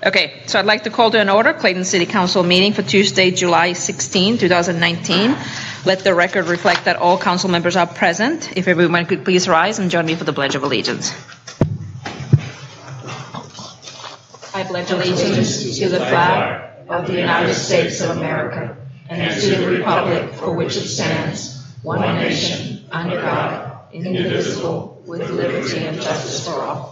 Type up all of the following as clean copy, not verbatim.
Okay, so I'd like to call to an order Clayton City Council meeting for Tuesday, July 16, 2019. Let the record reflect that all council members are present. If everyone could please rise and join me for the Pledge of Allegiance. I pledge allegiance to the flag of the United States of America and to the republic for which it stands, one nation, under God, indivisible, with liberty and justice for all.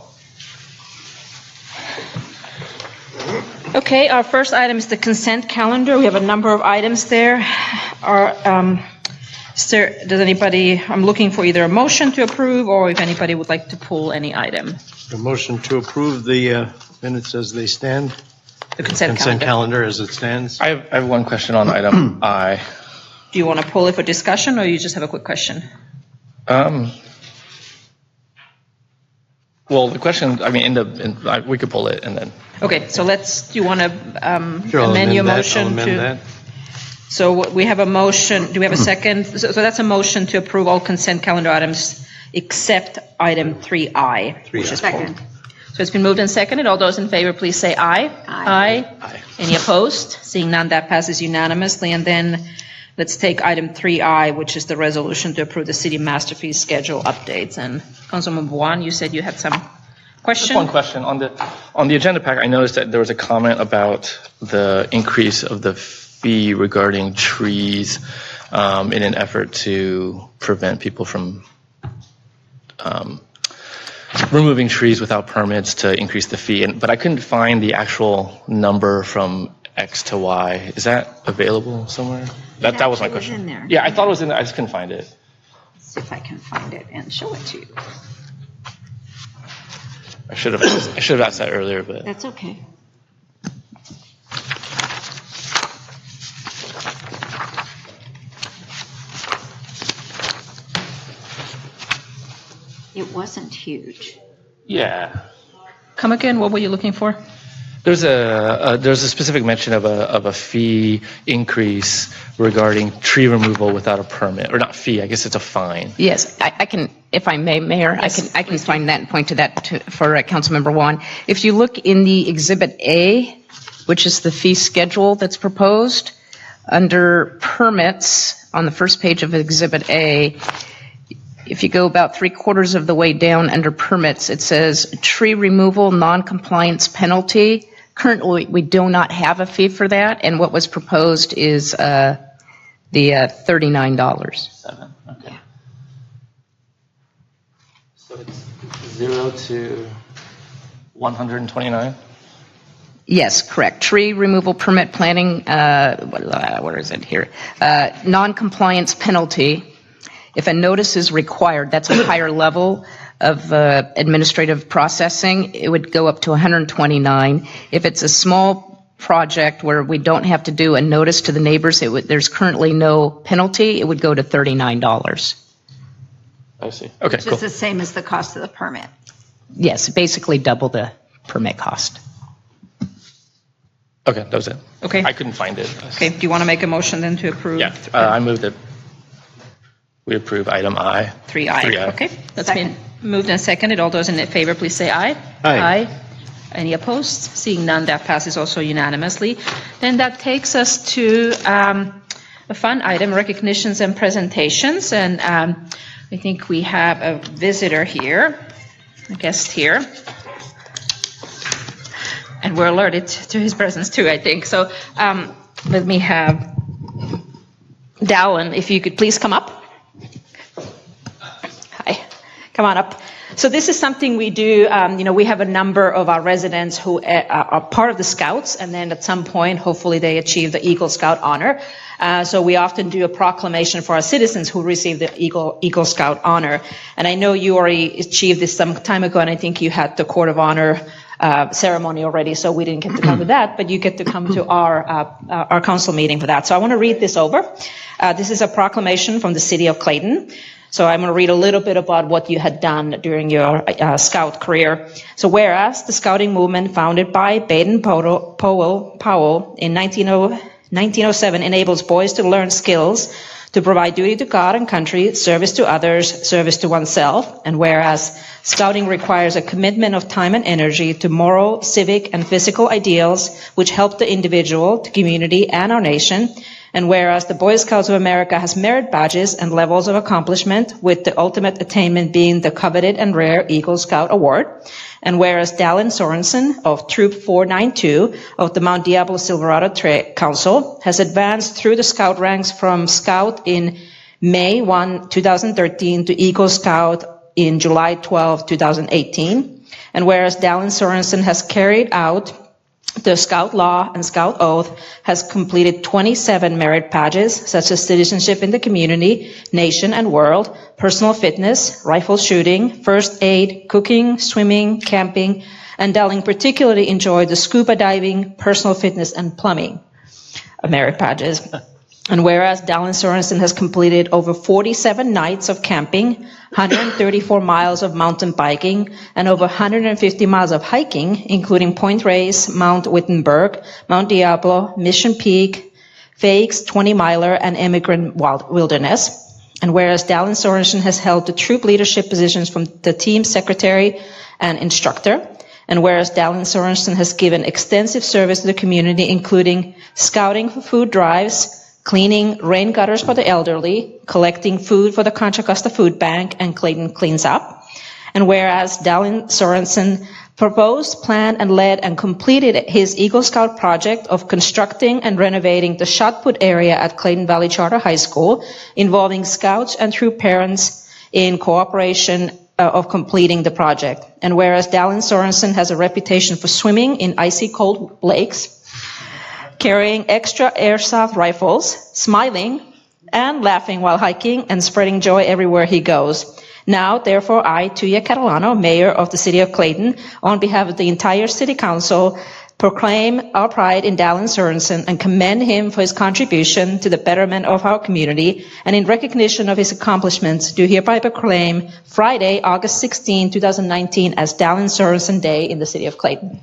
Okay, our first item is the consent calendar. We have a number of items there. Does anybody, I'm looking for either a motion to approve or if anybody would like to pull any item. A motion to approve the minutes as they stand. The consent calendar as it stands. I have one question on item I. Do you want to pull it for discussion or you just have a quick question? Well, the question, I mean, we could pull it and then. Okay, so do you want to Sure, amend your that. motion I'll amend to? that. So we have a motion, do we have a second? So that's a motion to approve all consent calendar items except item 3I, which is pulled. So it's been moved and seconded. All those in favor, please say aye. Aye. Any opposed? Seeing none, that passes unanimously. And then let's take item 3I, which is the resolution to approve the city master fee schedule updates. And Councilman Buon, you said you had some question? Just one question. On the agenda pack, I noticed that there was a comment about the increase of the fee regarding trees in an effort to prevent people from removing trees without permits to increase the fee. But I couldn't find the actual number from X to Y. Is that available somewhere? That was my question. In there. Yeah, I thought it was in there. I just couldn't find it. Let's see if I can find it and show it to you. I should have asked that earlier, but That's okay. It wasn't huge. yeah. Come again, what were you looking for? There's a specific mention of a fee increase regarding tree removal without a permit, or not fee. I guess it's a fine. Yes, I can, if I may, Mayor, Yes, I can find that and point to that for Councilmember Juan. If you look in the Exhibit A, which is the fee schedule that's proposed, under permits on the first page of Exhibit A, if you go about 3/4 of the way down under permits, it says tree removal non-compliance penalty. Currently, we do not have a fee for that, and what was proposed is the $39. Okay. So it's 0 to 129. Yes, correct. Tree removal permit planning, where is it here? Non-compliance penalty. If a notice is required, that's a higher level of administrative processing. It would go up to 129. If it's a small project where we don't have to do a notice to the neighbors, there's currently no penalty, it would go to $39. I see. Okay, Which cool. is the same as the cost of the permit. Yes, basically double the permit cost. Okay, that was it. Okay. I couldn't find it. Okay, do you want to make a motion then to approve? Yeah, I moved it. We approve item I. 3I. 3I. Okay, that's been moved and seconded. All those in favor, please say aye. Aye. Any opposed? Seeing none, that passes also unanimously. Then that takes us to a fun item, recognitions and presentations. And I think we have a visitor here, a guest here. And we're alerted to his presence too, I think. So let me have Dallin, if you could please come up. Hi, come on up. So this is something we do, we have a number of our residents who are part of the Scouts, and then at some point, hopefully they achieve the Eagle Scout honor. So we often do a proclamation for our citizens who receive the Eagle Scout honor. And I know you already achieved this some time ago, and I think you had the Court of Honor ceremony already, so we didn't get to come to that, but you get to come to our council meeting for that. So I want to read this over. This is a proclamation from the city of Clayton. So I'm going to read a little bit about what you had done during your scout career. So whereas the scouting movement founded by Baden Powell in 1907 enables boys to learn skills to provide duty to God and country, service to others, service to oneself, and whereas Scouting requires a commitment of time and energy to moral, civic, and physical ideals which help the individual, the community, and our nation, and whereas the Boy Scouts of America has merit badges and levels of accomplishment, with the ultimate attainment being the coveted and rare Eagle Scout Award, and whereas Dallin Sorensen of Troop 492 of the Mount Diablo Silverado Council has advanced through the Scout ranks from Scout in May 1, 2013 to Eagle Scout in July 12, 2018, and whereas Dallin Sorensen has carried out the Scout Law and Scout Oath, has completed 27 merit badges, such as citizenship in the community, nation and world, personal fitness, rifle shooting, first aid, cooking, swimming, camping, and Dallin particularly enjoyed the scuba diving, personal fitness, and plumbing merit badges. And whereas Dallin Sorensen has completed over 47 nights of camping, 134 miles of mountain biking, and over 150 miles of hiking, including Point Reyes, Mount Wittenberg, Mount Diablo, Mission Peak, Fakes, 20-miler, and Immigrant Wilderness. And whereas Dallin Sorensen has held the troop leadership positions from the team secretary and instructor, and whereas Dallin Sorensen has given extensive service to the community, including scouting for food drives, cleaning rain gutters for the elderly, collecting food for the Contra Costa Food Bank, and Clayton Cleans Up. And whereas Dallin Sorensen proposed, planned, and led and completed his Eagle Scout project of constructing and renovating the shot put area at Clayton Valley Charter High School, involving scouts and troop parents in cooperation of completing the project. And whereas Dallin Sorensen has a reputation for swimming in icy cold lakes, carrying extra airsoft rifles, smiling and laughing while hiking, and spreading joy everywhere he goes. Now, therefore, I, Tuya Catalano, Mayor of the City of Clayton, on behalf of the entire City Council, proclaim our pride in Dallin Sorensen and commend him for his contribution to the betterment of our community, and in recognition of his accomplishments, do hereby proclaim Friday, August 16, 2019 as Dallin Sorensen Day in the City of Clayton.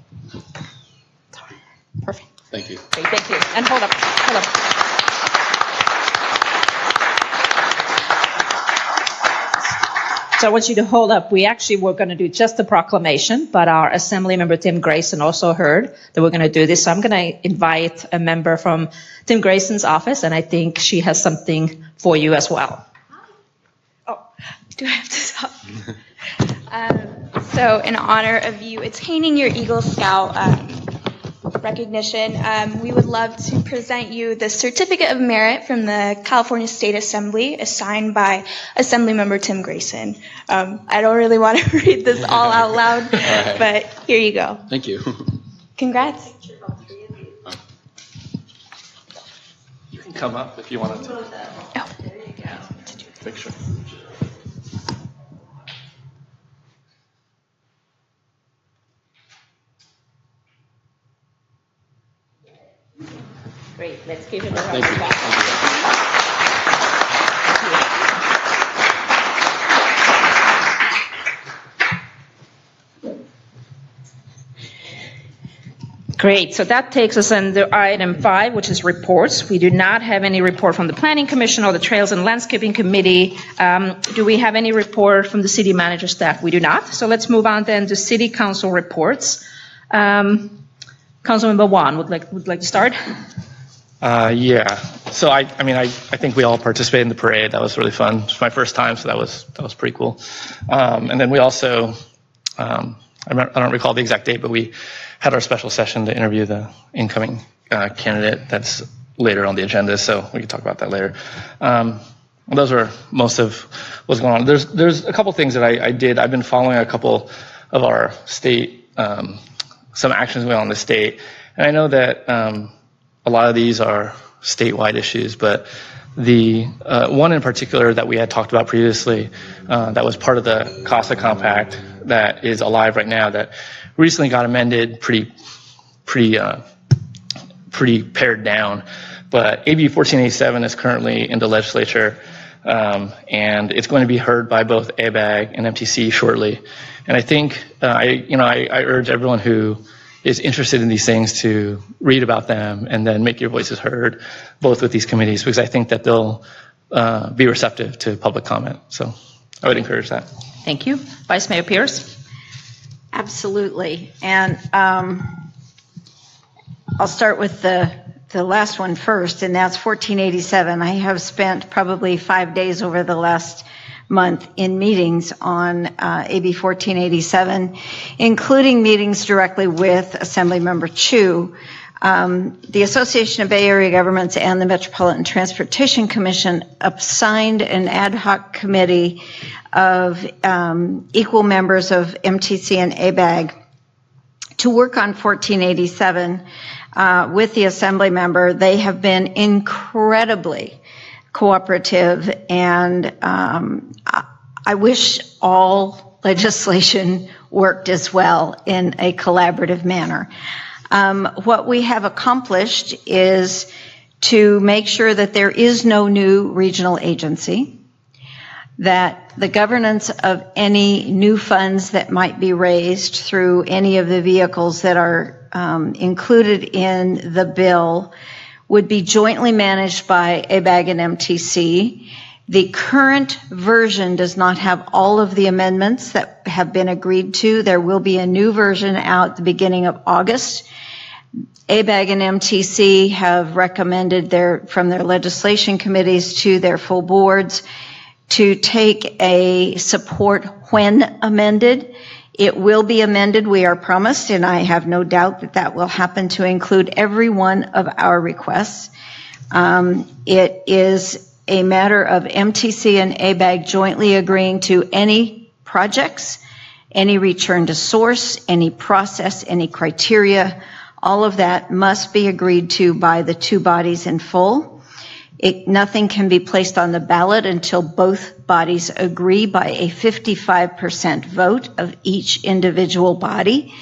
Perfect. Thank you. Great, thank you. And hold up. So I want you to hold up. We actually were going to do just the proclamation, but our Assembly member Tim Grayson also heard that we're going to do this. So I'm going to invite a member from Tim Grayson's office, and I think she has something for you as well. Oh, do I have to stop? So in honor of you attaining your Eagle Scout recognition, we would love to present you the Certificate of Merit from the California State Assembly, assigned by Assemblymember Tim Grayson. I don't really want to read this all out loud, but here you go. Thank you. Congrats. You can come up if you wanted to. Oh. Picture. Great. Let's give him a round Thank of you. applause. Great. So that takes us into item 5, which is reports. We do not have any report from the Planning Commission or the Trails and Landscaping Committee. Do we have any report from the city manager staff? We do not. So let's move on then to city council reports. Councilmember Juan would like to start. Yeah. So I think we all participated in the parade. That was really fun. It was my first time, so that was pretty cool. And then we also, I don't recall the exact date, but we had our special session to interview the incoming candidate. That's later on the agenda, so we can talk about that later. Those are most of what's going on. There's a couple things that I did. I've been following a couple of our state, some actions going on in the state, and I know that a lot of these are statewide issues, but the one in particular that we had talked about previously, that was part of the CASA Compact that is alive right now, that recently got amended pretty pared down. But AB 1487 is currently in the legislature, and it's going to be heard by both ABAG and MTC shortly. And I think I urge everyone who is interested in these things to read about them and then make your voices heard, both with these committees, because I think that they'll be receptive to public comment. So I would encourage that. Thank you. Vice Mayor Pierce? Absolutely. And I'll start with the last one first, and that's 1487. I have spent probably 5 days over the last month in meetings on AB 1487, including meetings directly with Assemblymember Chu. The Association of Bay Area Governments and the Metropolitan Transportation Commission assigned an ad hoc committee of equal members of MTC and ABAG to work on 1487 with the Assembly member. They have been incredibly cooperative, and I wish all legislation worked as well in a collaborative manner. What we have accomplished is to make sure that there is no new regional agency, that the governance of any new funds that might be raised through any of the vehicles that are included in the bill would be jointly managed by ABAG and MTC. The current version does not have all of the amendments that have been agreed to. There will be a new version out at the beginning of August. ABAG and MTC have recommended from their legislation committees to their full boards to take a support when amended. It will be amended, we are promised, and I have no doubt that that will happen to include every one of our requests. It is a matter of MTC and ABAG jointly agreeing to any projects, any return to source, any process, any criteria. All of that must be agreed to by the two bodies in full. Nothing can be placed on the ballot until both bodies agree by a 55% vote of each individual body.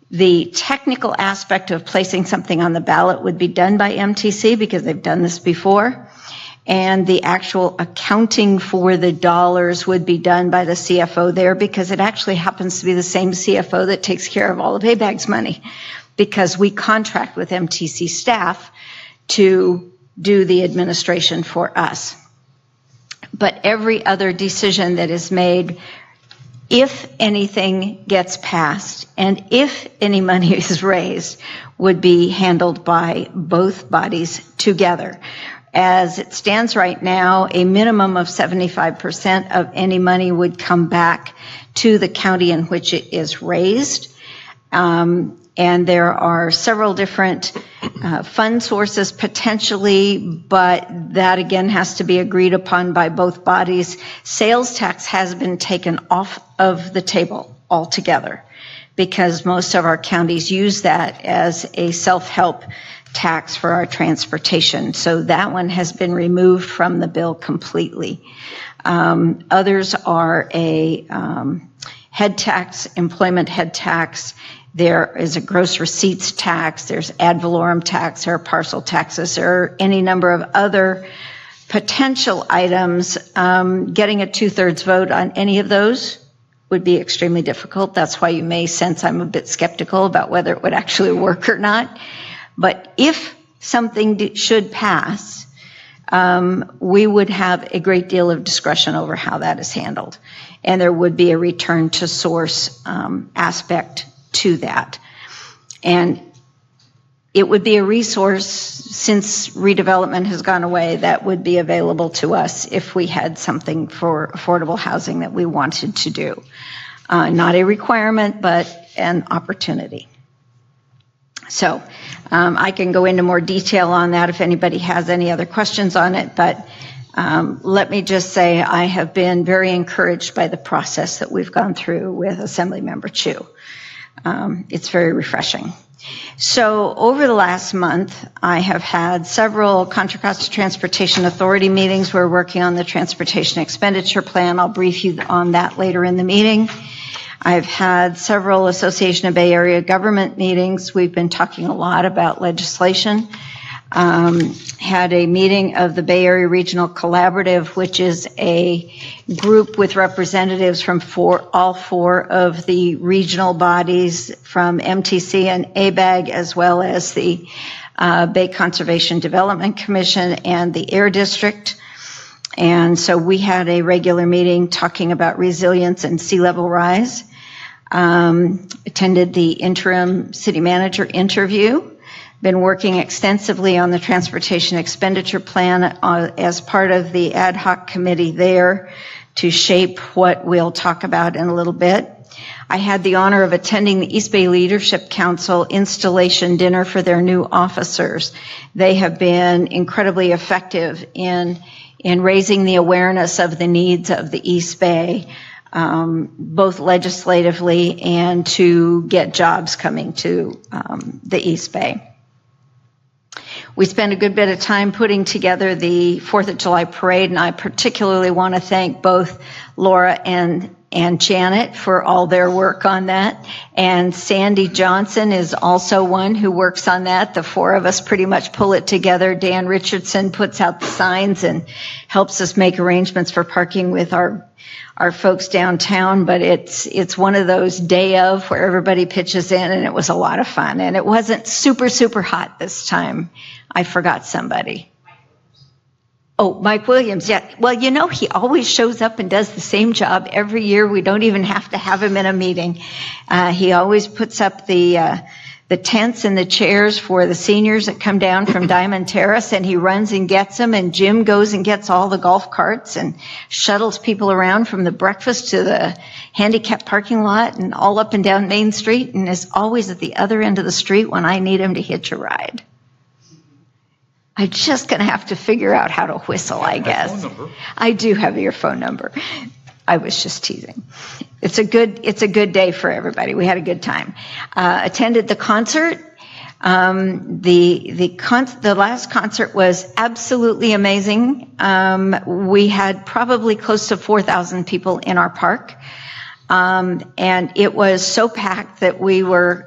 The technical aspect of placing something on the ballot would be done by MTC because they've done this before. And the actual accounting for the dollars would be done by the CFO there, because it actually happens to be the same CFO that takes care of all of ABAG's money, because we contract with MTC staff to do the administration for us. But every other decision that is made, if anything gets passed and if any money is raised, would be handled by both bodies together. As it stands right now, a minimum of 75% of any money would come back to the county in which it is raised. And there are several different fund sources potentially, but that again has to be agreed upon by both bodies. Sales tax has been taken off of the table altogether because most of our counties use that as a self-help tax for our transportation. So that one has been removed from the bill completely. Others are a head tax, employment head tax. There is a gross receipts tax, there's ad valorem tax, there are parcel taxes, there are any number of other potential items. Getting a 2/3 vote on any of those would be extremely difficult. That's why you may sense I'm a bit skeptical about whether it would actually work or not. But if something should pass, we would have a great deal of discretion over how that is handled. And there would be a return to source aspect to that. And it would be a resource, since redevelopment has gone away, that would be available to us if we had something for affordable housing that we wanted to do. Not a requirement, but an opportunity. So I can go into more detail on that if anybody has any other questions on it, but let me just say I have been very encouraged by the process that we've gone through with Assemblymember Chu. It's very refreshing. So over the last month, I have had several Contra Costa Transportation Authority meetings. We're working on the transportation expenditure plan. I'll brief you on that later in the meeting. I've had several Association of Bay Area Government meetings. We've been talking a lot about legislation. Had a meeting of the Bay Area Regional Collaborative, which is a group with representatives from all four of the regional bodies, from MTC and ABAG, as well as the Bay Conservation Development Commission and the Air District. And so we had a regular meeting talking about resilience and sea level rise. Attended the interim city manager interview. Been working extensively on the transportation expenditure plan as part of the ad hoc committee there to shape what we'll talk about in a little bit. I had the honor of attending the East Bay Leadership Council installation dinner for their new officers. They have been incredibly effective in raising the awareness of the needs of the East Bay, both legislatively and to get jobs coming to the East Bay. We spent a good bit of time putting together the 4th of July parade, and I particularly want to thank both Laura and Janet for all their work on that. And Sandy Johnson is also one who works on that. The four of us pretty much pull it together. Dan Richardson puts out the signs and helps us make arrangements for parking with our folks downtown, but it's one of those day of where everybody pitches in, and it was a lot of fun. And it wasn't super, super hot this time. I forgot somebody. Oh, Mike Williams, yeah. Well, you know, he always shows up and does the same job every year. We don't even have to have him in a meeting. He always puts up the tents and the chairs for the seniors that come down from Diamond Terrace, and he runs and gets them, and Jim goes and gets all the golf carts and shuttles people around from the breakfast to the handicap parking lot and all up and down Main Street, and is always at the other end of the street when I need him to hitch a ride. I'm just going to have to figure out how to whistle, I guess. I do have your phone number. I was just teasing. It's a good day for everybody. We had a good time. Attended the concert. The last concert was absolutely amazing. We had probably close to 4,000 people in our park. And it was so packed that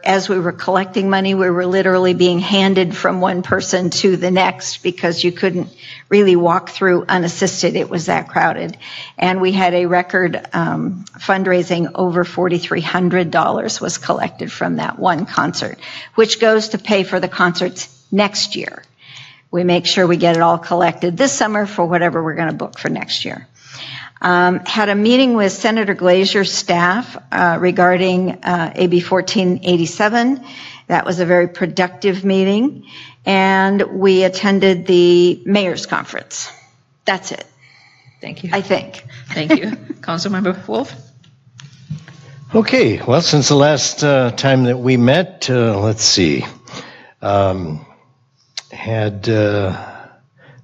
as we were collecting money, we were literally being handed from one person to the next because you couldn't really walk through unassisted. It was that crowded. And we had a record fundraising. Over $4,300 was collected from that one concert, which goes to pay for the concerts next year. We make sure we get it all collected this summer for whatever we're going to book for next year. Had a meeting with Senator Glazer's staff regarding AB 1487. That was a very productive meeting. And we attended the mayor's conference. That's it, Thank you. I think. Thank you. Councilmember Wolf? Okay, well, since the last time that we met, let's see, had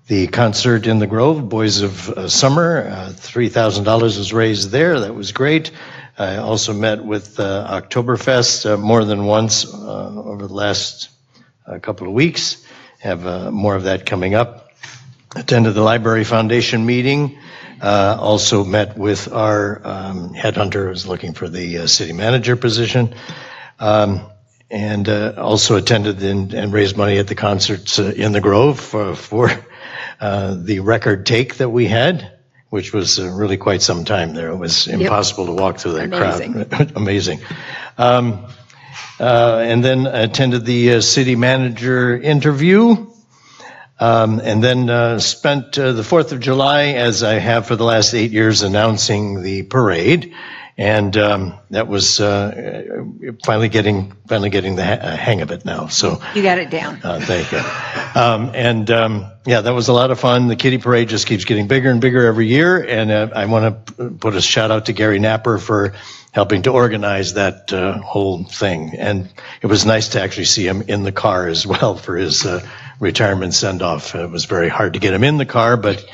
the concert in the Grove, Boys of Summer, $3,000 was raised there. That was great. I also met with Oktoberfest more than once over the last couple of weeks. Have more of that coming up. Attended the Library Foundation meeting. Also met with our headhunter who's looking for the city manager position. And also attended and raised money at the concerts in the Grove for the record take that we had, which was really quite some time there. It was impossible to walk through that crowd. Amazing. And then attended the city manager interview. And then spent the 4th of July, as I have for the last 8 years, announcing the parade. And that was finally getting the hang of it now. So You got it down. thank you. Yeah, that was a lot of fun. The Kitty Parade just keeps getting bigger and bigger every year. And I want to put a shout out to Gary Napper for helping to organize that whole thing. And it was nice to actually see him in the car as well for his retirement send-off. It was very hard to get him in the car, but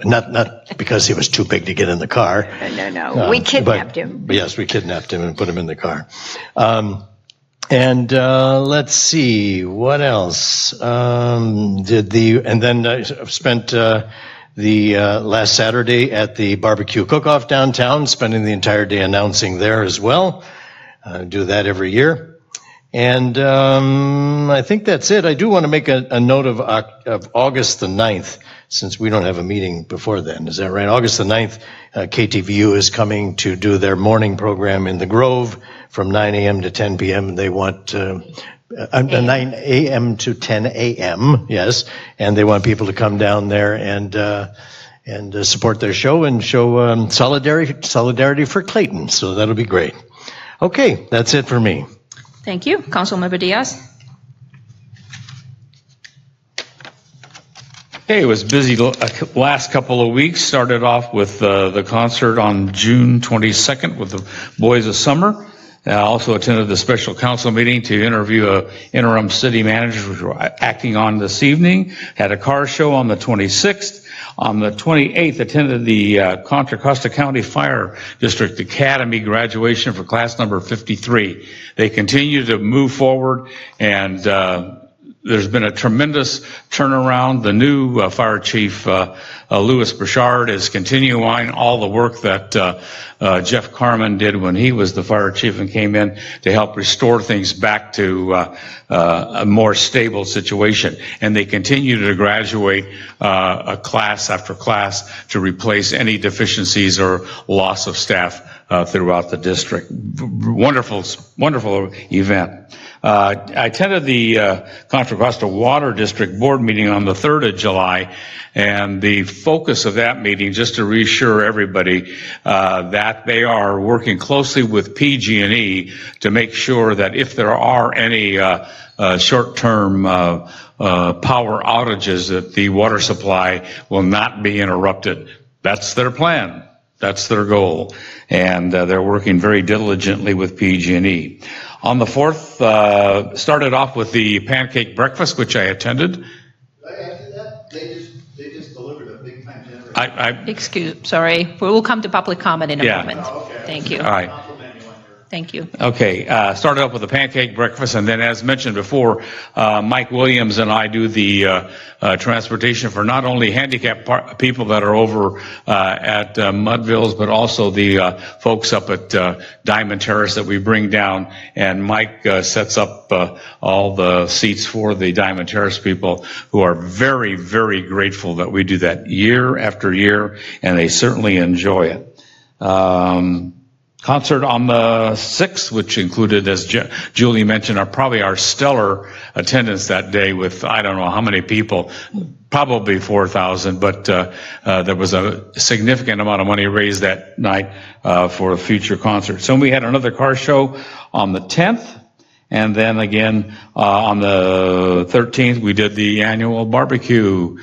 not because he was too big to get in the car. No. We kidnapped him. Yes, we kidnapped him and put him in the car. Let's see, what else? Spent the last Saturday at the barbecue cook-off downtown, spending the entire day announcing there as well. Do that every year. And I think that's it. I do want to make a note of August the 9th, since we don't have a meeting before then. Is that right? August the 9th, KTVU is coming to do their morning program in the Grove from 9 a.m. to 10 p.m. They want 9 a.m. to 10 a.m., yes. And they want people to come down there and support their show and show solidarity for Clayton. So that'll be great. Okay, that's it for me. Thank you. Councilmember Diaz. Hey, it was busy last couple of weeks. Started off with the concert on June 22nd with the Boys of Summer. I also attended the special council meeting to interview a interim city manager, which we're acting on this evening. Had a car show on the 26th. On the 28th, attended the Contra Costa County Fire District Academy graduation for class number 53. They continue to move forward, and there's been a tremendous turnaround. The new fire chief, Louis Bouchard, is continuing all the work that Jeff Carmen did when he was the fire chief and came in to help restore things back to a more stable situation. And they continue to graduate class after class to replace any deficiencies or loss of staff throughout the district. Wonderful event. I attended the Contra Costa Water District Board meeting on the 3rd of July, and the focus of that meeting, just to reassure everybody, that they are working closely with PG&E to make sure that if there are any short-term power outages, that the water supply will not be interrupted. That's their plan. That's their goal, and they're working very diligently with PG&E. On the 4th, started off with the pancake breakfast, which I attended. Did I answer that? They just delivered a big time generator. Sorry. We will come to public comment in a moment. Oh, okay. Thank you. All right. Thank you. Okay, started off with the pancake breakfast, and then as mentioned before, Mike Williams and I do the transportation for not only handicapped people that are over at Mudvilles, but also the folks up at Diamond Terrace that we bring down, and Mike sets up all the seats for the Diamond Terrace people, who are very, very grateful that we do that year after year, and they certainly enjoy it. Concert on the 6th, which included, as Julie mentioned, probably our stellar attendance that day with, I don't know how many people, probably 4,000, but there was a significant amount of money raised that night for a future concert. So we had another car show on the 10th, and then again on the 13th, we did the annual barbecue.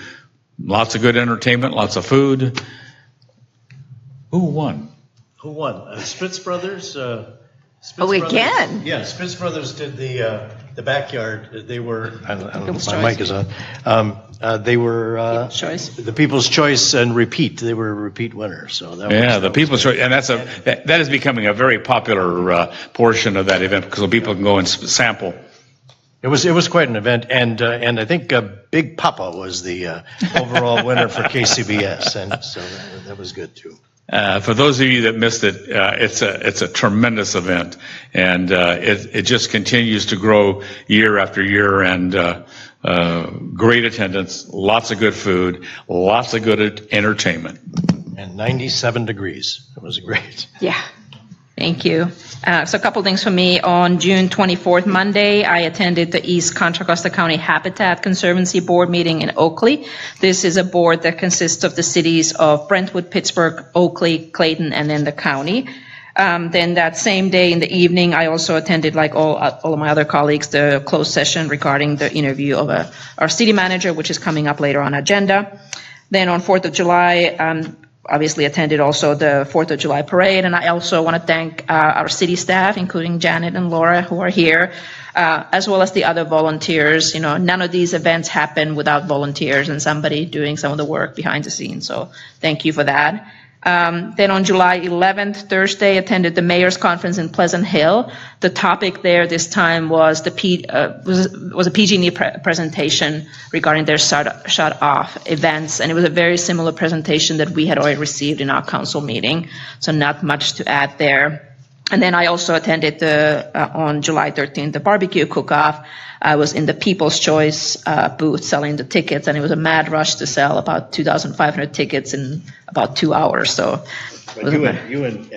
Lots of good entertainment, lots of food. Who won? Who won? Spitz Brothers. Again? Yeah, Spitz Brothers did the backyard. They were. I don't know if my Choice. mic is on. They were People's Choice. The People's Choice and repeat. They were a repeat winner. So that The People's Choice, and that is becoming a very popular portion of that event because people can go and sample. It was quite an event, and I think Big Papa was the overall winner for KCBS, and so that was good too. For those of you that missed it, it's a tremendous event, and it just continues to grow year after year, and great attendance, lots of good food, lots of good entertainment. And 97 degrees. It was great. Yeah. Thank you. So a couple things for me. On June 24th, Monday, I attended the East Contra Costa County Habitat Conservancy Board meeting in Oakley. This is a board that consists of the cities of Brentwood, Pittsburgh, Oakley, Clayton, and then the county. Then that same day in the evening, I also attended, like all of my other colleagues, the closed session regarding the interview of our city manager, which is coming up later on agenda. Then on 4th of July, obviously attended also the 4th of July parade, and I also want to thank our city staff, including Janet and Laura, who are here, as well as the other volunteers. You know, none of these events happen without volunteers and somebody doing some of the work behind the scenes, so thank you for that. Then on July 11th, Thursday, attended the mayor's conference in Pleasant Hill. The topic there this time was a PG&E presentation regarding their shut-off events, and it was a very similar presentation that we had already received in our council meeting, so not much to add there. And then I also attended on July 13th, the barbecue cook-off. I was in the People's Choice booth selling the tickets, and it was a mad rush to sell about 2,500 tickets in about 2 hours. So, But you and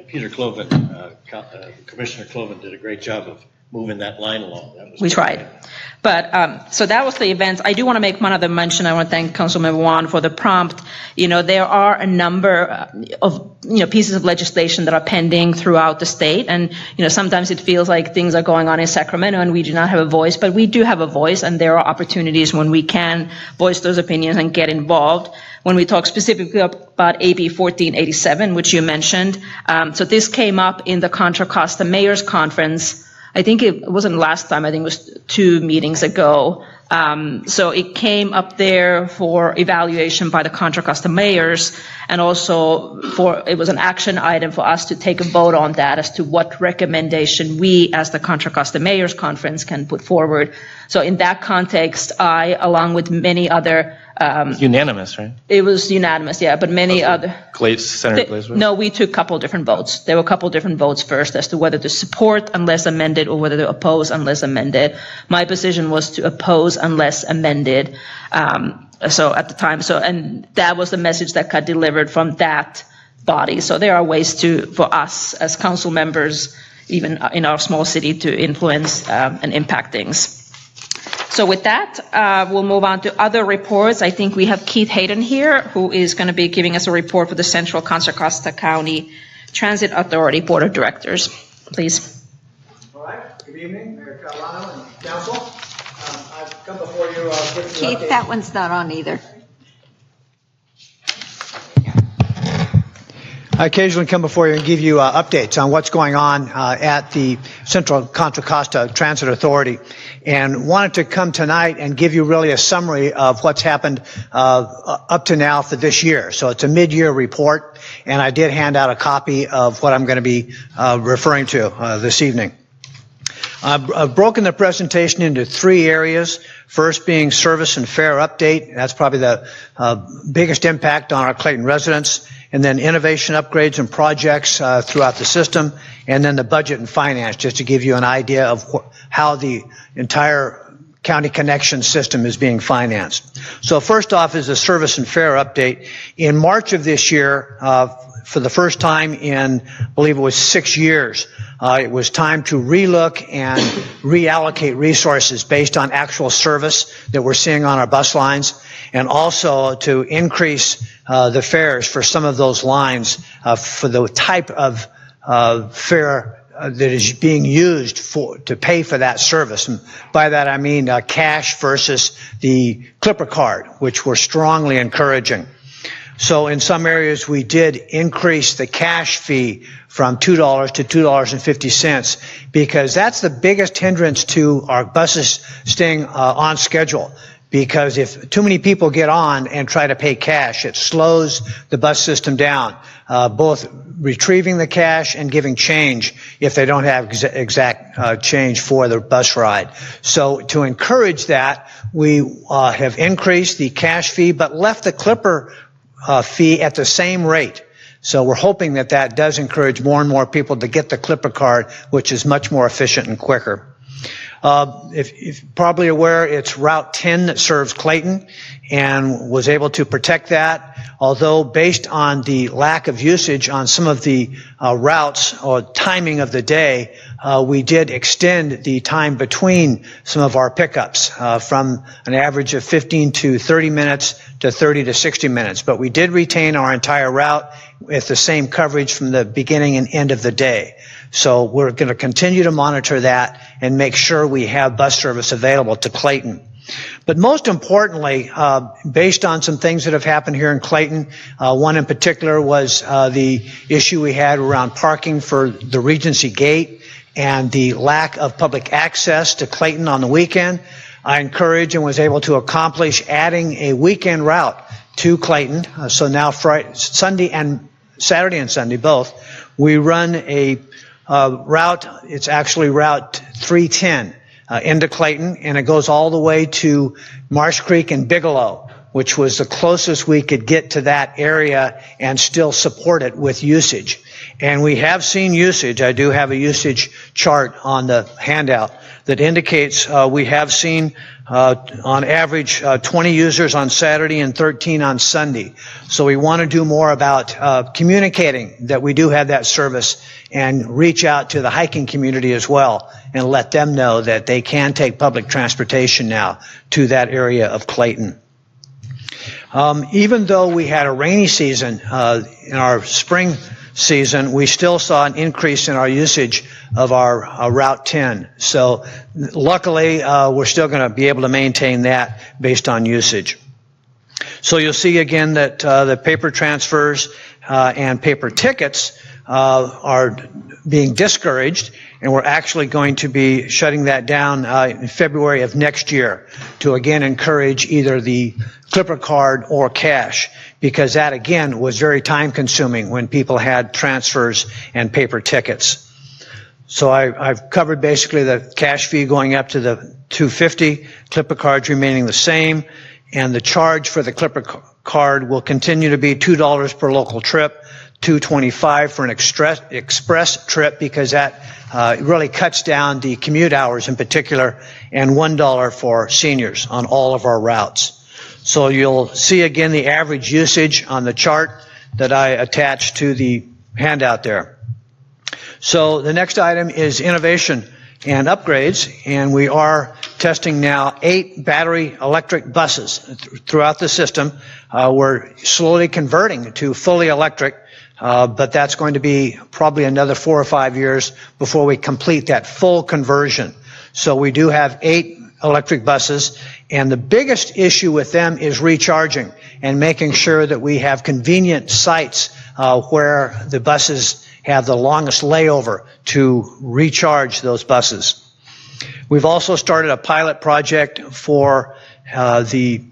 Peter Cloven, Commissioner Cloven, did a great job of moving that line along. That was We tried. But, so that was the event. I do want to make one other mention. I want to thank Councilmember Juan for the prompt. There are a number of, pieces of legislation that are pending throughout the state. And, sometimes it feels like things are going on in Sacramento and we do not have a voice, but we do have a voice, and there are opportunities when we can voice those opinions and get involved. When we talk specifically about AB 1487, which you mentioned, so this came up in the Contra Costa Mayor's Conference. I think it wasn't last time, I think it was 2 meetings ago. So it came up there for evaluation by the Contra Costa mayors, and also it was an action item for us to take a vote on that as to what recommendation we as the Contra Costa Mayors Conference can put forward. So in that context, I, along with many other Unanimous, right? it was unanimous, yeah, but many other. Senator Glazer? No, we took a couple different votes. There were a couple different votes first as to whether to support unless amended or whether to oppose unless amended. My position was to oppose unless amended. So at the time, and that was the message that got delivered from that body. So there are ways for us as council members, even in our small city, to influence and impact things. So with that, we'll move on to other reports. I think we have Keith Hayden here, who is going to be giving us a report for the Central Contra Costa County Transit Authority Board of Directors. Please. All right. Good evening, Mayor Catalano and Council. I've come before you with Keith, update. that one's not on either. I occasionally come before you and give you updates on what's going on at the Central Contra Costa Transit Authority, and wanted to come tonight and give you really a summary of what's happened up to now for this year. So it's a mid-year report, and I did hand out a copy of what I'm going to be referring to this evening. I've broken the presentation into 3 areas. First being service and fare update. That's probably the biggest impact on our Clayton residents. And then innovation upgrades and projects throughout the system. And then the budget and finance, just to give you an idea of how the entire county connection system is being financed. So first off is the service and fare update. In March of this year, for the first time in, I believe it was 6 years, it was time to relook and reallocate resources based on actual service that we're seeing on our bus lines, and also to increase the fares for some of those lines for the type of fare that is being used to pay for that service. And by that I mean cash versus the Clipper card, which we're strongly encouraging. So in some areas we did increase the cash fee from $2 to $2.50 because that's the biggest hindrance to our buses staying on schedule. Because if too many people get on and try to pay cash, it slows the bus system down, both retrieving the cash and giving change if they don't have exact change for the bus ride. So to encourage that, we have increased the cash fee but left the Clipper fee at the same rate. So we're hoping that that does encourage more and more people to get the Clipper card, which is much more efficient and quicker. If you're probably aware, it's Route 10 that serves Clayton and was able to protect that. Although based on the lack of usage on some of the routes or timing of the day, we did extend the time between some of our pickups from an average of 15 to 30 minutes to 30 to 60 minutes. But we did retain our entire route with the same coverage from the beginning and end of the day. So we're going to continue to monitor that and make sure we have bus service available to Clayton. But most importantly, based on some things that have happened here in Clayton, one in particular was the issue we had around parking for the Regency Gate and the lack of public access to Clayton on the weekend. I encouraged and was able to accomplish adding a weekend route to Clayton. So now Saturday and Sunday both, we run a route. It's actually Route 310 into Clayton, and it goes all the way to Marsh Creek and Bigelow. which was the closest we could get to that area and still support it with usage. And we have seen usage. I do have a usage chart on the handout that indicates we have seen on average 20 users on Saturday and 13 on Sunday. So we want to do more about communicating that we do have that service and reach out to the hiking community as well and let them know that they can take public transportation now to that area of Clayton. Even though we had a rainy season in our spring season, we still saw an increase in our usage of our Route 10. So luckily, we're still going to be able to maintain that based on usage. So you'll see again that the paper transfers and paper tickets are being discouraged, and we're actually going to be shutting that down in February of next year to again encourage either the Clipper card or cash, because that again was very time consuming when people had transfers and paper tickets. So I've covered basically the cash fee going up to the $250, Clipper cards remaining the same, and the charge for the Clipper card will continue to be $2 per local trip, $2.25 for an express trip, because that really cuts down the commute hours in particular, and $1 for seniors on all of our routes. So you'll see again the average usage on the chart that I attached to the handout there. So the next item is innovation and upgrades, and we are testing now 8 battery electric buses throughout the system. We're slowly converting to fully electric, but that's going to be probably another 4 or 5 years before we complete that full conversion. So we do have 8 electric buses, and the biggest issue with them is recharging and making sure that we have convenient sites where the buses have the longest layover to recharge those buses. We've also started a pilot project for the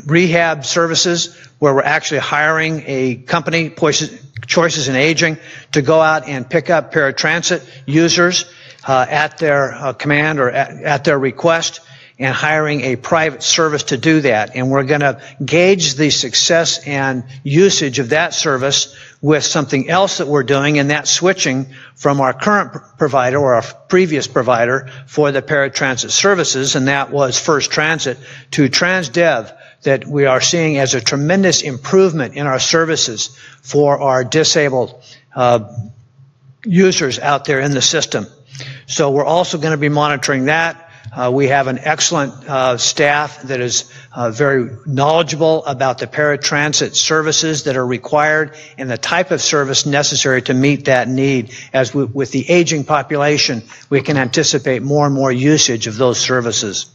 rehab services, where we're actually hiring a company, Choices in Aging, to go out and pick up paratransit users at their command or at their request, and hiring a private service to do that. And we're going to gauge the success and usage of that service with something else that we're doing, and that's switching from our current provider or our previous provider for the paratransit services, and that was First Transit, to Transdev, that we are seeing as a tremendous improvement in our services for our disabled users out there in the system. So we're also going to be monitoring that. We have an excellent staff that is very knowledgeable about the paratransit services that are required and the type of service necessary to meet that need. As with the aging population, we can anticipate more and more usage of those services.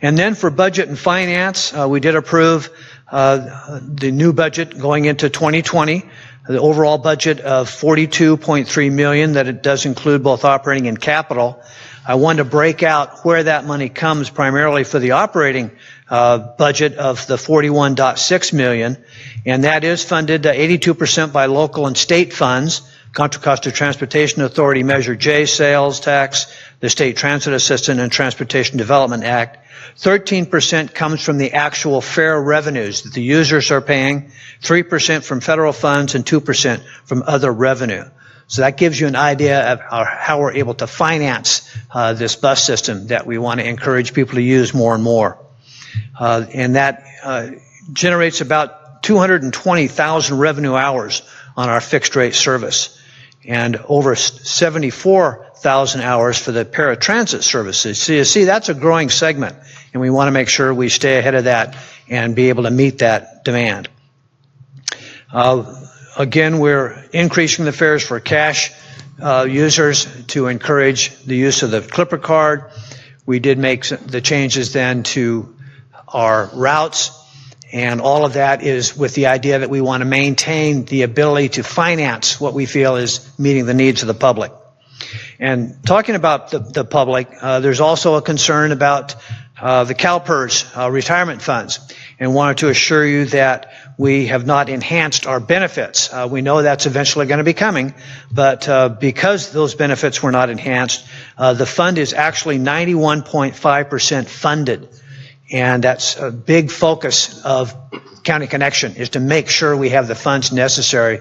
And then for budget and finance, we did approve the new budget going into 2020. The overall budget of $42.3 million, that it does include both operating and capital. I wanted to break out where that money comes primarily for the operating budget of the $41.6 million, and that is funded 82% by local and state funds, Contra Costa Transportation Authority Measure J, sales tax, the State Transit Assistance and Transportation Development Act. 13% comes from the actual fare revenues that the users are paying, 3% from federal funds, and 2% from other revenue. So that gives you an idea of how we're able to finance this bus system that we want to encourage people to use more and more. And that generates about 220,000 revenue hours on our fixed rate service, and over 74,000 hours for the paratransit services. So you see, that's a growing segment, and we want to make sure we stay ahead of that and be able to meet that demand. Again, we're increasing the fares for cash users to encourage the use of the Clipper card. We did make the changes then to our routes, and all of that is with the idea that we want to maintain the ability to finance what we feel is meeting the needs of the public. And talking about the public, there's also a concern about the CalPERS retirement funds, and wanted to assure you that we have not enhanced our benefits. We know that's eventually going to be coming, but because those benefits were not enhanced, the fund is actually 91.5% funded. And that's a big focus of County Connection, is to make sure we have the funds necessary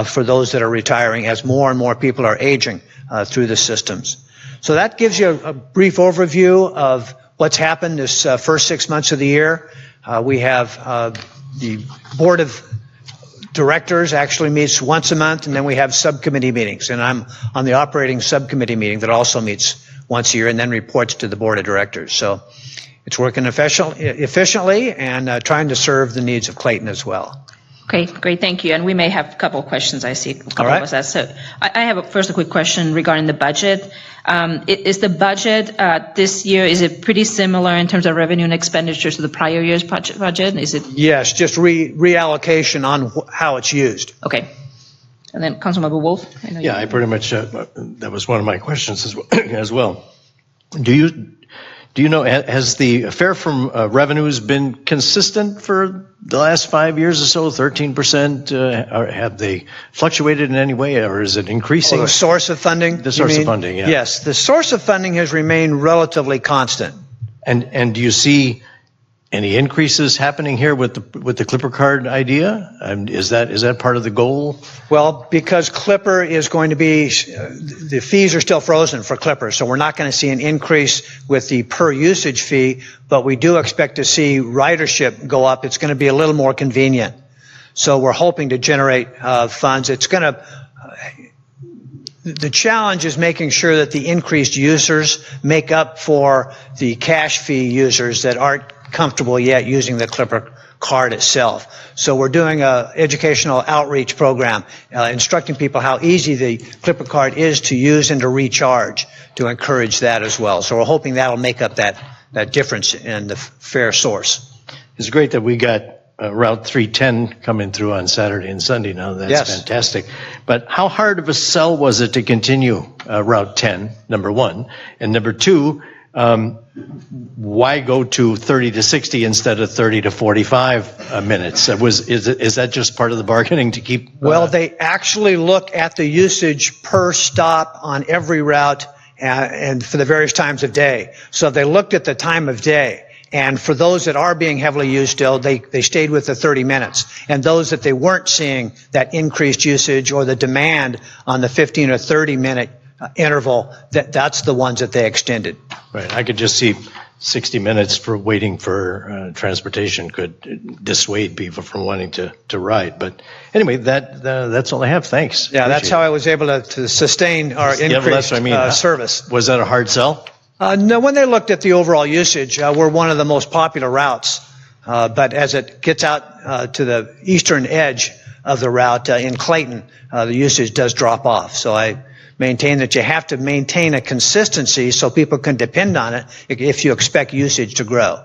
for those that are retiring as more and more people are aging through the systems. So that gives you a brief overview of what's happened this first 6 months of the year. We have the Board of Directors actually meets once a month, and then we have subcommittee meetings. And I'm on the operating subcommittee meeting that also meets once a year and then reports to the Board of Directors. So it's working efficiently and trying to serve the needs of Clayton as well. Okay, great, thank you. And we may have a couple of questions. I see a couple of us asked. So I have first a quick question regarding the budget. Is the budget this year, is it pretty similar in terms of revenue and expenditures to the prior year's budget? Is it? Yes, just reallocation on how it's used. Okay. And then Councilmember Wolf? Yeah, I pretty much, that was one of my questions as well. Do you know, has the fare from revenues been consistent for the last 5 years or so, 13%? Or have they fluctuated in any way, or is it increasing? Oh, the source of funding? The source of funding, yeah. Yes, the source of funding has remained relatively constant. And do you see any increases happening here with the Clipper card idea? Is that part of the goal? Well, because Clipper is going to be, the fees are still frozen for Clipper, so we're not going to see an increase with the per usage fee, but we do expect to see ridership go up. It's going to be a little more convenient. So we're hoping to generate funds. It's going to, the challenge is making sure that the increased users make up for the cash fee users that aren't comfortable yet using the Clipper card itself. So we're doing a educational outreach program, instructing people how easy the Clipper card is to use and to recharge, to encourage that as well. So we're hoping that'll make up that difference in the fare source. It's great that we got Route 310 coming through on Saturday and Sunday now. That's fantastic. But how hard of a sell was it to continue Route 10, number one? And number two, why go to 30 to 60 instead of 30 to 45 minutes? Is that just part of the bargaining to keep? Well, they actually look at the usage per stop on every route and for the various times of day. So they looked at the time of day. And for those that are being heavily used still, they stayed with the 30 minutes. And those that they weren't seeing that increased usage or the demand on the 15 or 30 minute interval, that's the ones that they extended. Right. I could just see 60 minutes for waiting for transportation could dissuade people from wanting to ride. But anyway, that's all I have. Thanks. Yeah, that's how I was able to sustain our increased service. Was that a hard sell? No, when they looked at the overall usage, we're one of the most popular routes. But as it gets out to the eastern edge of the route in Clayton, the usage does drop off. So I maintain that you have to maintain a consistency so people can depend on it if you expect usage to grow.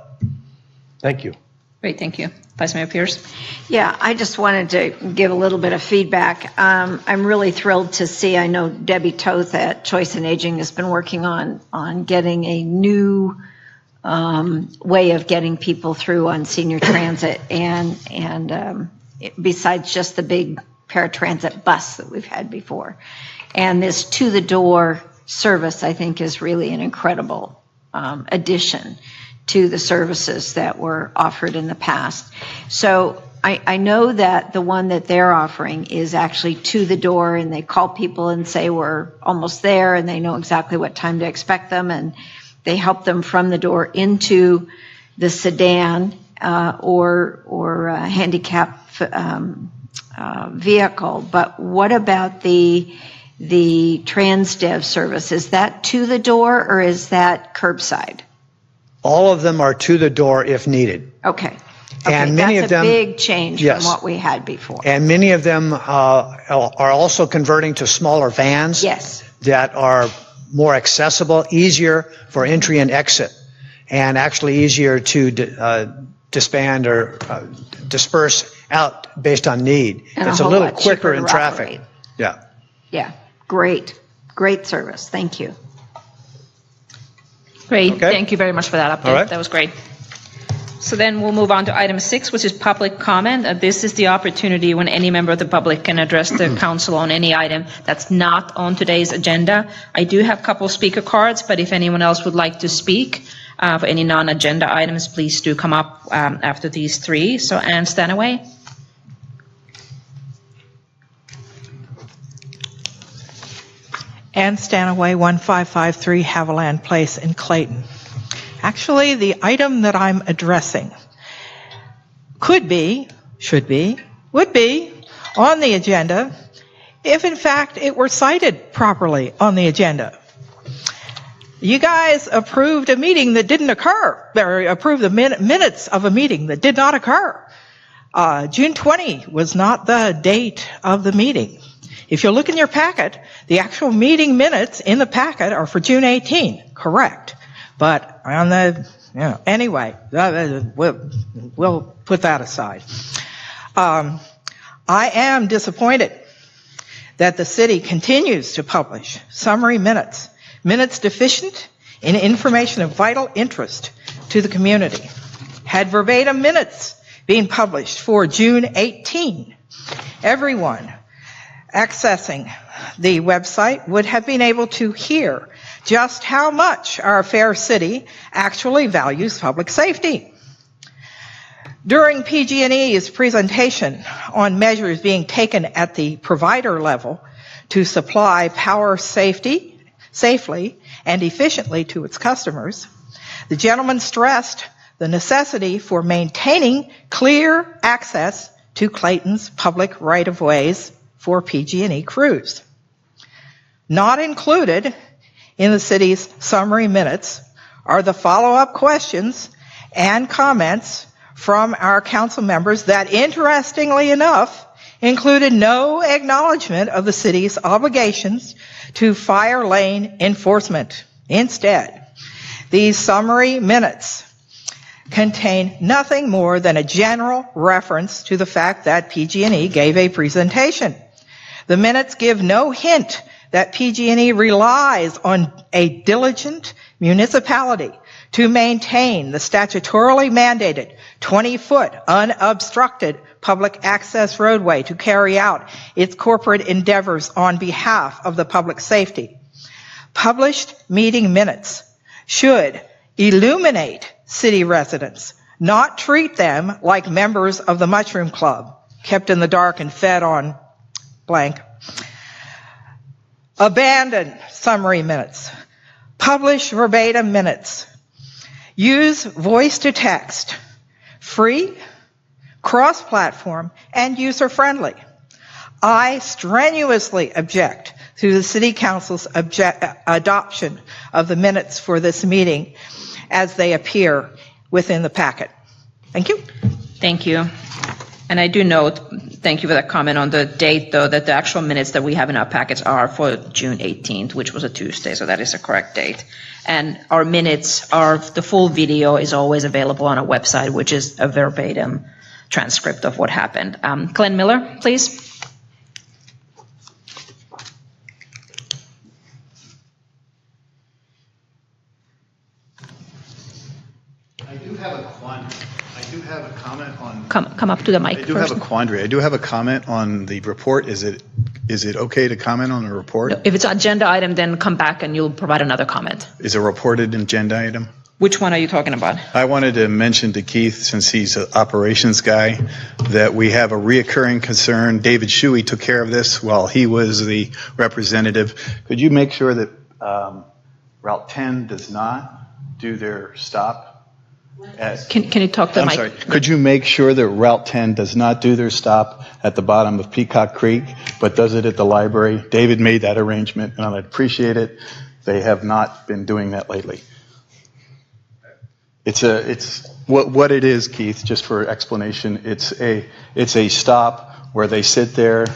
Thank you. Great, thank you. Vice Mayor Pierce? Yeah, I just wanted to give a little bit of feedback. I'm really thrilled to see, I know Debbie Toth at Choice and Aging has been working on getting a new way of getting people through on senior transit and besides just the big paratransit bus that we've had before. And this to-the-door service, I think, is really an incredible addition to the services that were offered in the past. So I know that the one that they're offering is actually to the door, and they call people and say we're almost there, and they know exactly what time to expect them, and they help them from the door into the sedan or handicap vehicle. But what about the TransDev service? Is that to the door or is that curbside? All of them are to the door if needed. Okay. And many that's of them, a big change yes, from what we had before. And many of them are also converting to smaller vans. Yes. That are more accessible, easier for entry and exit, and actually easier to disband or disperse out based on need. And it's a little quicker in traffic. Operate. Yeah. Yeah. Great service. Thank you. Great, Okay. Thank you very much for that update. All right. That was great. So then we'll move on to item 6, which is public comment. This is the opportunity when any member of the public can address the council on any item that's not on today's agenda. I do have a couple speaker cards, but if anyone else would like to speak, For any non-agenda items, please do come up after these three. So Ann Stanaway. Ann Stanaway, 1553 Haviland Place in Clayton. Actually, the item that I'm addressing could be, should be, would be on the agenda if in fact it were cited properly on the agenda. You guys approved a meeting that didn't occur, or approved the minutes of a meeting that did not occur. June 20 was not the date of the meeting. If you look in your packet, the actual meeting minutes in the packet are for June 18, correct. But on the, anyway, we'll put that aside. I am disappointed that the city continues to publish summary minutes deficient in information of vital interest to the community. Had verbatim minutes been published for June 18, everyone accessing the website would have been able to hear just how much our fair city actually values public safety. During PG&E's presentation on measures being taken at the provider level to supply power safely and efficiently to its customers, the gentleman stressed the necessity for maintaining clear access to Clayton's public right-of-ways for PG&E crews. Not included in the city's summary minutes are the follow-up questions and comments from our council members that, interestingly enough, included no acknowledgement of the city's obligations to fire lane enforcement. Instead, these summary minutes contain nothing more than a general reference to the fact that PG&E gave a presentation. The minutes give no hint that PG&E relies on a diligent municipality to maintain the statutorily mandated 20-foot unobstructed public access roadway to carry out its corporate endeavors on behalf of the public safety. Published meeting minutes should illuminate city residents, not treat them like members of the Mushroom Club, kept in the dark and fed on blank. Abandon summary minutes. Publish verbatim minutes. Use voice to text. Free, cross-platform, and user-friendly. I strenuously object to the City Council's adoption of the minutes for this meeting as they appear within the packet. Thank you. Thank you. And I do note, thank you for that comment on the date, though, that the actual minutes that we have in our packets are for June 18th, which was a Tuesday, so that is a correct date. And our minutes are, the full video is always available on our website, which is a verbatim transcript of what happened. Glenn Miller, please. I do have a quandary. I do have a comment on. Come up to the mic. I do have a quandary. I do have a comment on the report. Is it okay to comment on the report? No, if it's an agenda item, then come back and you'll provide another comment. Is a reported agenda item? Which one are you talking about? I wanted to mention to Keith, since he's an operations guy, that we have a reoccurring concern. David Shuey took care of this while he was the representative. Could you make sure that Route 10 does not do their stop? Can you talk to the mic? I'm sorry. Could you make sure that Route 10 does not do their stop at the bottom of Peacock Creek, but does it at the library? David made that arrangement, and I appreciate it. They have not been doing that lately. It's what it is, Keith. Just for explanation, it's a stop where they sit there.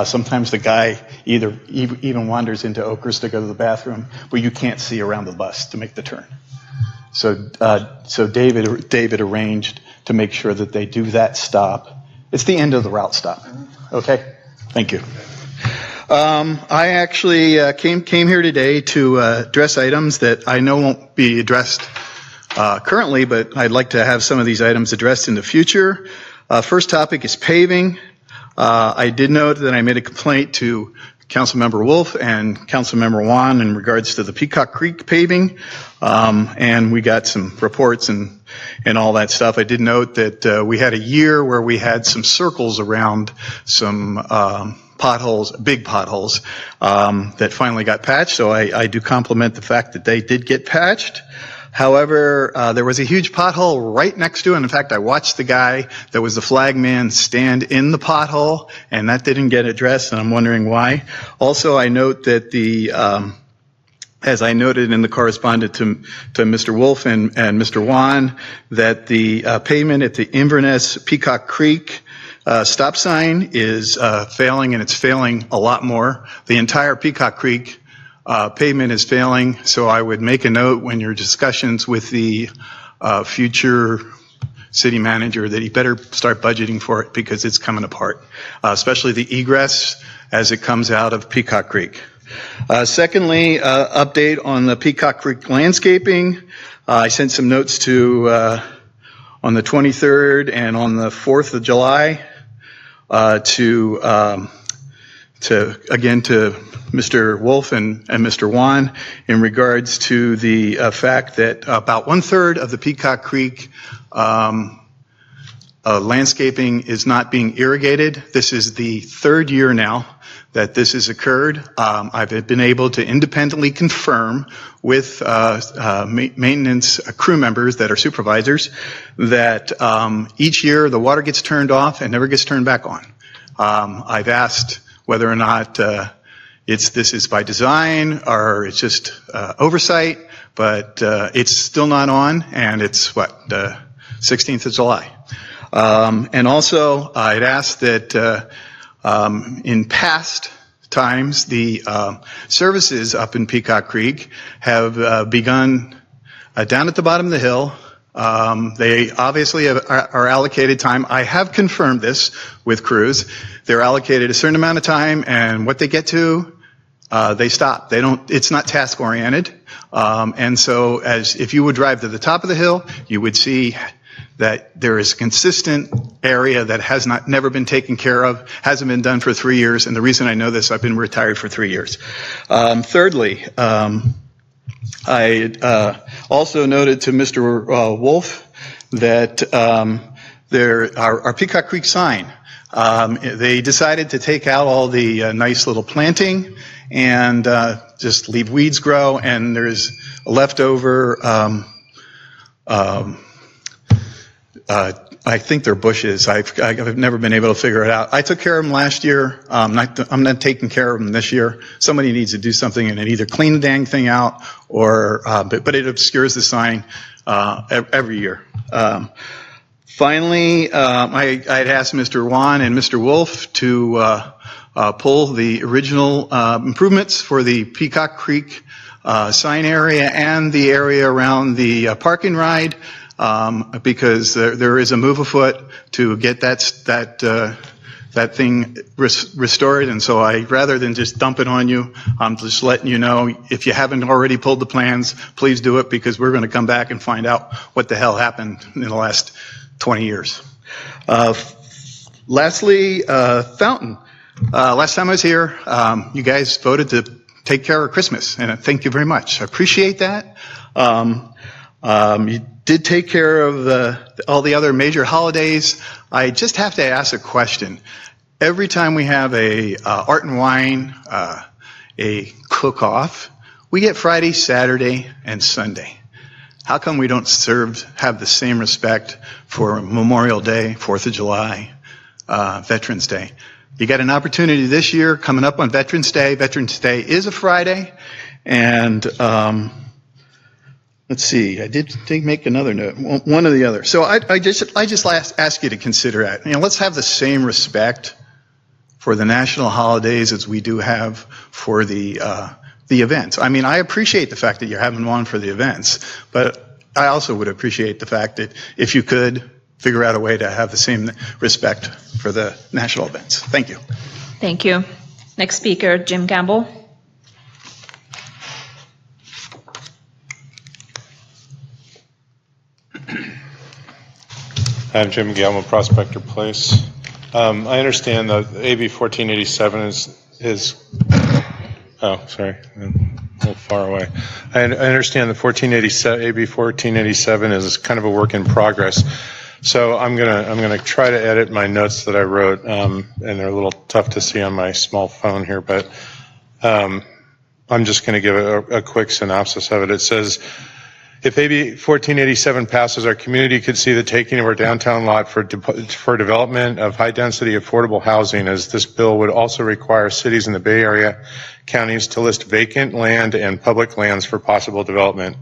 Sometimes the guy even wanders into Oakers to go to the bathroom, but you can't see around the bus to make the turn. So David arranged to make sure that they do that stop. It's the end of the route stop. Okay, thank you. I actually came here today to address items that I know won't be addressed currently, but I'd like to have some of these items addressed in the future. First topic is paving. I did note that I made a complaint to Councilmember Wolf and Councilmember Wan in regards to the Peacock Creek paving. And we got some reports and all that stuff. I did note that we had a year where we had some circles around some potholes, big potholes, that finally got patched. So I do compliment the fact that they did get patched. However, there was a huge pothole right next to it. In fact, I watched the guy that was the flag man stand in the pothole, and that didn't get addressed, and I'm wondering why. Also, I note that as I noted in the correspondence to Mr. Wolf and Mr. Wan, that the pavement at the Inverness Peacock Creek stop sign is failing, and it's failing a lot more. The entire Peacock Creek pavement is failing, so I would make a note when your discussions with the future city manager that he better start budgeting for it because it's coming apart, especially the egress as it comes out of Peacock Creek. Secondly, update on the Peacock Creek landscaping. I sent some notes to on the 23rd and on the 4th of July to Mr. Wolf and Mr. Wan in regards to the fact that about 1/3 of the Peacock Creek landscaping is not being irrigated. This is the 3rd year now that this has occurred. I've been able to independently confirm with maintenance crew members that are supervisors that each year the water gets turned off and never gets turned back on. I've asked whether or not this is by design or it's just oversight, but it's still not on, and it's 16th of July. And also, I'd asked that in past times, the services up in Peacock Creek have begun down at the bottom of the hill. They obviously are allocated time. I have confirmed this with crews. They're allocated a certain amount of time, and what they get to, they stop. They don't. It's not task oriented. And so, if you would drive to the top of the hill, you would see that there is a consistent area that has never been taken care of, hasn't been done for 3 years. And the reason I know this, I've been retired for 3 years. Thirdly, I also noted to Mr. Wolf that our Peacock Creek sign, they decided to take out all the nice little planting and just leave weeds grow, and there's leftover I think they're bushes. I've never been able to figure it out. I took care of them last year. I'm not taking care of them this year. Somebody needs to do something and either clean the dang thing out or, but it obscures the sign every year. Finally, I'd asked Mr. Wan and Mr. Wolf to pull the original improvements for the Peacock Creek sign area and the area around the parking ride. Because there is a move afoot to get that thing restored, and so rather than just dump it on you, I'm just letting you know, if you haven't already pulled the plans, please do it, because we're going to come back and find out what the hell happened in the last 20 years. Lastly, Fountain. Last time I was here, you guys voted to take care of Christmas, and thank you very much. I appreciate that. You did take care of all the other major holidays. I just have to ask a question. Every time we have a art and wine, a cook-off, we get Friday, Saturday, and Sunday. How come we don't have the same respect for Memorial Day, 4th of July, Veterans Day? You got an opportunity this year coming up on Veterans Day. Veterans Day is a Friday, and let's see. I did make another note, one or the other. So I just ask you to consider that. Let's have the same respect for the national holidays as we do have for the events. I mean, I appreciate the fact that you're having one for the events, but I also would appreciate the fact that if you could figure out a way to have the same respect for the national events. Thank you. Thank you. Next speaker, Jim Gamble. I'm Jim Gamble, Prospector Place. I understand that AB 1487 is Oh, sorry. I'm a little far away. I understand the 1487, AB 1487 is kind of a work in progress. So I'm gonna try to edit my notes that I wrote, and they're a little tough to see on my small phone here, but I'm just going to give a quick synopsis of it. It says, if AB 1487 passes, our community could see the taking of our downtown lot for development of high-density affordable housing, as this bill would also require cities in the Bay Area counties to list vacant land and public lands for possible development.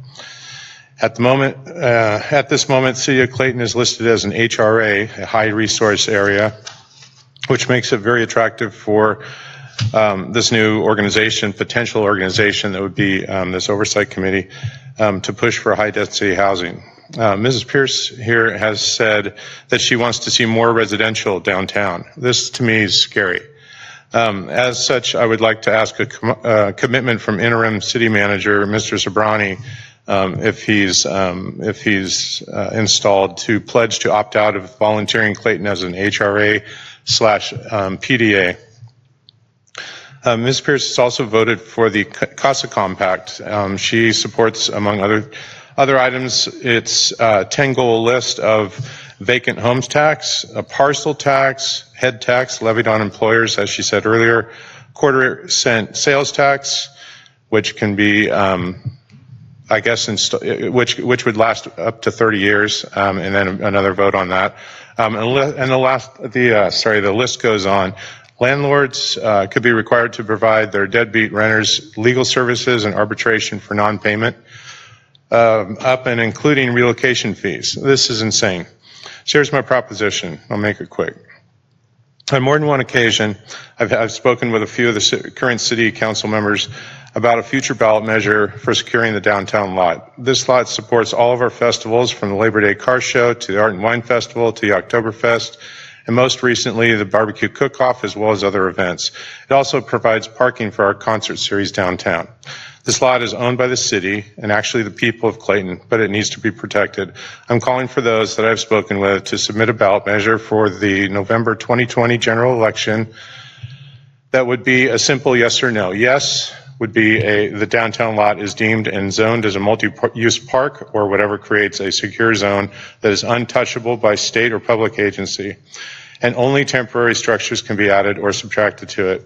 At this moment, City of Clayton is listed as an HRA, a high resource area, which makes it very attractive for this new organization, potential organization that would be this oversight committee, to push for high density housing. Mrs. Pierce here has said that she wants to see more residential downtown. This to me is scary. As such, I would like to ask a commitment from interim city manager, Mr. Zabrani, if he's installed, to pledge to opt out of volunteering Clayton as an HRA/PDA. Ms. Pierce has also voted for the CASA Compact. She supports, among other items, its 10-goal list of vacant homes tax, a parcel tax, head tax levied on employers, as she said earlier, quarter-cent sales tax, which can be, which would last up to 30 years, and then another vote on that. The list goes on. Landlords could be required to provide their deadbeat renters legal services and arbitration for non-payment, up and including relocation fees. This is insane. So here's my proposition. I'll make it quick. On more than one occasion, I've spoken with a few of the current city council members about a future ballot measure for securing the downtown lot. This lot supports all of our festivals, from the Labor Day Car Show to the Art and Wine Festival to the Oktoberfest, and most recently the barbecue cook-off, as well as other events. It also provides parking for our concert series downtown. This lot is owned by the city and actually the people of Clayton, but it needs to be protected. I'm calling for those that I've spoken with to submit a ballot measure for the November 2020 general election that would be a simple yes or no. Yes would be the downtown lot is deemed and zoned as a multi-use park, or whatever creates a secure zone that is untouchable by state or public agency, and only temporary structures can be added or subtracted to it.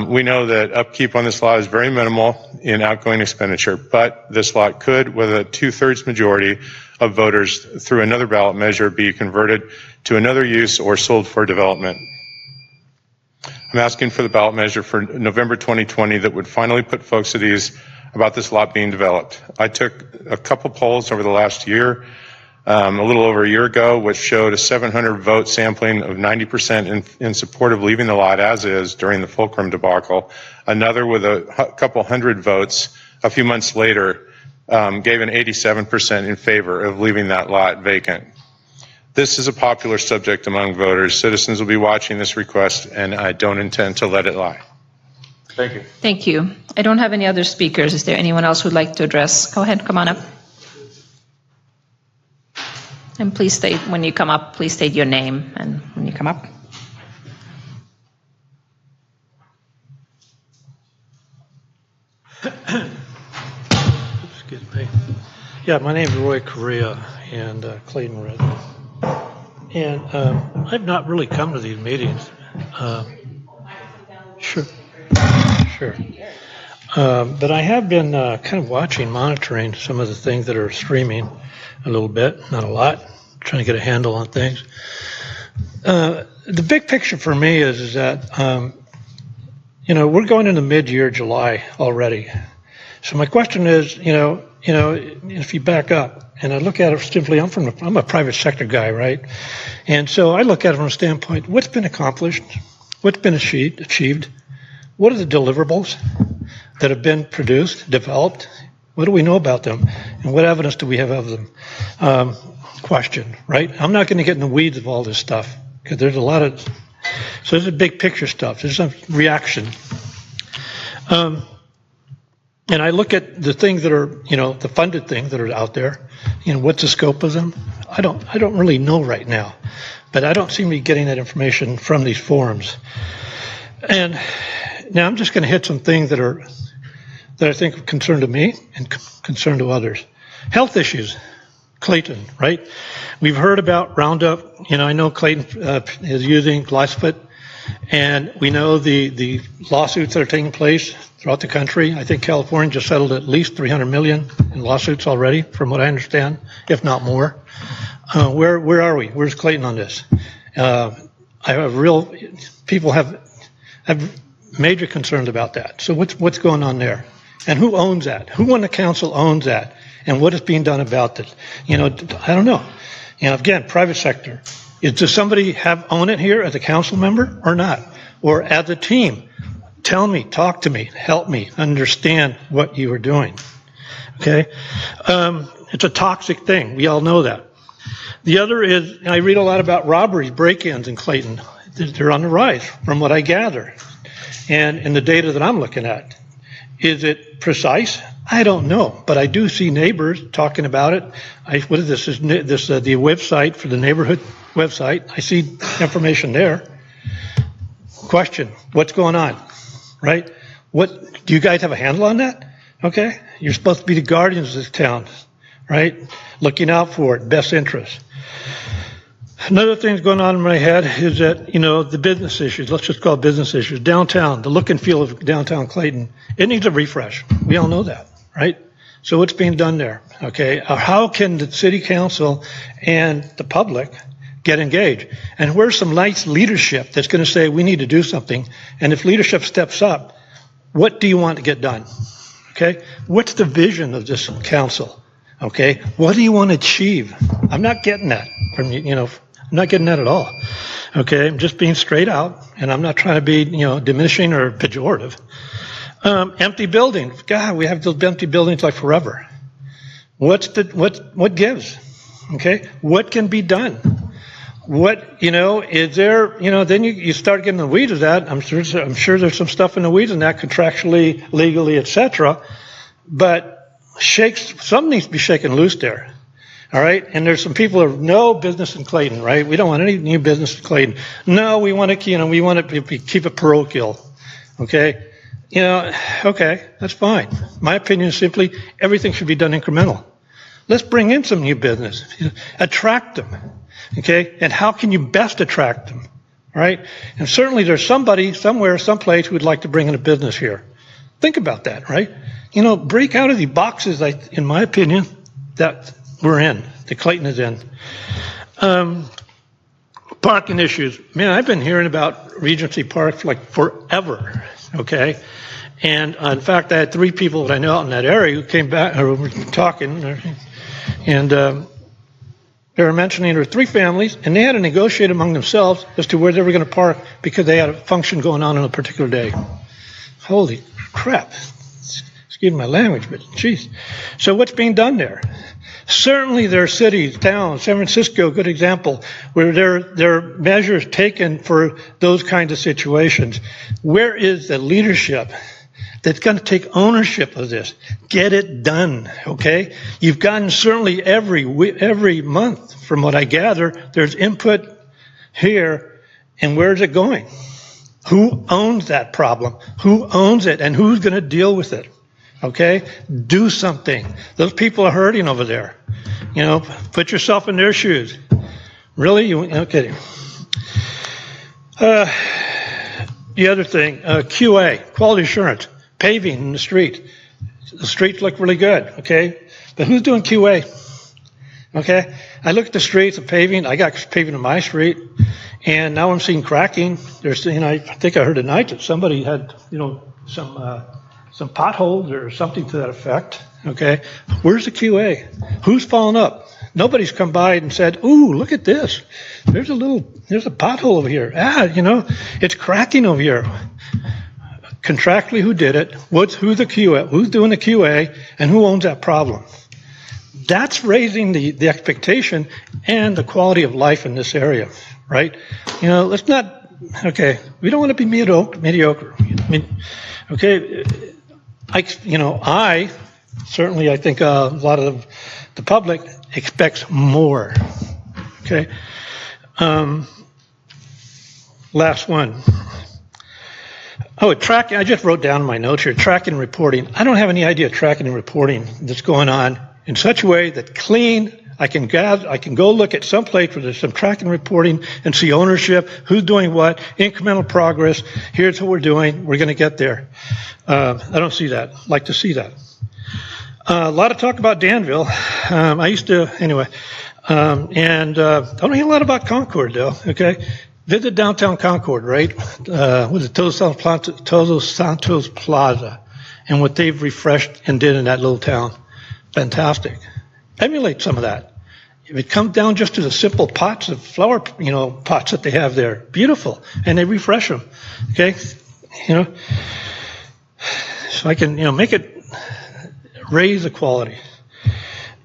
We know that upkeep on this lot is very minimal in outgoing expenditure, but this lot could, with a 2/3 majority of voters through another ballot measure, be converted to another use or sold for development. I'm asking for the ballot measure for November 2020 that would finally put folks at ease about this lot being developed. I took a couple polls over the last year, a little over a year ago, which showed a 700 vote sampling of 90% in support of leaving the lot as is during the Fulcrum debacle. Another with a couple hundred votes a few months later gave an 87% in favor of leaving that lot vacant. This is a popular subject among voters. Citizens will be watching this request, and I don't intend to let it lie. Thank you. Thank you. I don't have any other speakers. Is there anyone else who'd like to address? Go ahead, come on up. And please state, when you come up, please state your name and when you come up. Excuse me. Yeah, my name is Roy Correa, and Clayton resident. And I've not really come to these meetings. Sure. But I have been kind of watching, monitoring some of the things that are streaming a little bit, not a lot, trying to get a handle on things. The big picture for me is that, we're going into mid-year July already. So my question is, if you back up, and I look at it simply, I'm a private sector guy, right? And so I look at it from a standpoint, what's been accomplished? What's been achieved? What are the deliverables that have been produced, developed? What do we know about them? And what evidence do we have of them? Question, right? I'm not going to get in the weeds of all this stuff, because there's a lot of, so there's a big picture stuff. There's some reaction. And I look at the things that are, the funded things that are out there, what's the scope of them? I don't really know right now, but I don't seem to be getting that information from these forums. And Now I'm just going to hit some things that I think are concern to me and concern to others. Health issues, Clayton, right? We've heard about Roundup. I know Clayton is using glyphosate, and we know the lawsuits that are taking place throughout the country. I think California just settled at least $300 million in lawsuits already, from what I understand, if not more. Where are we? Where's Clayton on this? People have major concerns about that. So what's going on there? And who owns that? Who on the council owns that? And what is being done about this? I don't know. Again, private sector. Does somebody own it here as a council member or not? Or as a team? Tell me, talk to me, help me understand what you are doing. Okay? It's a toxic thing. We all know that. The other is, I read a lot about robberies, break-ins in Clayton. They're on the rise, from what I gather. And in the data that I'm looking at. Is it precise? I don't know, but I do see neighbors talking about it. What is this? Is this the website for the neighborhood website? I see information there. Question, what's going on, right? Do you guys have a handle on that? Okay, you're supposed to be the guardians of this town, right? Looking out for it, best interest. Another thing that's going on in my head is that, the business issues, let's just call it business issues. Downtown, the look and feel of downtown Clayton, it needs a refresh. We all know that, right? So what's being done there, okay? How can the city council and the public get engaged? And where's some nice leadership that's going to say we need to do something? And if leadership steps up, what do you want to get done, okay? What's the vision of this council, okay? What do you want to achieve? I'm not getting that from I'm not getting that at all. Okay, I'm just being straight out, and I'm not trying to be, diminishing or pejorative. Empty buildings. God, we have those empty buildings like forever. What gives? Okay, what can be done? Is there? Then you start getting the weeds of that. I'm sure there's some stuff in the weeds in that, contractually, legally, etc. But something needs to be shaken loose there. All right, and there's some people who have no business in Clayton, right? We don't want any new business in Clayton. No, we want to, keep it parochial. Okay, okay, that's fine. My opinion is simply everything should be done incremental. Let's bring in some new business, attract them. Okay, and how can you best attract them? All right, and certainly there's somebody somewhere, someplace who would like to bring in a business here. Think about that, right? Break out of the boxes. In my opinion, that we're in, that Clayton is in. Parking issues. Man, I've been hearing about Regency Park for forever, okay? And in fact, I had 3 people that I know out in that area who came back, or were talking, and they were mentioning there were 3 families, and they had to negotiate among themselves as to where they were going to park because they had a function going on a particular day. Holy crap. Excuse my language, but geez. So what's being done there? Certainly there are cities, towns, San Francisco, good example, where there are measures taken for those kinds of situations. Where is the leadership that's going to take ownership of this? Get it done, okay? You've gotten certainly every month, from what I gather, there's input here, and where's it going? Who owns that problem? Who owns it, and who's going to deal with it? Okay? Do something. Those people are hurting over there. Put yourself in their shoes. Really? Okay. The other thing, QA, quality assurance, paving in the street. The streets look really good, okay? But who's doing QA? Okay? I look at the streets of paving. I got paving in my street, and now I'm seeing cracking. There's, I think I heard tonight that somebody had, some potholes or something to that effect, okay? Where's the QA? Who's following up? Nobody's come by and said, ooh, look at this. There's a pothole over here. It's cracking over here. Contractually, who did it? Who's the QA? Who's doing the QA? And who owns that problem? That's raising the expectation and the quality of life in this area, right? Let's not, okay, we don't want to be mediocre. Okay, I think a lot of the public expects more. Okay. Last one. Oh, tracking, I just wrote down in my notes here, tracking and reporting. I don't have any idea of tracking and reporting that's going on in such a way that I can go look at some place where there's some tracking and reporting and see ownership, who's doing what, incremental progress, here's what we're doing, we're going to get there. I don't see that. I'd like to see that. A lot of talk about Danville. I used to, anyway. Don't hear a lot about Concord, though, okay? Visit downtown Concord, right? With the Todos Santos Plaza and what they've refreshed and did in that little town. Fantastic. Emulate some of that. If it comes down just to the simple pots of flower, pots that they have there, beautiful, and they refresh them, okay? So I can, make it, raise the quality.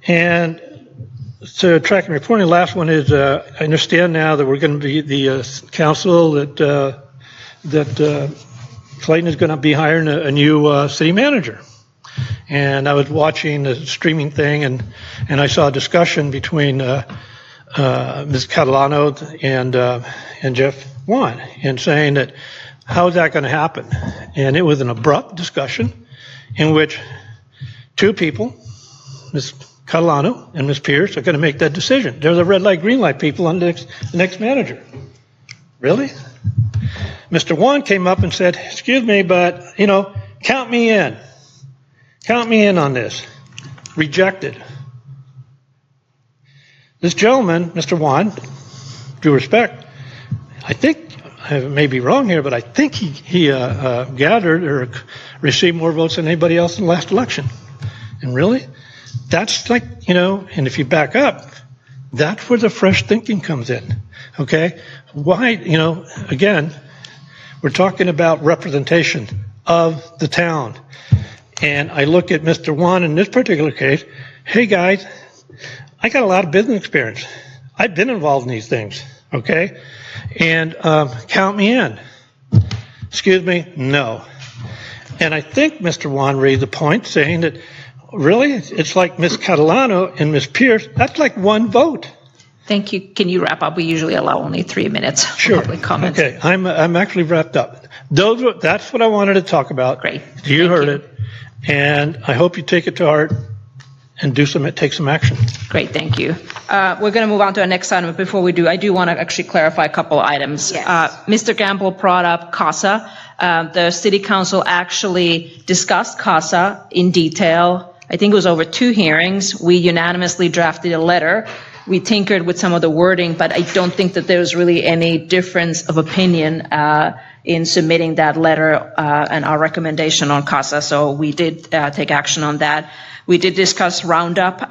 And so track and reporting, the last one is, I understand now that we're going to be the council that Clayton is going to be hiring a new city manager. And I was watching the streaming thing, and I saw a discussion between Ms. Catalano and Jeff Wan, and saying that how is that going to happen? And it was an abrupt discussion in which two people, Ms. Catalano and Ms. Pierce, are going to make that decision. They're the red light, green light people on the next manager. Really? Mr. Wan came up and said, excuse me, but, count me in. Count me in on this. Rejected. This gentleman, Mr. Wan, due respect, I think, I may be wrong here, but I think he gathered or received more votes than anybody else in the last election. And really, that's like, and if you back up, that's where the fresh thinking comes in. Okay? Why, again, we're talking about representation of the town. And I look at Mr. Wan in this particular case, hey guys, I got a lot of business experience. I've been involved in these things, okay? And count me in. Excuse me, no. And I think Mr. Wan raised a point saying that really, it's like Ms. Catalano and Ms. Pierce, that's like one vote. Thank you. Can you wrap up? We usually allow only 3 minutes for Sure. public comments. Okay, I'm actually wrapped up. That's what I wanted to talk about. Great. You heard it. And I hope you take it to heart and take some action. Great, thank you. We're going to move on to our next item, but before we do, I do want to actually clarify a couple of items. Yes. Mr. Gamble brought up CASA. The City Council actually discussed CASA in detail. I think it was over 2 hearings. We unanimously drafted a letter. We tinkered with some of the wording, but I don't think that there's really any difference of opinion in submitting that letter and our recommendation on CASA. So we did take action on that. We did discuss Roundup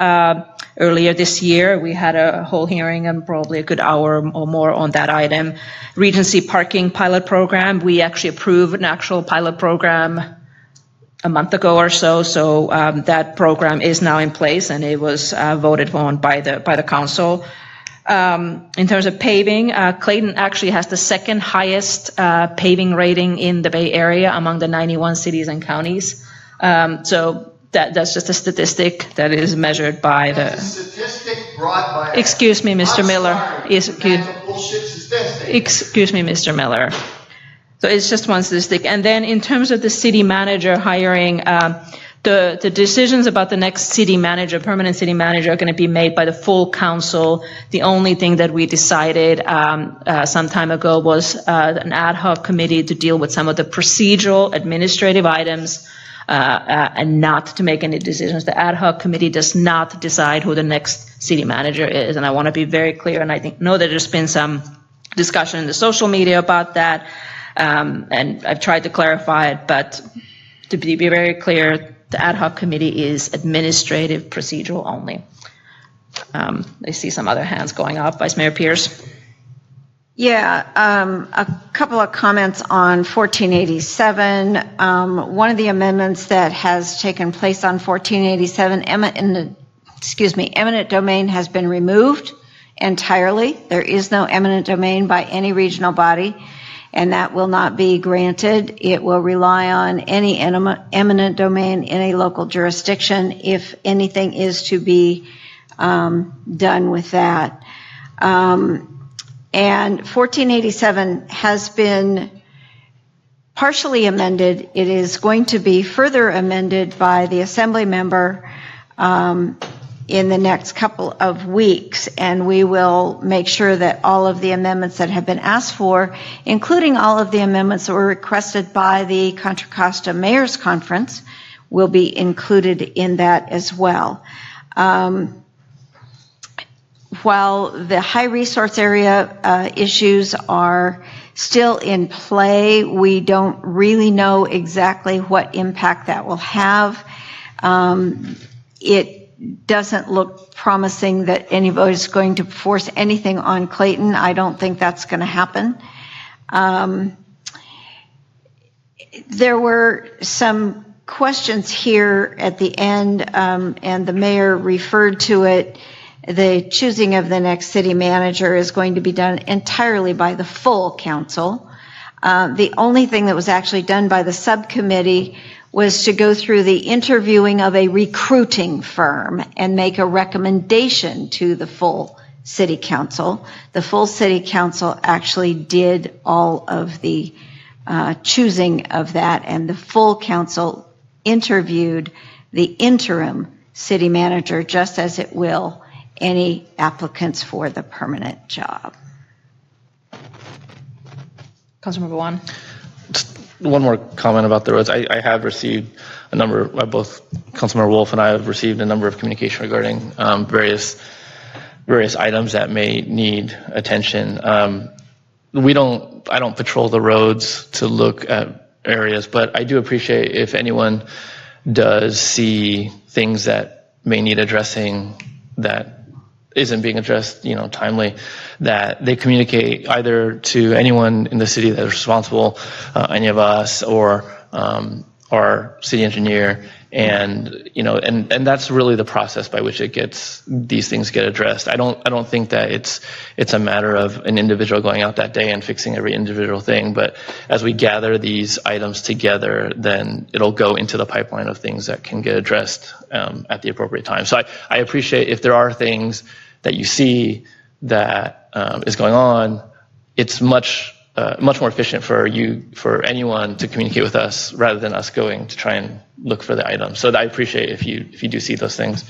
earlier this year. We had a whole hearing and probably a good hour or more on that item. Regency Parking Pilot Program, we actually approved an actual pilot program a month ago or so. So that program is now in place and it was voted on by the council. In terms of paving, Clayton actually has the second highest paving rating in the Bay Area among the 91 cities and counties. So that's just a statistic that is measured by the. That's a statistic brought by. Excuse me, Mr. Miller. That's a bullshit statistic. Excuse me, Mr. Miller. So it's just one statistic. And then in terms of the city manager hiring, the decisions about the next city manager, permanent city manager, are going to be made by the full council. The only thing that we decided some time ago was an ad hoc committee to deal with some of the procedural administrative items and not to make any decisions. The ad hoc committee does not decide who the next city manager is. And I want to be very clear, and I know that there's been some discussion in the social media about that. And I've tried to clarify it, but to be very clear, the ad hoc committee is administrative procedural only. I see some other hands going up. Vice Mayor Pierce. Yeah, a couple of comments on 1487. One of the amendments that has taken place on 1487, eminent domain has been removed entirely. There is no eminent domain by any regional body, and that will not be granted. It will rely on any eminent domain in a local jurisdiction if anything is to be done with that. And 1487 has been partially amended. It is going to be further amended by the Assembly member in the next couple of weeks, and we will make sure that all of the amendments that have been asked for, including all of the amendments that were requested by the Contra Costa Mayor's Conference, will be included in that as well. While the high resource area issues are still in play, we don't really know exactly what impact that will have. It doesn't look promising that anybody is going to force anything on Clayton. I don't think that's going to happen. There were some questions here at the end, and the mayor referred to it. The choosing of the next city manager is going to be done entirely by the full council. The only thing that was actually done by the subcommittee was to go through the interviewing of a recruiting firm and make a recommendation to the full city council. The full city council actually did all of the choosing of that, and the full council interviewed the interim city manager just as it will any applicants for the permanent job. Councilmember Juan. One more comment about the roads. I have received a number, both Councilmember Wolf and I have received a number of communication regarding various items that may need attention. I don't patrol the roads to look at areas, but I do appreciate if anyone does see things that may need addressing that isn't being addressed, timely, that they communicate either to anyone in the city that is responsible, any of us, or our city engineer, and that's really the process by which these things get addressed. I don't think that it's a matter of an individual going out that day and fixing every individual thing, but as we gather these items together, then it'll go into the pipeline of things that can get addressed at the appropriate time. So I appreciate if there are things that you see that is going on, it's much more efficient for anyone to communicate with us rather than us going to try and look for the items. So I appreciate if you do see those things.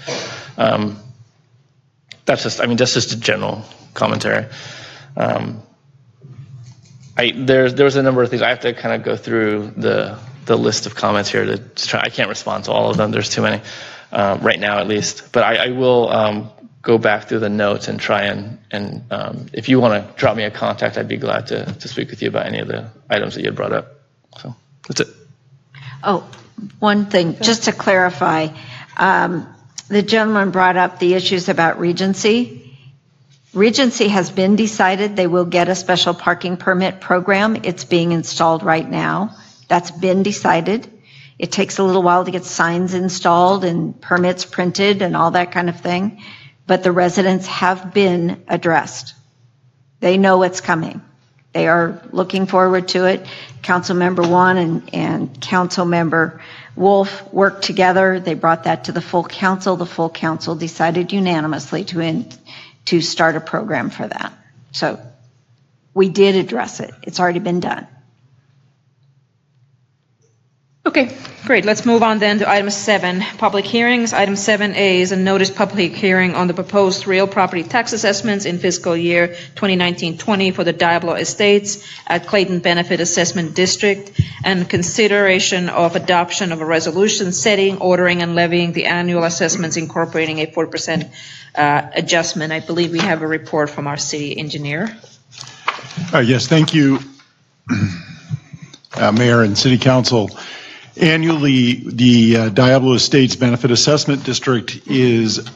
That's just a general commentary. There was a number of things. I have to kind of go through the list of comments here to try. I can't respond to all of them. There's too many right now, at least. But I will go back through the notes and try and if you want to drop me a contact, I'd be glad to speak with you about any of the items that you had brought up. So that's it. Oh, one thing, just to clarify, the gentleman brought up the issues about Regency. Regency has been decided. They will get a special parking permit program. It's being installed right now. That's been decided. It takes a little while to get signs installed and permits printed and all that kind of thing. But the residents have been addressed. They know what's coming. They are looking forward to it. Councilmember Juan and Councilmember Wolf worked together. They brought that to the full council. The full council decided unanimously to start a program for that. So we did address it. It's already been done. Okay, great. Let's move on then to item 7, public hearings. Item 7A is a notice public hearing on the proposed real property tax assessments in fiscal year 2019-20 for the Diablo Estates at Clayton Benefit Assessment District, and consideration of adoption of a resolution setting, ordering, and levying the annual assessments incorporating a 4% adjustment. I believe we have a report from our city engineer. Yes, thank you, Mayor and City Council. Annually, the Diablo Estates Benefit Assessment District is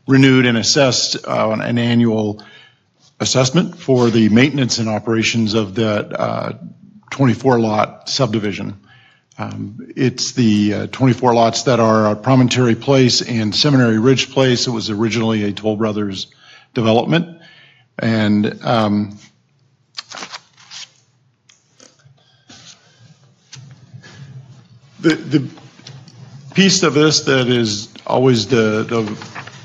renewed and assessed on an annual assessment for the maintenance and operations of the 24-lot subdivision. It's the 24 lots that are Promontory Place and Seminary Ridge Place. It was originally a Toll Brothers development, and the piece of this that is always the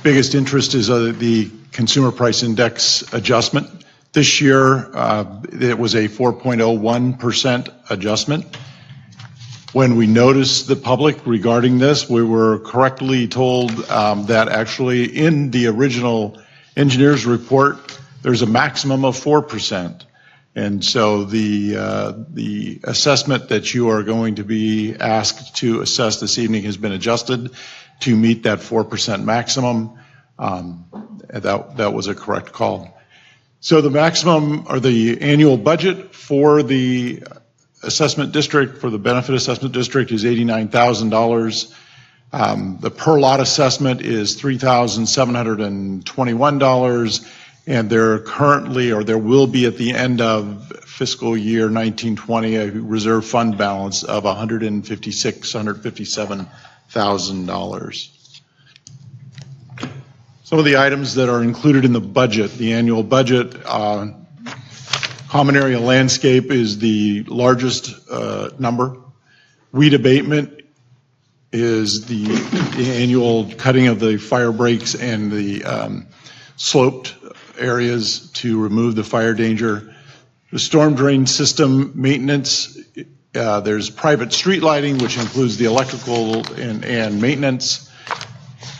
biggest interest is the consumer price index adjustment This year, it was a 4.01% adjustment. When we noticed the public regarding this, we were correctly told that actually in the original engineer's report, there's a maximum of 4%. And so the assessment that you are going to be asked to assess this evening has been adjusted to meet that 4% maximum. That was a correct call. So the maximum or the annual budget for the assessment district, for the benefit assessment district, is $89,000. The per lot assessment is $3,721, and there currently, or there will be at the end of fiscal year 1920, a reserve fund balance of $157,000. Some of the items that are included in the budget, the annual budget, common area landscape is the largest number. Weed abatement is the annual cutting of the fire breaks and the sloped areas to remove the fire danger. The storm drain system maintenance, there's private street lighting, which includes the electrical and maintenance.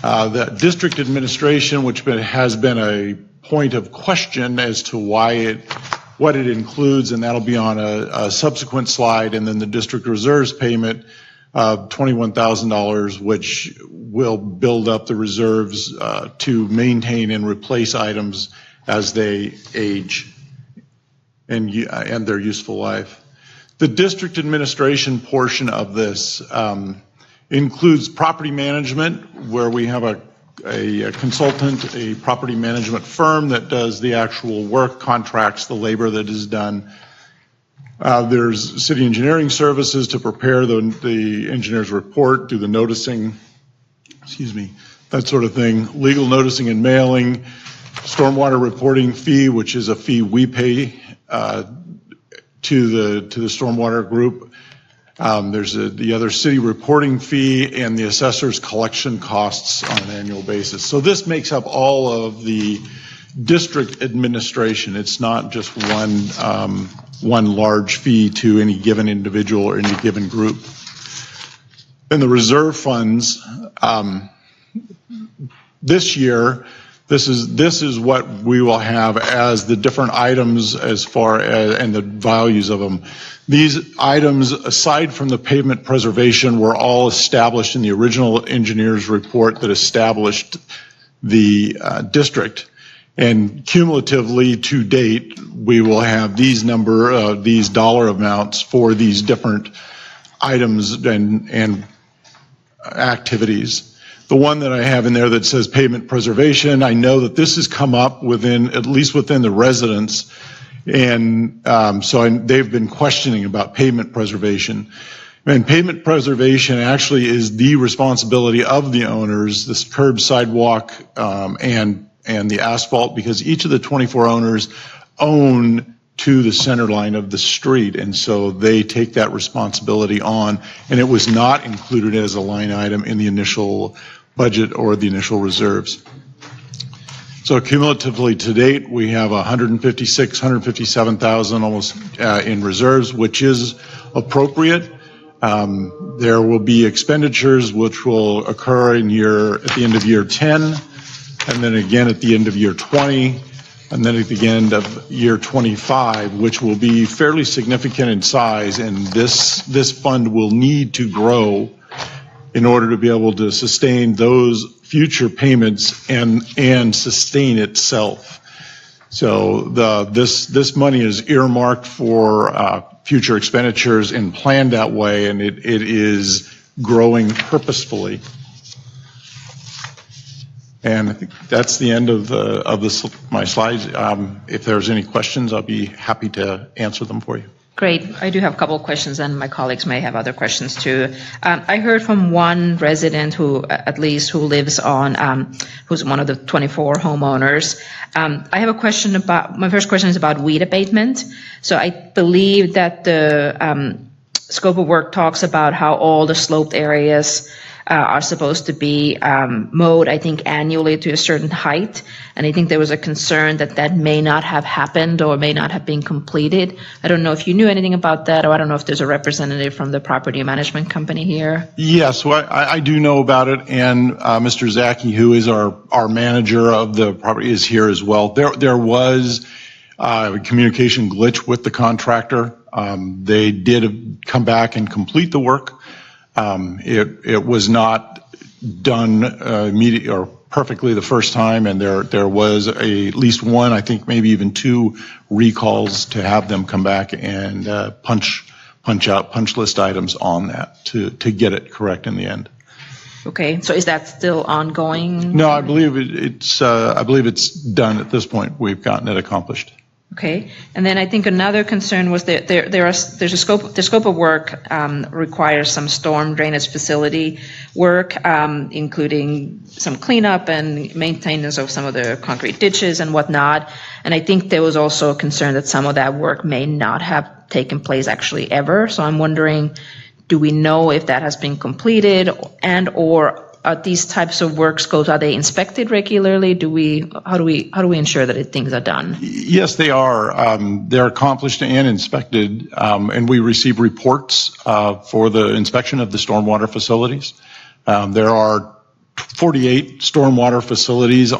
The district administration, which has been a point of question as to what it includes, and that'll be on a subsequent slide, and then the district reserves payment of $21,000, which will build up the reserves to maintain and replace items as they age and their useful life. The district administration portion of this includes property management, where we have a consultant, a property management firm that does the actual work, contracts the labor that is done. There's city engineering services to prepare the engineer's report, do the noticing, that sort of thing. Legal noticing and mailing, stormwater reporting fee, which is a fee we pay to the stormwater group. There's the other city reporting fee and the assessor's collection costs on an annual basis. So this makes up all of the district administration. It's not just one large fee to any given individual or any given group. And the reserve funds, this year, this is what we will have as the different items as far as, and the values of them. These items, aside from the pavement preservation, were all established in the original engineer's report that established the district. And cumulatively to date, we will have these dollar amounts for these different items and activities. The one that I have in there that says pavement preservation, I know that this has come up at least within the residents, and they've been questioning about pavement preservation. And pavement preservation actually is the responsibility of the owners, this curb, sidewalk, and the asphalt, because each of the 24 owners own to the center line of the street, and so they take that responsibility on, and it was not included as a line item in the initial budget or the initial reserves. So cumulatively to date, we have $157,000 almost in reserves, which is appropriate. There will be expenditures which will occur at the end of year 10, and then again at the end of year 20, and then at the end of year 25, which will be fairly significant in size, and this fund will need to grow in order to be able to sustain those future payments and sustain itself. So this money is earmarked for future expenditures and planned that way, and it is growing purposefully. And I think that's the end of my slides. If there's any questions, I'll be happy to answer them for you. Great. I do have a couple of questions, and my colleagues may have other questions too. I heard from one resident who lives on, who's one of the 24 homeowners. I have a question my first question is about weed abatement. So I believe that the scope of work talks about how all the sloped areas are supposed to be mowed, I think, annually to a certain height. And I think there was a concern that that may not have happened or may not have been completed. I don't know if you knew anything about that, or I don't know if there's a representative from the property management company here. Yes, well, I do know about it, and Mr. Zaki, who is our manager of the property, is here as well. There was a communication glitch with the contractor. They did come back and complete the work. It was not done immediately or perfectly the first time, and there was at least one, I think maybe even two recalls to have them come back and punch list items on that to get it correct in the end. Okay, so is that still ongoing? No, I believe it's done at this point. We've gotten it accomplished. Okay, and then I think another concern was that the scope of work requires some storm drainage facility work, including some cleanup and maintenance of some of the concrete ditches and whatnot. And I think there was also a concern that some of that work may not have taken place actually ever. So I'm wondering, do we know if that has been completed, and or are these types of work scopes, are they inspected regularly? How do we ensure that things are done? Yes, they are. They're accomplished and inspected, and we receive reports for the inspection of the stormwater facilities. There are 48 stormwater facilities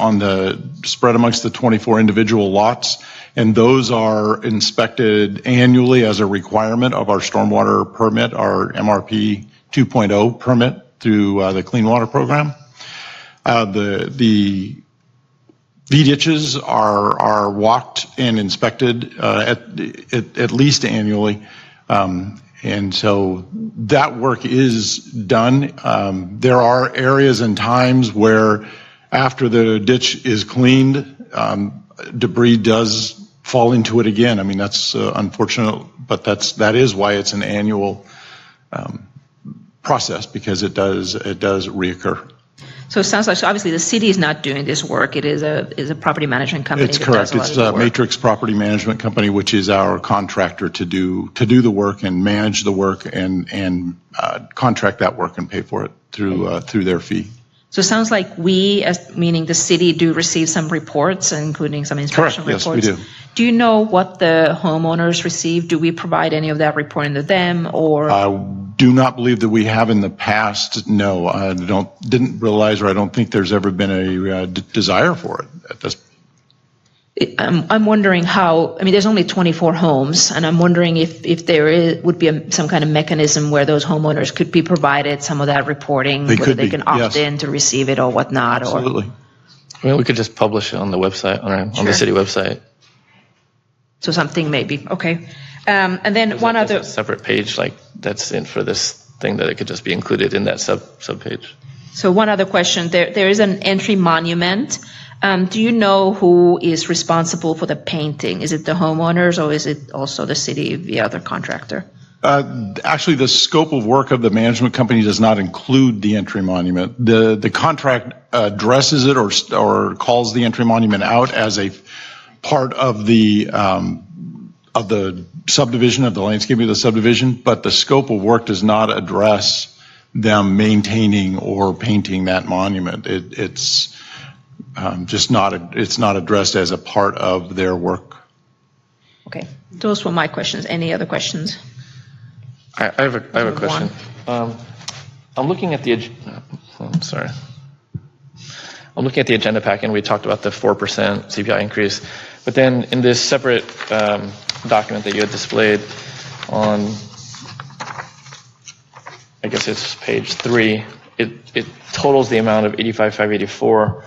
spread amongst the 24 individual lots, and those are inspected annually as a requirement of our stormwater permit, our MRP 2.0 permit through the Clean Water Program. The V-ditches are walked and inspected at least annually. And so that work is done. There are areas and times where after the ditch is cleaned, debris does fall into it again. I mean, that's unfortunate, but that is why it's an annual process, because it does reoccur. So it sounds like, so obviously the city is not doing this work. It is a property management company. It's correct. It's Matrix Property Management Company, which is our contractor to do the work and manage the work and contract that work and pay for it through their fee. So it sounds like we, meaning the city, do receive some reports, including some inspection Correct. reports. Yes, we do. Do you know what the homeowners receive? Do we provide any of that reporting to them, or? I do not believe that we have in the past. No, I didn't realize, or I don't think there's ever been a desire for it at this. I'm wondering how. I mean, there's only 24 homes, and I'm wondering if there would be some kind of mechanism where those homeowners could be provided some of that reporting, whether they can opt in to receive it or whatnot. Absolutely. I mean, we could just publish it on the website, on the city website. So something maybe, okay. And then one other. A separate page that's in for this thing that it could just be included in that sub page. So one other question, there is an entry monument. Do you know who is responsible for the painting? Is it the homeowners, or is it also the city via other contractor? Actually, the scope of work of the management company does not include the entry monument. The contract addresses it or calls the entry monument out as a part of the subdivision, of the landscaping of the subdivision, but the scope of work does not address them maintaining or painting that monument. It's just not, it's not addressed as a part of their work. Okay, those were my questions. Any other questions? I have a question. I'm looking at the, I'm looking at the agenda pack, and we talked about the 4% CPI increase, but then in this separate document that you had displayed on, I guess it's page 3, it totals the amount of 85,584.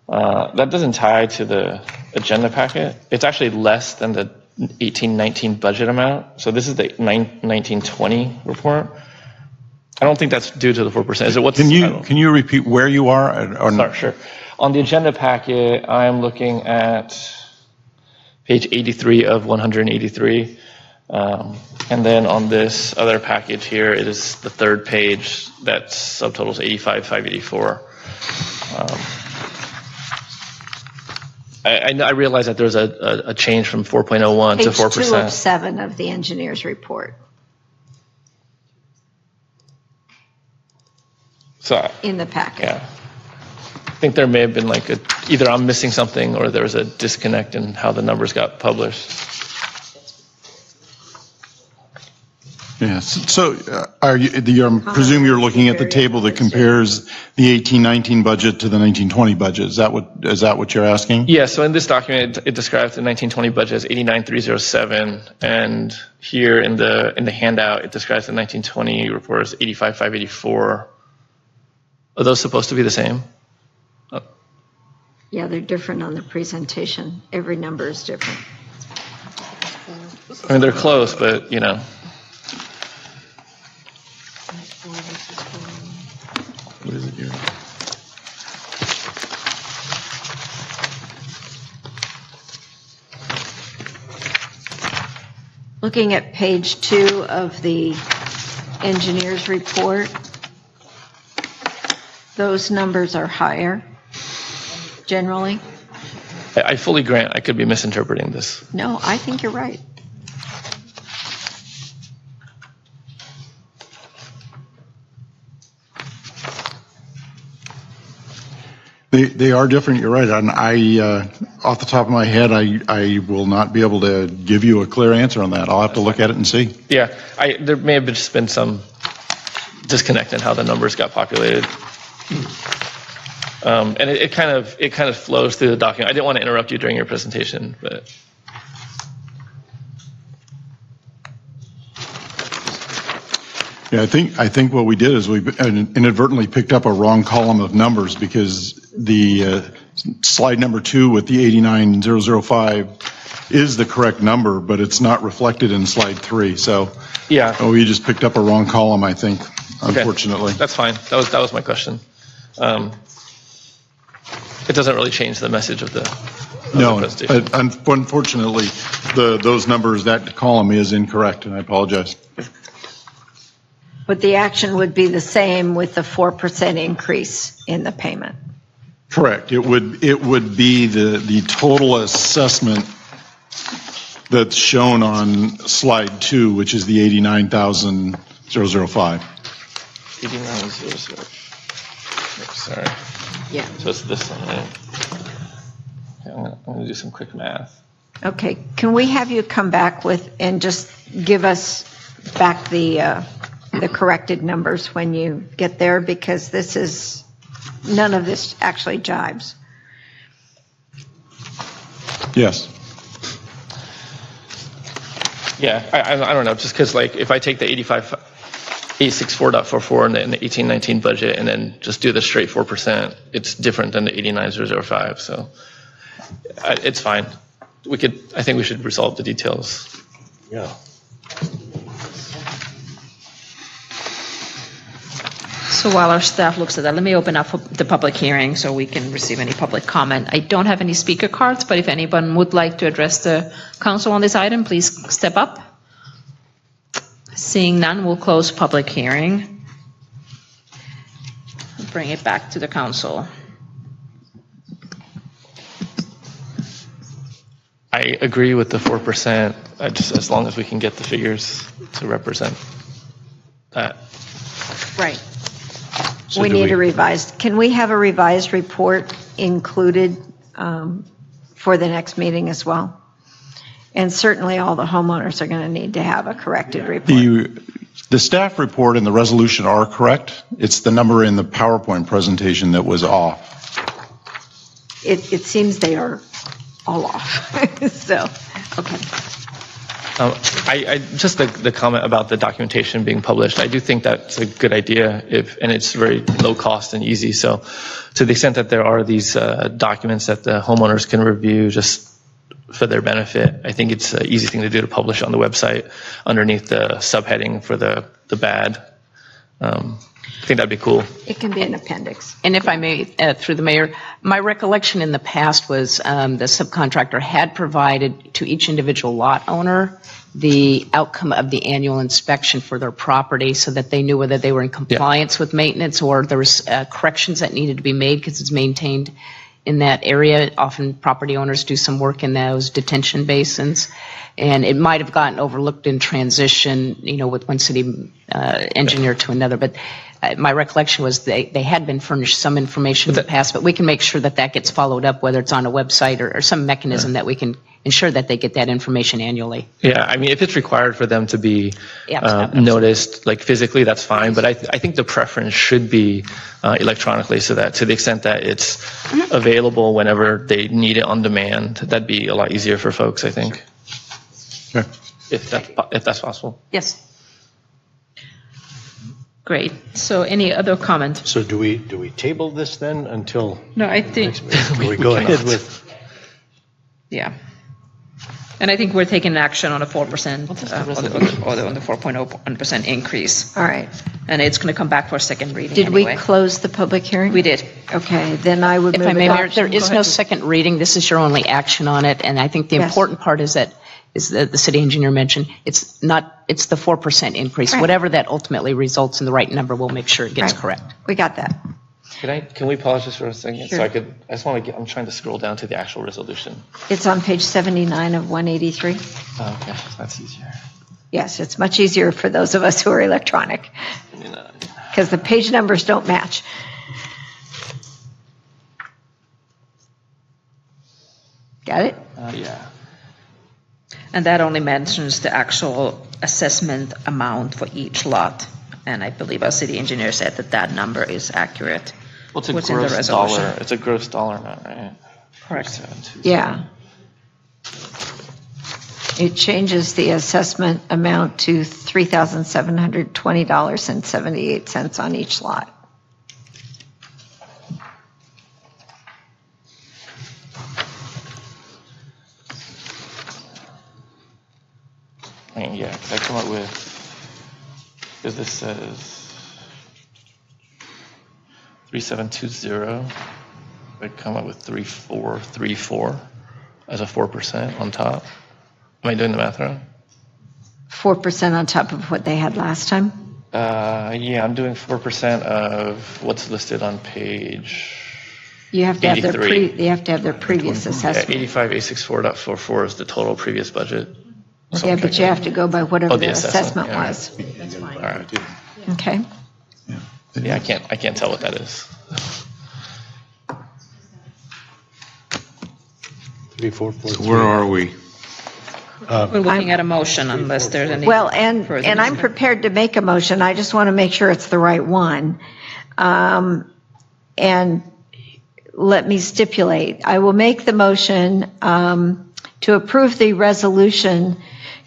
That doesn't tie to the agenda packet. It's actually less than the 18-19 budget amount. So this is the 19-20 report. I don't think that's due to the 4%. Is it what's? Can you repeat where you are? Sorry, sure. On the agenda packet, I am looking at page 83 of 183. And then on this other package here, it is the third page that subtotals 85,584. I realize that there's a change from 4.01 to 4%. Page 2 of 7 of the engineer's report. So, in the packet. yeah. I think there may have been like either I'm missing something or there was a disconnect in how the numbers got published. Yes. So I presume you're looking at the table that compares the 18-19 budget to the 19-20 budget. Is that what you're asking? Yeah, so in this document, it describes the 1920 budget as 89,307, and here in the handout, it describes the 1920 report as 85,584. Are those supposed to be the same? Yeah, they're different on the presentation. Every number is different. I mean, they're close, but you know. What is it here? Looking at page 2 of the engineer's report, those numbers are higher, generally. I fully grant I could be misinterpreting this. No, I think you're right. They are different, you're right. And off the top of my head, I will not be able to give you a clear answer on that. I'll have to look at it and see. Yeah, there may have just been some disconnect in how the numbers got populated. And it kind of flows through the document. I didn't want to interrupt you during your presentation, but. Yeah, I think what we did is we inadvertently picked up a wrong column of numbers because the slide number 2 with the 89,005 is the correct number, but it's not reflected in slide 3. So yeah, we just picked up a wrong column, I think, unfortunately. Okay. That's fine. That was my question. It doesn't really change the message of the presentation. But unfortunately, those numbers, that column is incorrect, and I apologize. But the action would be the same with the 4% increase in the payment. Correct. It would be the total assessment that's shown on slide 2, which is the 89,005. 89,005. Sorry. Yeah. So it's this one, right? Okay, I'm going to do some quick math. Okay. Can we have you come back with and just give us back the corrected numbers when you get there, because none of this actually jibes. Yes. Yeah, I don't know, just because like if I take the 864.44 and the 1819 budget and then just do the straight 4%, it's different than the 89,005. So it's fine. I think we should resolve the details. Yeah. So while our staff looks at that, let me open up the public hearing so we can receive any public comment. I don't have any speaker cards, but if anyone would like to address the council on this item, please step up. Seeing none, we'll close public hearing. Bring it back to the council. I agree with the 4%, just as long as we can get the figures to represent that. Right. So we need a revised. Can we have a revised report included for the next meeting as well? And certainly all the homeowners are going to need to have a corrected report. The staff report and the resolution are correct. It's the number in the PowerPoint presentation that was off. It seems they are all off. So, okay. Just the comment about the documentation being published, I do think that's a good idea, and it's very low cost and easy. So to the extent that there are these documents that the homeowners can review just for their benefit, I think it's an easy thing to do to publish on the website underneath the subheading for the bad. I think that'd be cool. It can be an appendix. And if I may, through the mayor, my recollection in the past was the subcontractor had provided to each individual lot owner the outcome of the annual inspection for their property so that they knew whether they were in compliance with maintenance or there was corrections that needed to be made because it's maintained in that area. Often property owners do some work in those detention basins, and it might have gotten overlooked in transition, with one city engineer to another. But my recollection was they had been furnished some information in the past, but we can make sure that that gets followed up, whether it's on a website or some mechanism that we can ensure that they get that information annually. Yeah, I mean, if it's required for them to be noticed, like physically, that's fine. But I think the preference should be electronically, so that to the extent that it's available whenever they need it on demand, that'd be a lot easier for folks, I think. Okay. If that's possible. Yes. Great. So any other comment? So do we table this then until No, I think, next meeting? Do we go ahead with? yeah. And I think we're taking action on a 4%, on the 4.01% increase. All right. And it's going to come back for a second reading Did anyway. we close the public hearing? We did. Okay, then I would If move I may, Mayor, adoption. there is Go no ahead. second reading. This is your only action on it. And I think the Yes. important part is that the city engineer mentioned, it's the 4% increase. Right. Whatever that ultimately results in the right number, we'll make sure it gets Right. correct. We got that. Can we pause just for a second? Sure. So I just want to I'm trying to scroll down to the actual resolution. It's on page 79 of 183. Oh, okay, that's easier. Yes, it's much easier for those of us who are electronic because the page numbers don't match. Got it? Yeah. And that only mentions the actual assessment amount for each lot. And I believe our city engineer said that that number is accurate. Well, it's a What's in the gross resolution? dollar. It's a gross dollar amount, right? Correct. Yeah. It changes the assessment amount to $3,720.78 on each lot. I mean, yeah, 'cause I come up with, because this says 3720, I come up with 3434 as a 4% on top. Am I doing the math wrong? 4% on top of what they had last time? Yeah, I'm doing 4% of what's listed on page You have to have their 83. they have to have their previous Yeah, assessment. 85864.44 is the total previous budget. Yeah, but you have to go by whatever Oh, the the assessment, assessment yeah. was. All right. Okay. Yeah, I can't tell what that is. 3443. So where are we? We're looking at a motion unless there's any. Well, and further I'm discussion. prepared to make a motion. I just want to make sure it's the right one. And let me stipulate, I will make the motion to approve the resolution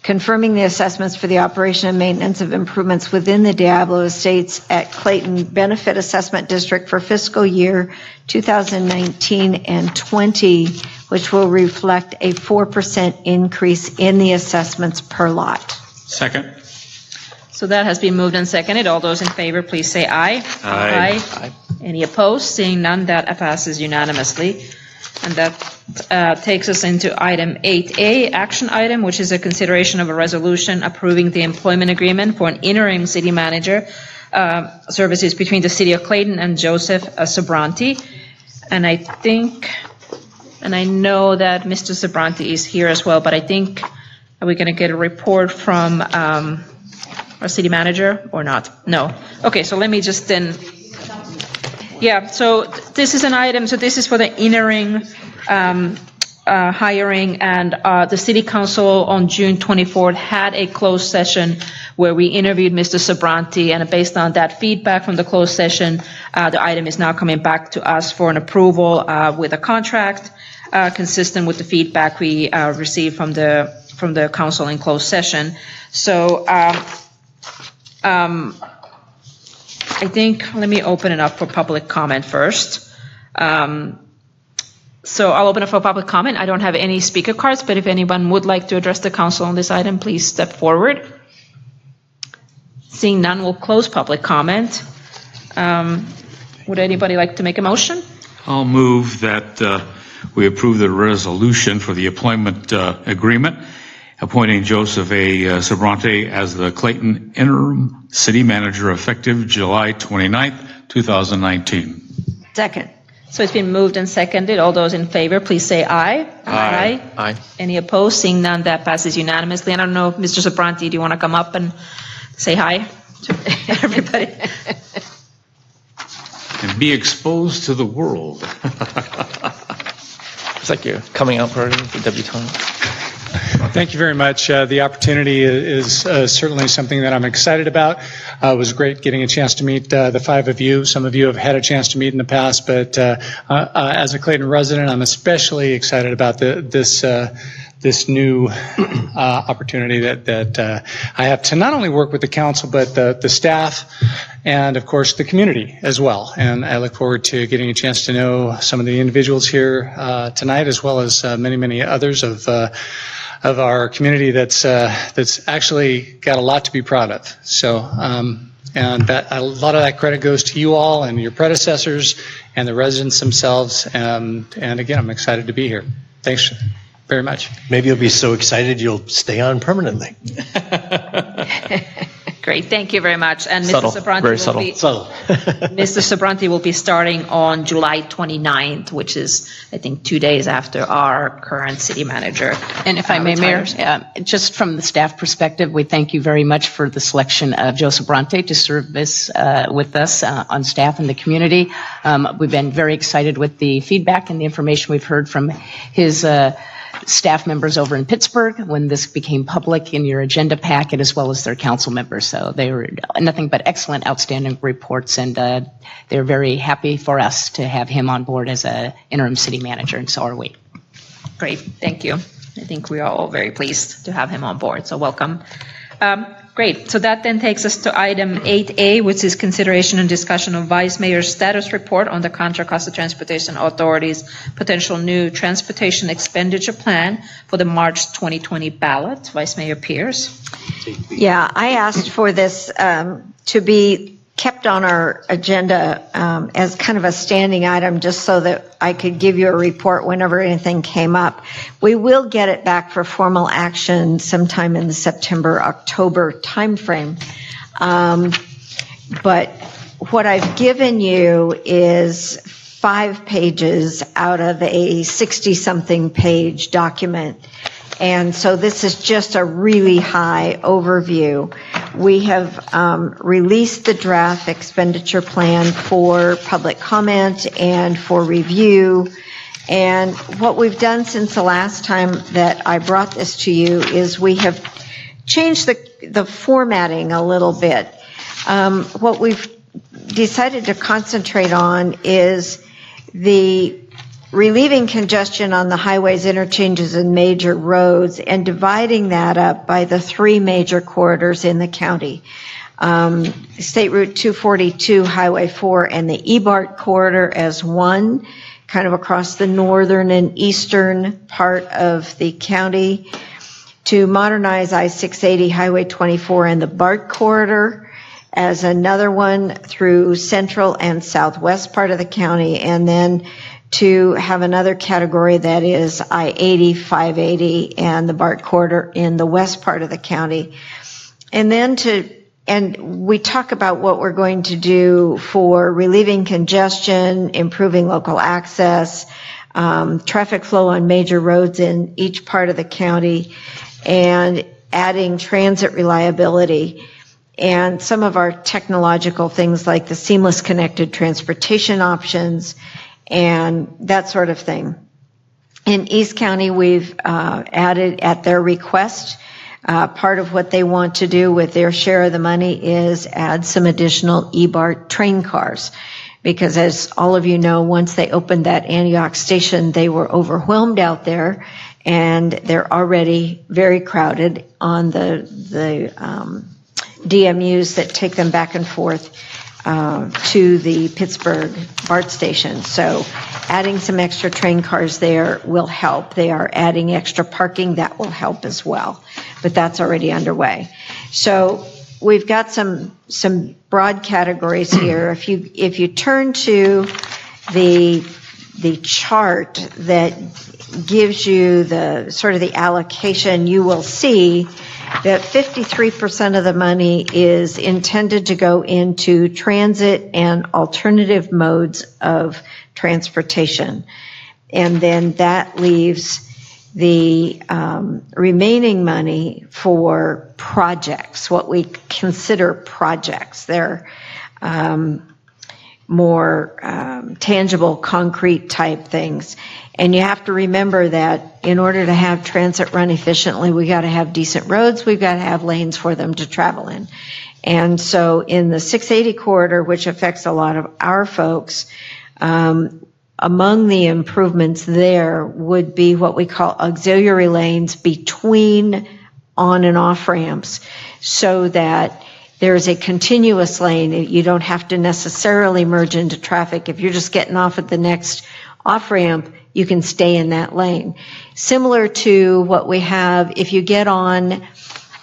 confirming the assessments for the operation and maintenance of improvements within the Diablo Estates at Clayton Benefit Assessment District for fiscal year 2019 and 20, which will reflect a 4% increase in the assessments per lot. Second? So that has been moved and seconded. All those in favor, please say aye. Aye. Any opposed? Seeing none, that passes unanimously. And that takes us into item 8A, action item, which is a consideration of a resolution approving the employment agreement for an interim city manager services between the city of Clayton and Joseph Sobranti. And I think, and I know that Mr. Sobranti is here as well, but I think, are we going to get a report from our city manager or not? No. Okay, so let me just then. Yeah, so this is an item, so this is for the interim hiring, and the city council on June 24th had a closed session where we interviewed Mr. Sobranti, and based on that feedback from the closed session, the item is now coming back to us for an approval with a contract consistent with the feedback we received from the council in closed session. So I think, let me open it up for public comment first. So I'll open it for public comment. I don't have any speaker cards, but if anyone would like to address the council on this item, please step forward. Seeing none, we'll close public comment. Would anybody like to make a motion? I'll move that we approve the resolution for the employment agreement appointing Joseph A. Sobranti as the Clayton interim city manager effective July 29th, 2019. Second. So it's been moved and seconded. All those in favor, please say aye. Aye. Aye. Any opposed? Seeing none, that passes unanimously. I don't know, Mr. Sobranti, do you want to come up and say hi to everybody? and be exposed to the world. It's like your coming out party, the debutante. Thank you very much. The opportunity is certainly something that I'm excited about. It was great getting a chance to meet the five of you. Some of you have had a chance to meet in the past, but as a Clayton resident, I'm especially excited about this new opportunity that I have to not only work with the council, but the staff and, of course, the community as well. And I look forward to getting a chance to know some of the individuals here tonight, as well as many, many others of our community that's actually got a lot to be proud of. So, and that a lot of that credit goes to you all and your predecessors and the residents themselves. And again, I'm excited to be here. Thanks very much. Maybe you'll be so excited you'll stay on permanently. Great, thank you very much. And Subtle, Mr. Sabranti very will subtle. be, Subtle. Mr. Sabranti will be starting on July 29th, which is, I think, 2 days after our current city manager. And if I may, Mayor, retires. just from the staff perspective, we thank you very much for the selection of Joseph Bronte to serve this with us on staff in the community. We've been very excited with the feedback and the information we've heard from his staff members over in Pittsburgh when this became public in your agenda packet, as well as their council members. So they were nothing but excellent, outstanding reports, and they're very happy for us to have him on board as an interim city manager, and so are we. Great, thank you. I think we are all very pleased to have him on board, so welcome. Great, so that then takes us to item 8A, which is consideration and discussion of Vice Mayor's status report on the Contra Costa Transportation Authority's potential new transportation expenditure plan for the March 2020 ballot. Vice Mayor Pierce. Yeah, I asked for this to be kept on our agenda as kind of a standing item, just so that I could give you a report whenever anything came up. We will get it back for formal action sometime in the September-October timeframe. But what I've given you is 5 pages out of a 60-something page document. And so this is just a really high overview. We have released the draft expenditure plan for public comment and for review. And what we've done since the last time that I brought this to you is we have changed the formatting a little bit. What we've decided to concentrate on is the relieving congestion on the highways, interchanges, and major roads, and dividing that up by the 3 major corridors in the county. State Route 242, Highway 4, and the EBART corridor as one, kind of across the northern and eastern part of the county. To modernize I-680, Highway 24, and the BART corridor as another one through central and southwest part of the county, and then to have another category that is I-80, 580, and the BART corridor in the west part of the county. And then and we talk about what we're going to do for relieving congestion, improving local access, traffic flow on major roads in each part of the county, and adding transit reliability. And some of our technological things like the seamless connected transportation options, and that sort of thing. In East County, we've added at their request, part of what they want to do with their share of the money is add some additional EBART train cars. Because as all of you know, once they opened that Antioch station, they were overwhelmed out there, and they're already very crowded on the DMUs that take them back and forth to the Pittsburgh BART station. So adding some extra train cars there will help. They are adding extra parking. That will help as well. But that's already underway. So we've got some broad categories here. If you turn to the chart that gives you the sort of the allocation, you will see that 53% of the money is intended to go into transit and alternative modes of transportation. And then that leaves the remaining money for projects, what we consider projects. They're more tangible, concrete type things. And you have to remember that in order to have transit run efficiently, we got to have decent roads, we've got to have lanes for them to travel in. And so in the 680 corridor, which affects a lot of our folks, among the improvements there would be what we call auxiliary lanes between on and off ramps, so that there's a continuous lane. You don't have to necessarily merge into traffic. If you're just getting off at the next off ramp, you can stay in that lane. Similar to what we have if you get on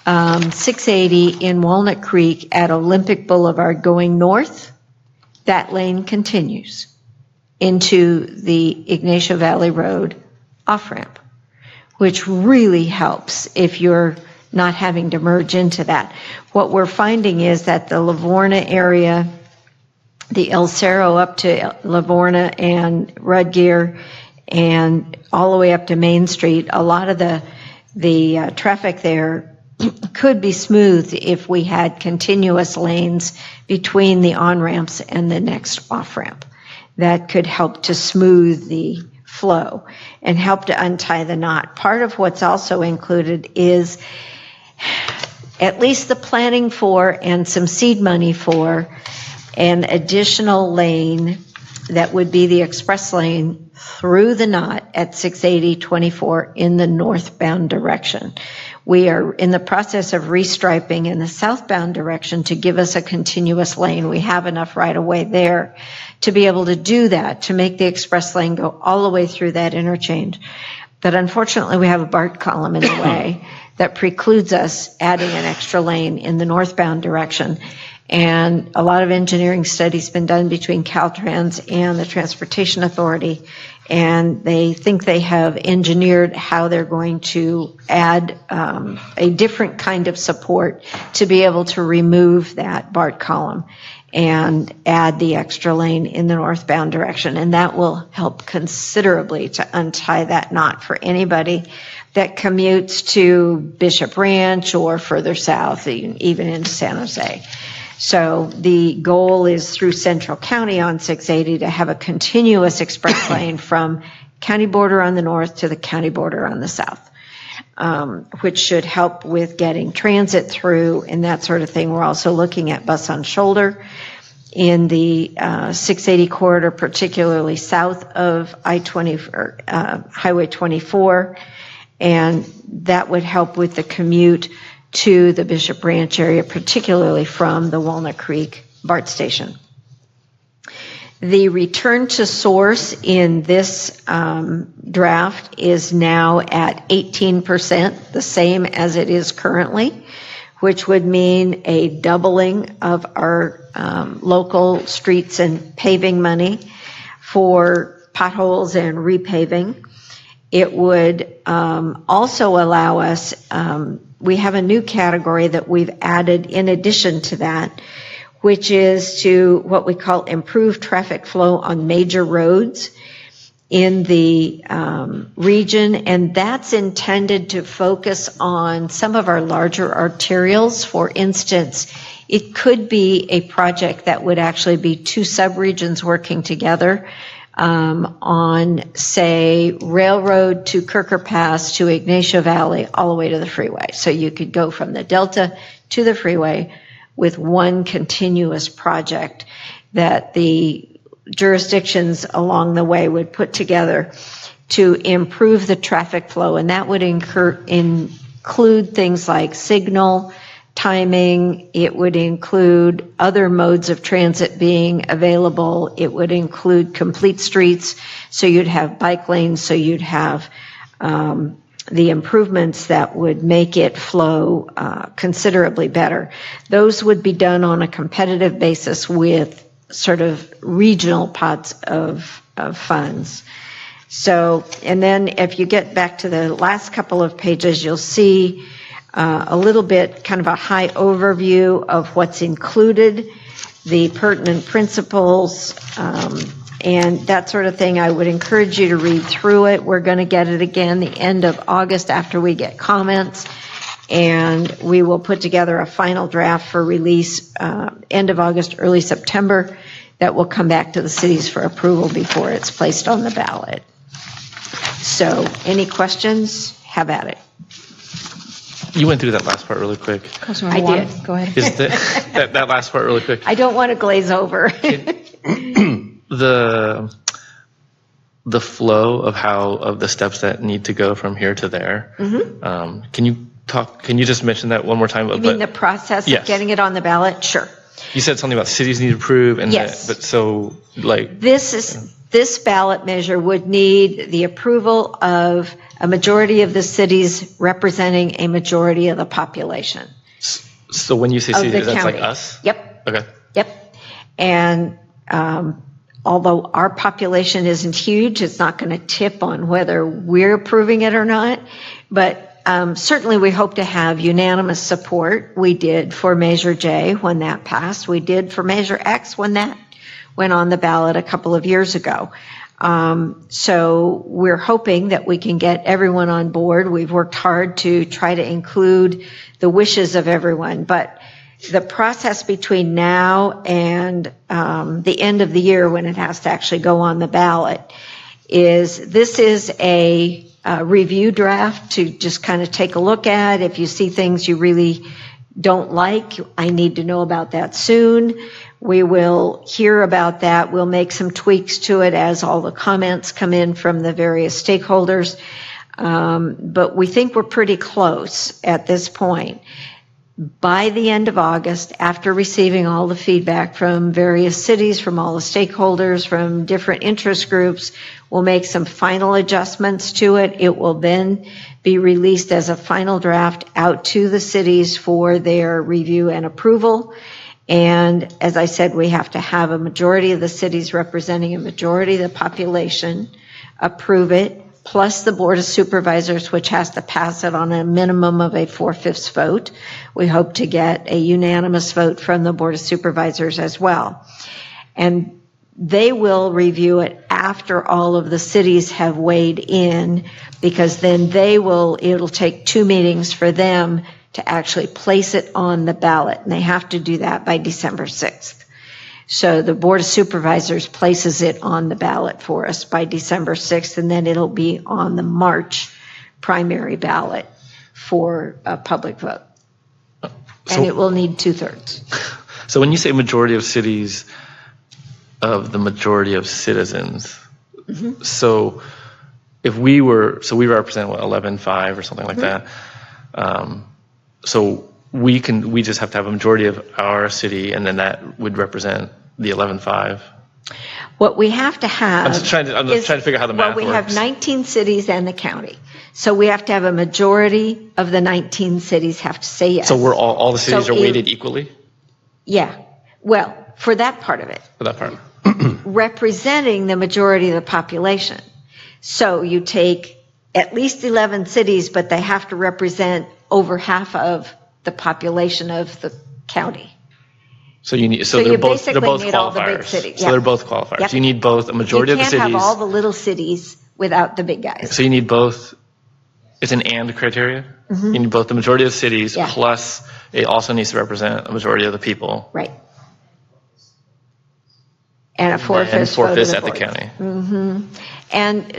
680 in Walnut Creek at Olympic Boulevard going north, that lane continues into the Ignacio Valley Road off-ramp, which really helps if you're not having to merge into that. What we're finding is that the Livorno area, the El Cerro up to Livorno and Rudgear and all the way up to Main Street, a lot of the traffic there could be smoothed if we had continuous lanes between the on-ramps and the next off-ramp. That could help to smooth the flow and help to untie the knot. Part of what's also included is at least the planning for and some seed money for an additional lane that would be the express lane through the knot at 680-24 in the northbound direction. We are in the process of restriping in the southbound direction to give us a continuous lane. We have enough right of way there to be able to do that, to make the express lane go all the way through that interchange. But unfortunately, we have a BART column in the way that precludes us adding an extra lane in the northbound direction. And a lot of engineering studies been done between Caltrans and the Transportation Authority, and they think they have engineered how they're going to add a different kind of support to be able to remove that BART column and add the extra lane in the northbound direction. And that will help considerably to untie that knot for anybody that commutes to Bishop Ranch or further south, even into San Jose. So the goal is through Central County on 680 to have a continuous express lane from county border on the north to the county border on the south, which should help with getting transit through and that sort of thing. We're also looking at bus on shoulder in the 680 corridor, particularly south of Highway 24, and that would help with the commute to the Bishop Ranch area, particularly from the Walnut Creek BART station. The return to source in this draft is now at 18%, the same as it is currently, which would mean a doubling of our local streets and paving money for potholes and repaving. It would also allow us, we have a new category that we've added in addition to that, which is to what we call improve traffic flow on major roads in the region, and that's intended to focus on some of our larger arterials. For instance, it could be a project that would actually be two subregions working together on, say, Railroad to Kirker Pass to Ignacio Valley all the way to the freeway. So you could go from the Delta to the freeway with one continuous project that the jurisdictions along the way would put together to improve the traffic flow. And that would include things like signal, timing. It would include other modes of transit being available. It would include complete streets, so you'd have bike lanes, so you'd have the improvements that would make it flow considerably better. Those would be done on a competitive basis with sort of regional pots of funds. So, and then if you get back to the last couple of pages, you'll see a little bit kind of a high overview of what's included, the pertinent principles, and that sort of thing. I would encourage you to read through it. We're going to get it again the end of August after we get comments, and we will put together a final draft for release end of August, early September. that will come back to the cities for approval before it's placed on the ballot. So any questions? Have at it. You went through that last part really quick. I did. Go ahead. Is that last part really quick? I don't want to glaze over. The flow of the steps that need to go from here to there. Can you just mention that one more time? You mean the process Yes. of getting it on the ballot? Sure. You said something about cities need to approve, and Yes. This ballot measure would need the approval of a majority of the cities representing a majority of the population. So when you say Of the cities, that's county. like us? Yep. Okay. Yep. And although our population isn't huge, it's not going to tip on whether we're approving it or not. But certainly we hope to have unanimous support. We did for Measure J when that passed. We did for Measure X when that went on the ballot a couple of years ago. So we're hoping that we can get everyone on board. We've worked hard to try to include the wishes of everyone, but the process between now and the end of the year when it has to actually go on the ballot this is a review draft to just kind of take a look at. If you see things you really don't like, I need to know about that soon. We will hear about that. We'll make some tweaks to it as all the comments come in from the various stakeholders. But we think we're pretty close at this point. By the end of August, after receiving all the feedback from various cities, from all the stakeholders, from different interest groups, we'll make some final adjustments to it. It will then be released as a final draft out to the cities for their review and approval. And as I said, we have to have a majority of the cities representing a majority of the population approve it, plus the Board of Supervisors, which has to pass it on a minimum of a 4/5 vote. We hope to get a unanimous vote from the Board of Supervisors as well. And they will review it after all of the cities have weighed in, because then it'll take 2 meetings for them to actually place it on the ballot, and they have to do that by December 6th. So the Board of Supervisors places it on the ballot for us by December 6th, and then it'll be on the March primary ballot for a public vote. And it will need 2/3. So when you say majority of cities of the majority of citizens, so if we represent 11.5 or something like that. So we just have to have a majority of our city, and then that would represent the 11.5. What we have to have. I'm just trying to figure out how the math works. Well, we have 19 cities and the county. So we have to have a majority of the 19 cities have to say yes. So we're all the cities are weighted equally? Yeah. Well, for that part of it. For that part. Representing the majority of the population. So you take at least 11 cities, but they have to represent over half of the population of the county. So they're you both basically need all the big qualifiers. cities. So Yeah. they're both qualifiers. Yep. You need both a majority of the cities. You can't have all the little cities without the big guys. So you need both. It's an and criteria. You need both the majority of the cities, Yeah. plus it also needs to represent a majority of the people. Right. And a 4/5 And vote of 4/5 the at the board. county. And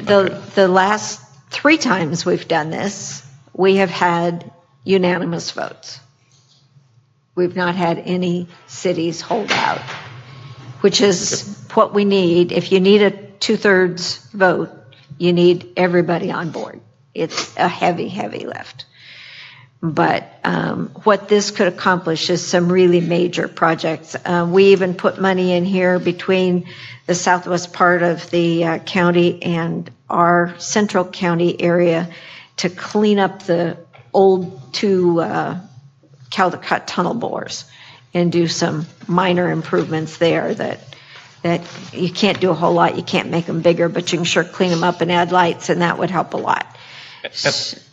the last 3 times we've done this, we have had unanimous votes. We've not had any cities hold out, which is what we need. If you need a 2/3 vote, you need everybody on board. It's a heavy, heavy lift. But what this could accomplish is some really major projects. We even put money in here between the southwest part of the county and our central county area to clean up the old 2 Caldecott tunnel bores and do some minor improvements there that you can't do a whole lot. You can't make them bigger, but you can sure clean them up and add lights, and that would help a lot.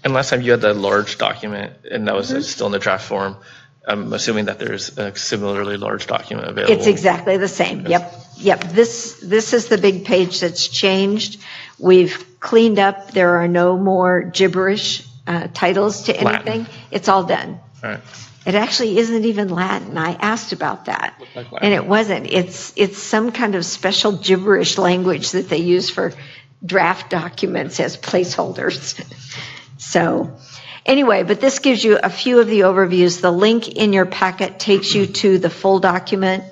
And last time you had that large document, and that was still in the draft form. I'm assuming that there's a similarly large document available. It's exactly the same. Yep. This is the big page that's changed. We've cleaned up. There are no more gibberish titles to anything. Latin. It's all done. All right. It actually isn't even Latin. I asked about that, and it wasn't. It's some kind of special gibberish language that they use for draft documents as placeholders. So anyway, but this gives you a few of the overviews. The link in your packet takes you to the full document.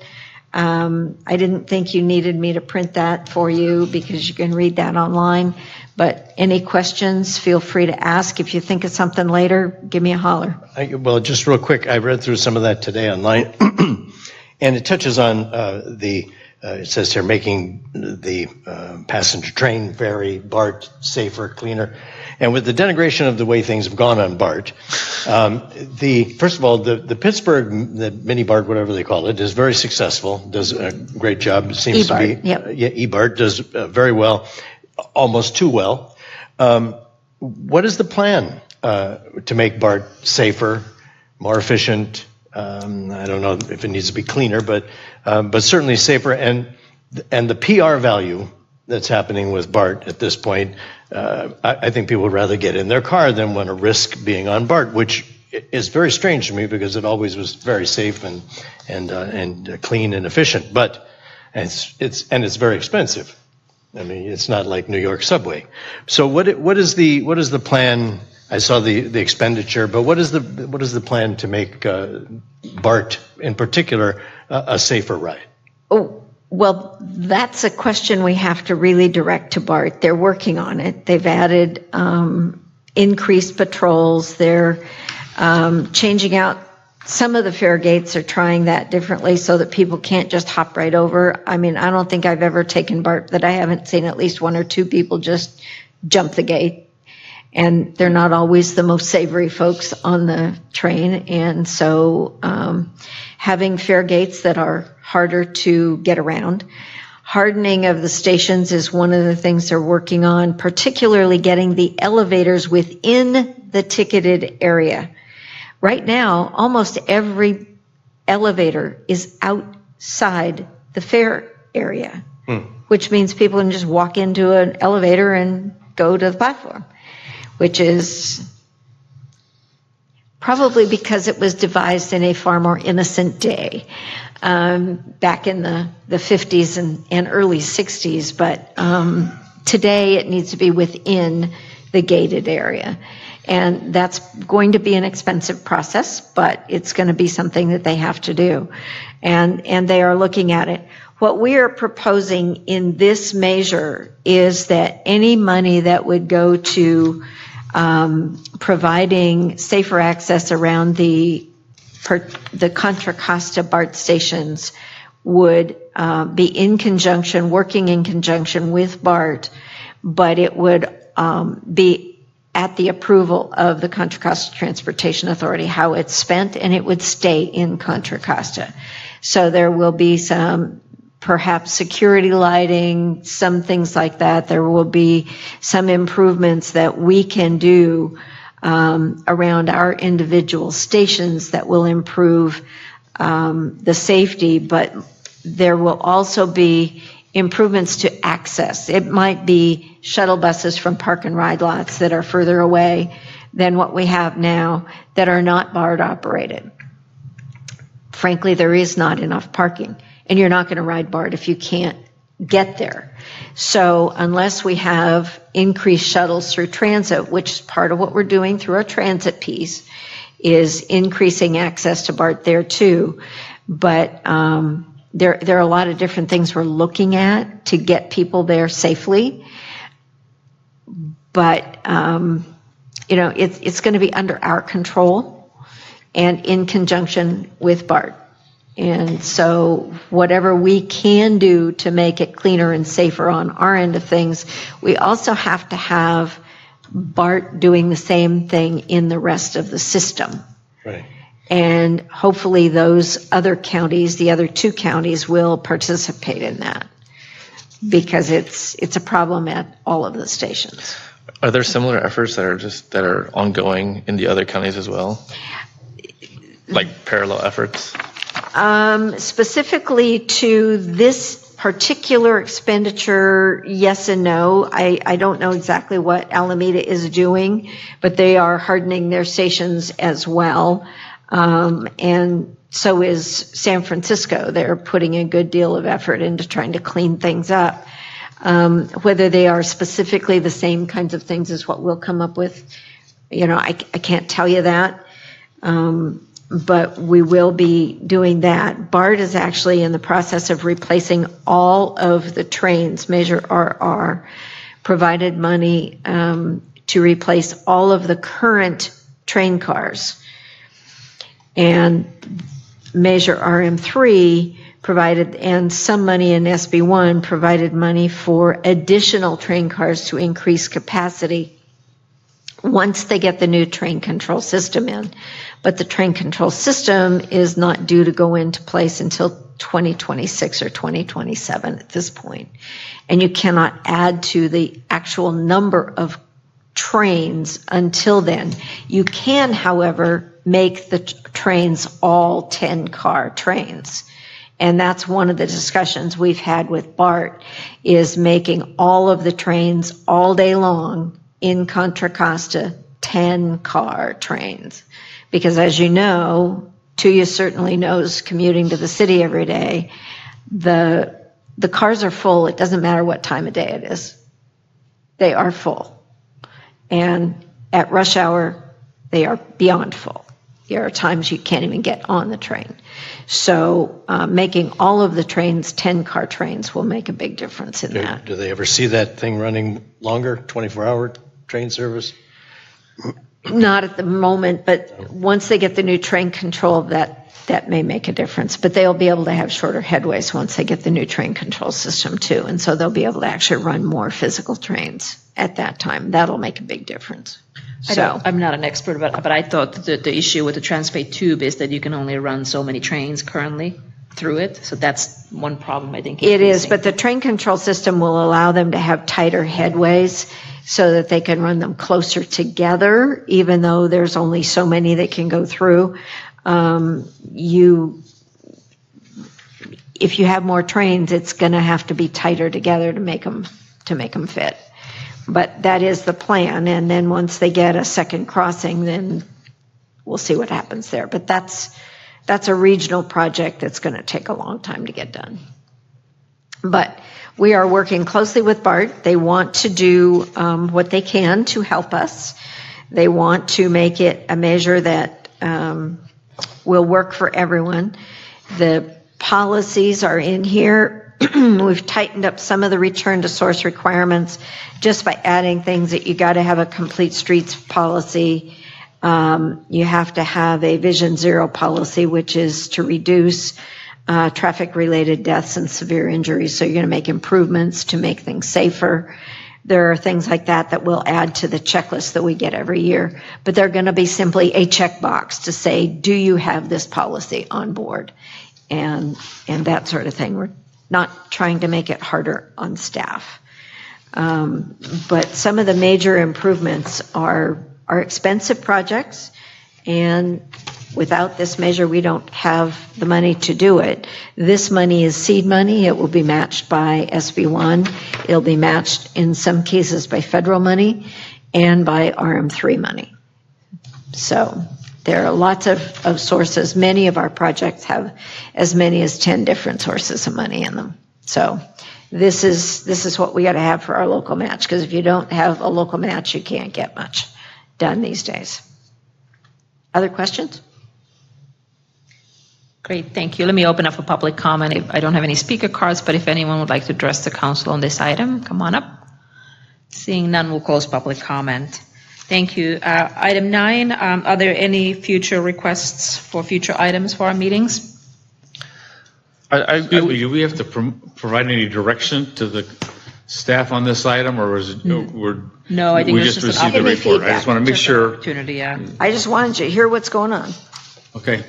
I didn't think you needed me to print that for you because you can read that online. But any questions, feel free to ask. If you think of something later, give me a holler. Well, just real quick, I read through some of that today online, and it touches on it says here, making the passenger train ferry, BART, safer, cleaner. And with the denigration of the way things have gone on BART, first of all, the Pittsburgh, the mini BART, whatever they call it, is very successful, does a great job. It seems E-BART, to be. yep. Yeah, eBART does very well, almost too well. What is the plan to make BART safer, more efficient? I don't know if it needs to be cleaner, but certainly safer. And the PR value that's happening with BART at this point, I think people would rather get in their car than want to risk being on BART, which is very strange to me because it always was very safe and clean and efficient. But it's very expensive. I mean, it's not like New York subway. So what is the plan? I saw the expenditure, but what is the plan to make BART in particular a safer ride? Oh, well, that's a question we have to really direct to BART. They're working on it. They've added increased patrols. They're changing out some of the fare gates, are trying that differently so that people can't just hop right over. I mean, I don't think I've ever taken BART that I haven't seen at least one or two people just jump the gate. And they're not always the most savory folks on the train. And so having fare gates that are harder to get around. Hardening of the stations is one of the things they're working on, particularly getting the elevators within the ticketed area. Right now, almost every elevator is outside the fare area, which means people can just walk into an elevator and go to the platform, which is probably because it was devised in a far more innocent day, back in the 50s and early 60s. But today it needs to be within the gated area. And that's going to be an expensive process, but it's going to be something that they have to do. And they are looking at it. What we are proposing in this measure is that any money that would go to providing safer access around the Contra Costa BART stations would be working in conjunction with BART, but it would be at the approval of the Contra Costa Transportation Authority, how it's spent, and it would stay in Contra Costa. So there will be some, perhaps security lighting, some things like that. There will be some improvements that we can do around our individual stations that will improve the safety, but there will also be improvements to access. It might be shuttle buses from park and ride lots that are further away than what we have now that are not BART operated. Frankly, there is not enough parking, and you're not going to ride BART if you can't get there. So unless we have increased shuttles through transit, which is part of what we're doing through our transit piece, is increasing access to BART there too. But there are a lot of different things we're looking at to get people there safely. But, it's going to be under our control and in conjunction with BART. And so whatever we can do to make it cleaner and safer on our end of things, we also have to have BART doing the same thing in the rest of the system. Right. And hopefully those other counties, the other two counties, will participate in that, because it's a problem at all of the stations. Are there similar efforts that are ongoing in the other counties as well? Like parallel efforts? Specifically to this particular expenditure, yes and no. I don't know exactly what Alameda is doing, but they are hardening their stations as well. And so is San Francisco. They're putting a good deal of effort into trying to clean things up. Whether they are specifically the same kinds of things as what we'll come up with, I can't tell you that. But we will be doing that. BART is actually in the process of replacing all of the trains. Measure RR provided money to replace all of the current train cars. And Measure RM3 provided, and some money in SB1 provided money for additional train cars to increase capacity once they get the new train control system in. But the train control system is not due to go into place until 2026 or 2027 at this point. And you cannot add to the actual number of trains until then. You can, however, make the trains all 10-car trains. And that's one of the discussions we've had with BART, is making all of the trains all day long in Contra Costa 10-car trains. Because as you know, Tuya certainly knows, commuting to the city every day, the cars are full. It doesn't matter what time of day it is. They are full. And at rush hour, they are beyond full. There are times you can't even get on the train. So making all of the trains 10-car trains will make a big difference in that. Do they ever see that thing running longer, 24-hour train service? Not at the moment, but once they get the new train control, that may make a difference. But they'll be able to have shorter headways once they get the new train control system too. And so they'll be able to actually run more physical trains at that time. That'll make a big difference. So I'm not an expert, but I thought that the issue with the Transpace tube is that you can only run so many trains currently through it. So that's one problem, I think. It is, but the train control system will allow them to have tighter headways so that they can run them closer together, even though there's only so many that can go through. If you have more trains, it's going to have to be tighter together to make them fit. But that is the plan, and then once they get a second crossing, then we'll see what happens there. But that's a regional project that's going to take a long time to get done. But we are working closely with BART. They want to do what they can to help us. They want to make it a measure that will work for everyone. The policies are in here. We've tightened up some of the return to source requirements just by adding things that you got to have a complete streets policy. You have to have a Vision Zero policy, which is to reduce traffic-related deaths and severe injuries. So you're going to make improvements to make things safer. There are things like that we'll add to the checklist that we get every year. But they're going to be simply a checkbox to say, do you have this policy on board? And that sort of thing. We're not trying to make it harder on staff. But some of the major improvements are expensive projects, and without this measure, we don't have the money to do it. This money is seed money. It will be matched by SB1. It'll be matched in some cases by federal money and by RM3 money. So there are lots of sources. Many of our projects have as many as 10 different sources of money in them. So this is what we got to have for our local match, because if you don't have a local match, you can't get much done these days. Other questions? Great, thank you. Let me open up for public comment. I don't have any speaker cards, but if anyone would like to address the council on this item, come on up. Seeing none, we'll close public comment. Thank you. Item 9, are there any future requests for future items for our meetings? Do we have to provide any direction to the staff on this item, or is it, No, I think we it's just just an received the report? I just want to make sure. Opportunity, yeah. I just wanted you to hear what's going on. Okay.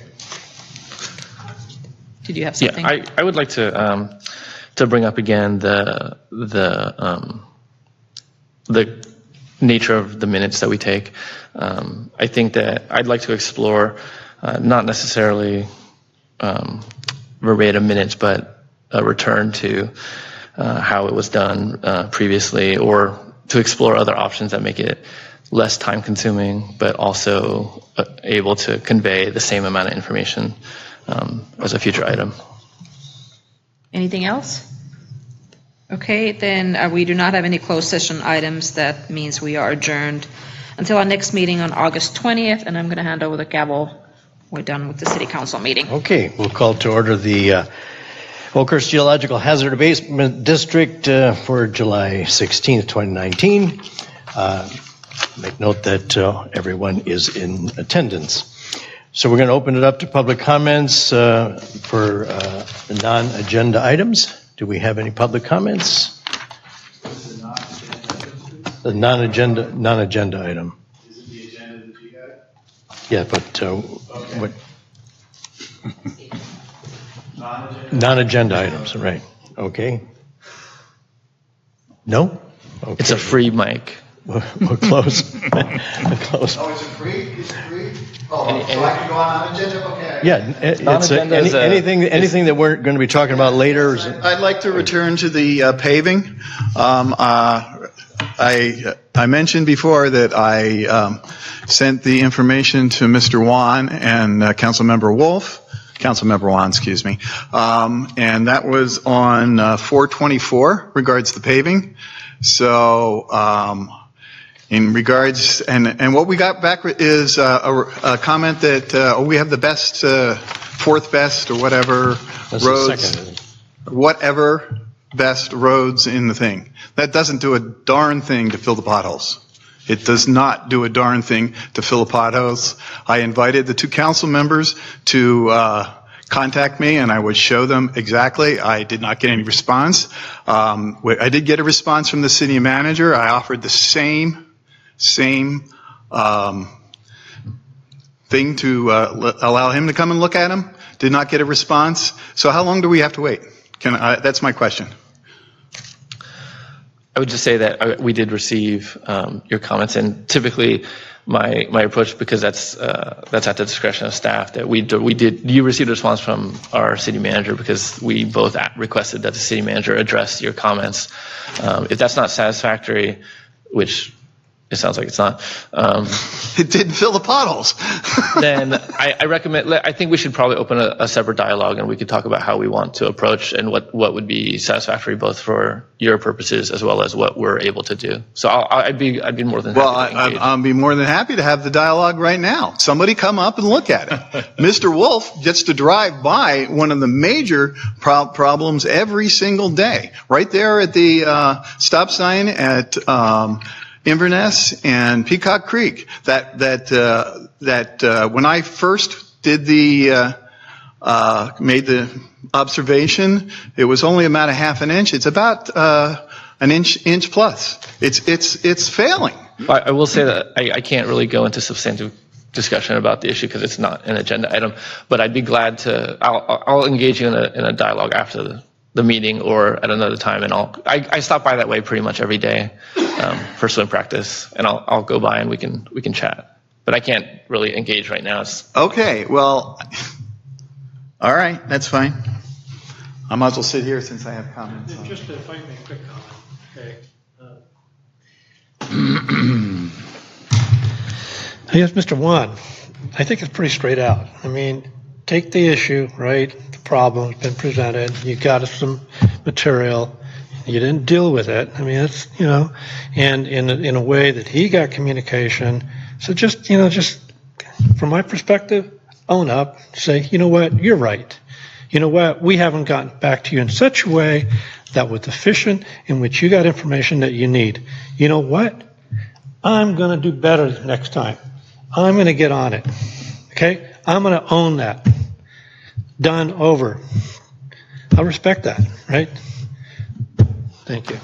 Did you have something? Yeah, I would like to bring up again the nature of the minutes that we take. I think that I'd like to explore not necessarily verbatim minutes, but a return to how it was done previously, or to explore other options that make it less time consuming, but also able to convey the same amount of information as a future item. Anything else? Okay, then we do not have any closed session items. That means we are adjourned until our next meeting on August 20th, and I'm going to hand over the gavel. We're done with the city council meeting. Okay, we'll call to order the Oakhurst Geological Hazard Abatement District for July 16th, 2019. Make note that everyone is in attendance. So we're going to open it up to public comments for non-agenda items. Do we have any public comments? The non-agenda item. Is it the agenda that you got? Yeah, but Okay. what? Non-agenda? Non-agenda items, right. Okay. No? Okay. It's a free mic. We'll close. We'll close. Oh, is it free? Is it free? Oh, so I can go on agenda? Okay. Yeah, it's Non-agenda is anything that we're going to be talking about later. I'd like to return to the paving. I mentioned before that I sent the information to Mr. Wan and Councilmember Wan, excuse me. And that was on 4/24 regards to paving. So in regards, and what we got back is a comment that we have the best, fourth best or whatever That's roads, the second. whatever best roads in the thing. That doesn't do a darn thing to fill the potholes. It does not do a darn thing to fill the potholes. I invited the two council members to contact me, and I would show them exactly. I did not get any response. I did get a response from the city manager. I offered the same thing to allow him to come and look at them. Did not get a response. So how long do we have to wait? That's my question. I would just say that we did receive your comments, and typically my approach, because that's at the discretion of staff, that you received a response from our city manager because we both requested that the city manager address your comments. If that's not satisfactory, which it sounds like it's not. It didn't fill the potholes. Then I recommend, I think we should probably open a separate dialogue, and we could talk about how we want to approach and what would be satisfactory both for your purposes as well as what we're able to do. So I'd be more than happy to engage. I'll be more than happy to have the dialogue right now. Somebody come up and look at it. Mr. Wolf gets to drive by one of the major problems every single day. Right there at the stop sign at Inverness and Peacock Creek. That when I first did made the observation, it was only about a half an inch. It's about an inch plus. It's failing. I will say that I can't really go into substantive discussion about the issue because it's not an agenda item, but I'd be glad to. I'll engage you in a dialogue after the meeting or at another time, and I stop by that way pretty much every day for swim practice, and I'll go by and we can chat. But I can't really engage right now. Okay, well, all right, that's fine. I might as well sit here since I have comments. Just if I make a quick comment, okay. Yes, Mr. Wan, I think it's pretty straight out. I mean, take the issue, right? The problem's been presented. You got us some material. You didn't deal with it. I mean, it's, and in a way that he got communication. So just from my perspective, own up, say, you know what, you're right. You know what, we haven't gotten back to you in such a way that was efficient, in which you got information that you need. You know what? I'm going to do better next time. I'm going to get on it. Okay? I'm going to own that. Done, over. I respect that, right? Thank you.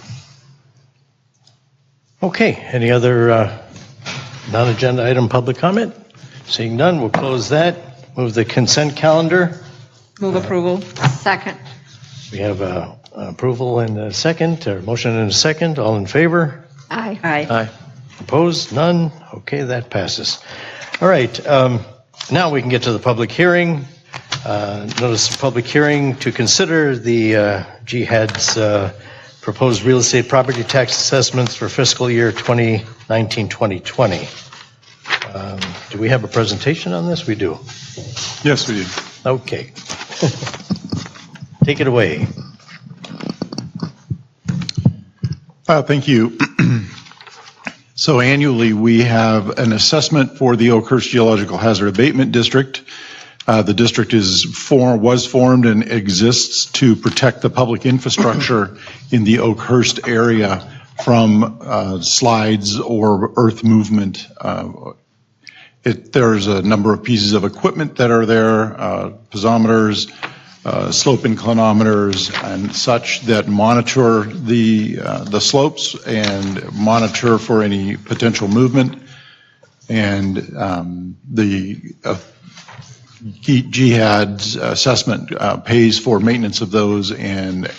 Okay, any other non-agenda item public comment? Seeing none, we'll close that. Move the consent calendar. Move approval. Second. We have approval and a second, or motion and a second. All in favor? Aye. Aye. Opposed? None? Okay, that passes. All right, now we can get to the public hearing. Notice of public hearing to consider the Jihad's proposed real estate property tax assessments for fiscal year 2019-2020. Do we have a presentation on this? We do. Yes, we do. Okay. Take it away. Thank you. So annually, we have an assessment for the Oakhurst Geological Hazard Abatement District. The district was formed and exists to protect the public infrastructure in the Oakhurst area from slides or earth movement. There's a number of pieces of equipment that are there, piezometers, slope inclinometers, and such that monitor the slopes and monitor for any potential movement. And the GHAD's assessment pays for maintenance of those and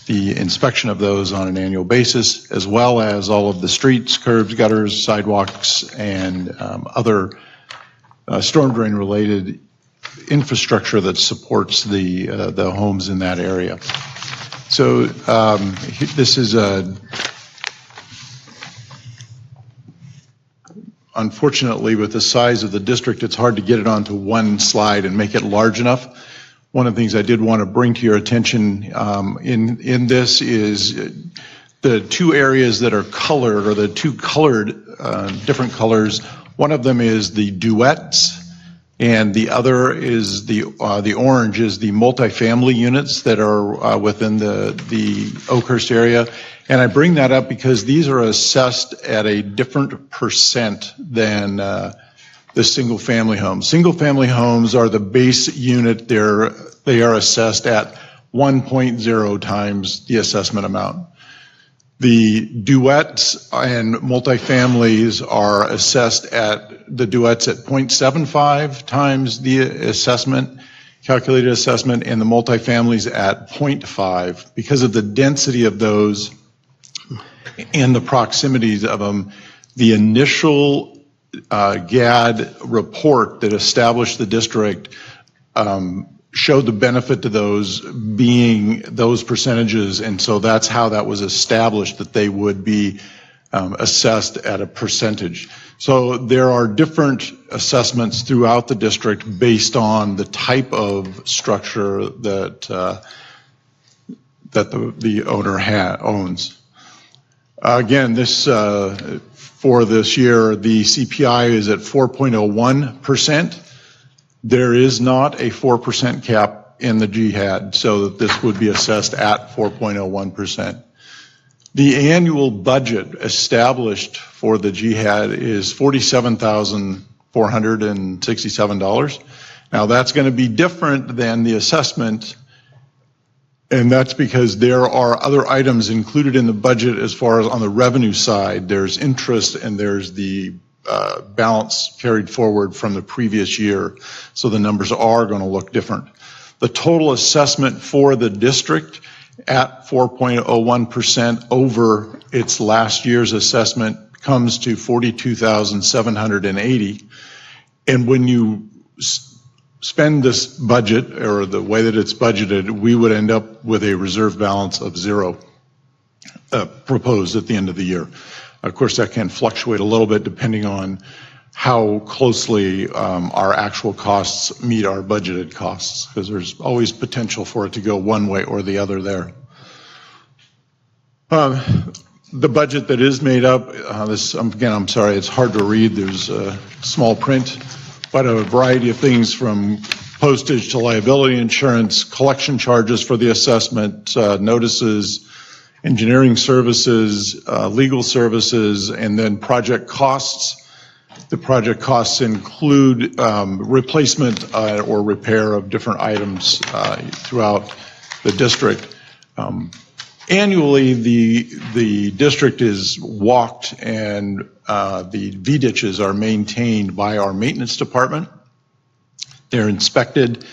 the inspection of those on an annual basis, as well as all of the streets, curbs, gutters, sidewalks, and other storm drain related infrastructure that supports the homes in that area. So this is unfortunately, with the size of the district, it's hard to get it onto one slide and make it large enough. One of the things I did want to bring to your attention in this is the two areas that are colored, or the two colored, different colors. One of them is the duets, and the other is the orange is the multifamily units that are within the Oakhurst area. And I bring that up because these are assessed at a different percent than the single-family homes. Single-family homes are the base unit. They are assessed at 1.0 times the assessment amount. The duets and multifamilies are assessed at the duets at 0.75 times the assessment, calculated assessment, and the multifamilies at 0.5. Because of the density of those and the proximities of them, the initial GAD report that established the district showed the benefit to those being those percentages, and so that's how that was established, that they would be assessed at a percentage. So there are different assessments throughout the district based on the type of structure that the owner owns. Again, this for this year, the CPI is at 4.01%. There is not a 4% cap in the GHAD, so that this would be assessed at 4.01%. The annual budget established for the GHAD is $47,467. Now that's going to be different than the assessment, and that's because there are other items included in the budget as far as on the revenue side. There's interest and there's the balance carried forward from the previous year. So the numbers are going to look different. The total assessment for the district at 4.01% over its last year's assessment comes to $42,780. And when you spend this budget, or the way that it's budgeted, we would end up with a reserve balance of zero proposed at the end of the year. Of course, that can fluctuate a little bit depending on how closely our actual costs meet our budgeted costs, because there's always potential for it to go one way or the other there. The budget that is made up, again, I'm sorry, it's hard to read. There's small print, but a variety of things from postage to liability insurance, collection charges for the assessment, notices, engineering services, legal services, and then project costs. The project costs include replacement or repair of different items throughout the district. Annually, the district is walked, and the V-ditches are maintained by our maintenance department. They're inspected.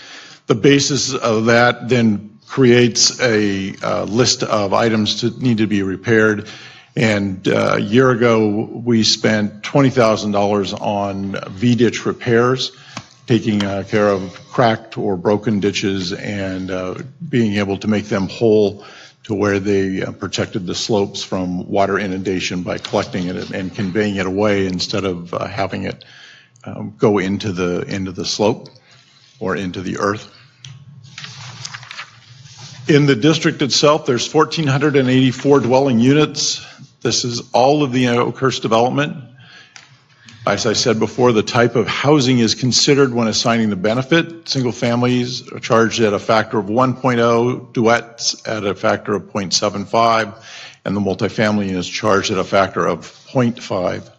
The basis of that then creates a list of items that need to be repaired. And a year ago, we spent $20,000 on V-ditch repairs, taking care of cracked or broken ditches and being able to make them whole to to where they protected the slopes from water inundation by collecting it and conveying it away instead of having it go into the slope or into the earth. In the district itself, there's 1,484 dwelling units. This is all of the Oakhurst development. As I said before, the type of housing is considered when assigning the benefit. Single families are charged at a factor of 1.0, duets at a factor of 0.75, and the multifamily is charged at a factor of 0.5.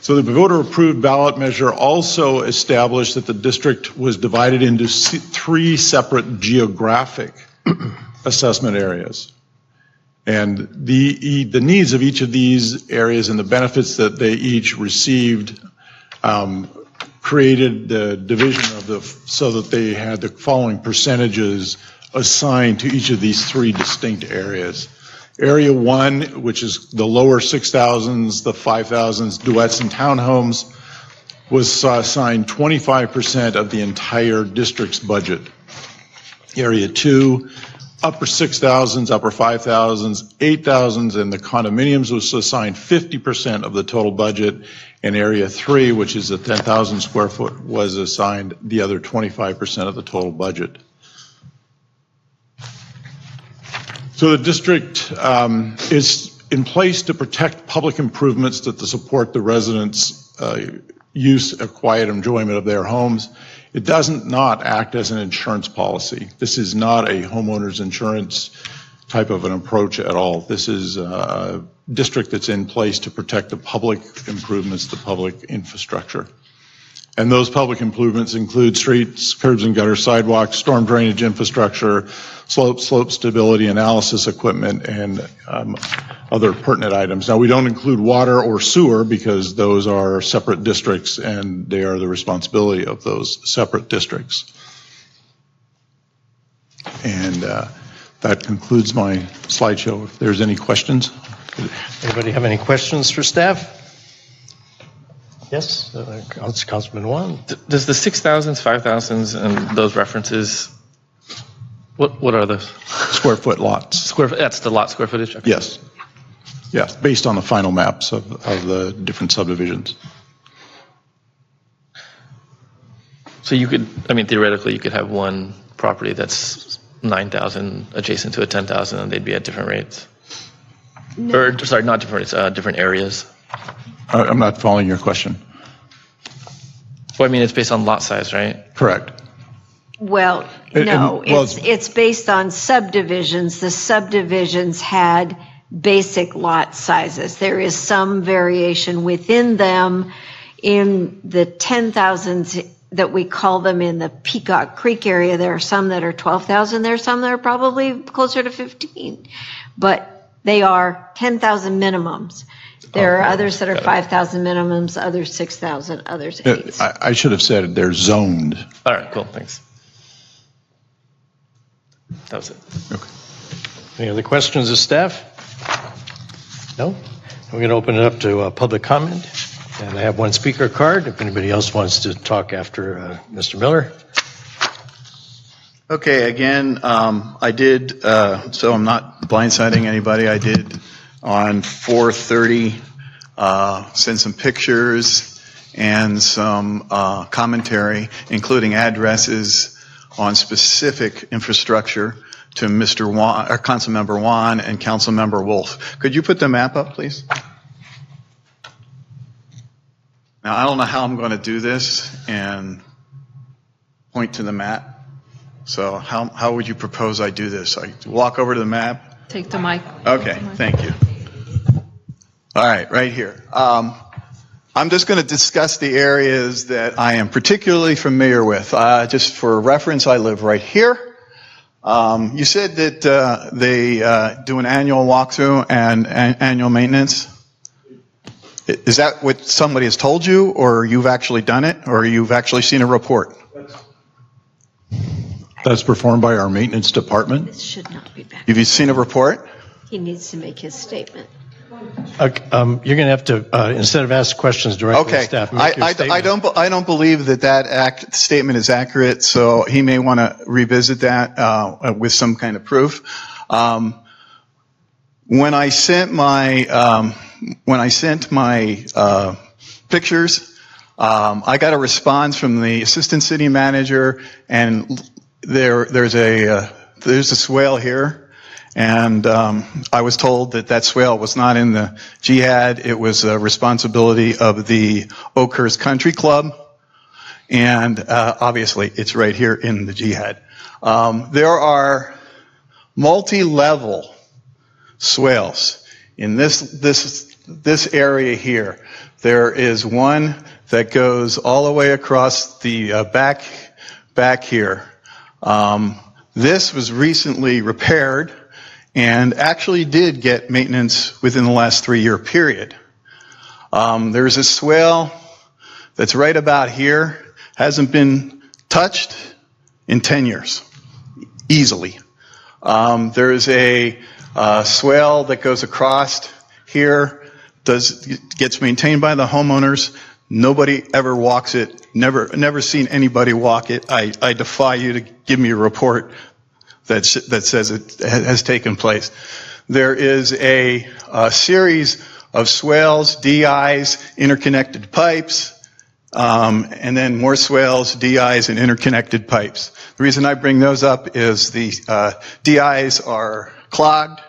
So the voter-approved ballot measure also established that the district was divided into 3 separate geographic assessment areas. And the needs of each of these areas and the benefits that they each received created the division of so that they had the following percentages assigned to each of these 3 distinct areas. Area 1, which is the lower 6,000s, the 5,000s, duets and townhomes, was assigned 25% of the entire district's budget. Area 2, upper 6,000s, upper 5,000s, 8,000s, and the condominiums was assigned 50% of the total budget. And Area 3, which is a 10,000 square foot, was assigned the other 25% of the total budget. So the district is in place to protect public improvements that support the residents' use of quiet enjoyment of their homes. It doesn't not act as an insurance policy. This is not a homeowner's insurance type of an approach at all. This is a district that's in place to protect the public improvements, the public infrastructure. And those public improvements include streets, curbs and gutter, sidewalks, storm drainage infrastructure, slope stability analysis equipment, and other pertinent items. Now, we don't include water or sewer because those are separate districts and they are the responsibility of those separate districts. And that concludes my slideshow. If there's any questions. Anybody have any questions for staff? Yes, Councilman Juan. Does the 6,000s, 5,000s, and those references, what are those? Square foot lots. That's the lot square footage? Okay. Yes. Yes, based on the final maps of the different subdivisions. So you could, I mean, theoretically, you could have one property that's 9,000 adjacent to a 10,000 and they'd be at different rates? No. Or, sorry, not different rates, different areas. I'm not following your question. Well, I mean, it's based on lot size, right? Correct. Well, no, it's based on subdivisions. The subdivisions had basic lot sizes. There is some variation within them. In the 10,000s that we call them in the Peacock Creek area, there are some that are 12,000. There are some that are probably closer to 15. But they are 10,000 minimums. There are others that are 5,000 minimums, others 6,000, others 8. I should have said they're zoned. All right, cool, thanks. That was it. Okay. Any other questions of staff? No? We're going to open it up to public comment. And I have one speaker card if anybody else wants to talk after Mr. Miller. Okay, again, I did, so I'm not blindsiding anybody, I did on 4/30 send some pictures and some commentary, including addresses on specific infrastructure to Mr. Juan, or Councilmember Juan and Councilmember Wolf. Could you put the map up, please? Now, I don't know how I'm going to do this and point to the map. So how would you propose I do this? I walk over to the map? Take the mic. Okay, thank you. All right here. I'm just going to discuss the areas that I am particularly familiar with. Just for reference, I live right here. You said that they do an annual walkthrough and annual maintenance. Is that what somebody has told you, or you've actually done it, or you've actually seen a report? That's performed by our maintenance department. This should not be back. Have you seen a report? He needs to make his statement. You're going to have to, instead of ask questions directly to Okay. staff, make your statement. I don't believe that statement is accurate, so he may want to revisit that with some kind of proof. When I sent my pictures, I got a response from the assistant city manager, and there's a swale here. And I was told that swale was not in the jihad. It was a responsibility of the Oakhurst Country Club. And obviously, it's right here in the jihad. There are multi-level swales in this area here. There is one that goes all the way across the back here. This was recently repaired and actually did get maintenance within the last 3-year period. There's a swale that's right about here, hasn't been touched in 10 years, easily. There's a swale that goes across here, gets maintained by the homeowners. Nobody ever walks it, never seen anybody walk it. I defy you to give me a report that says it has taken place. There is a series of swales, DIs, interconnected pipes, and then more swales, DIs, and interconnected pipes. The reason I bring those up is the DIs are clogged,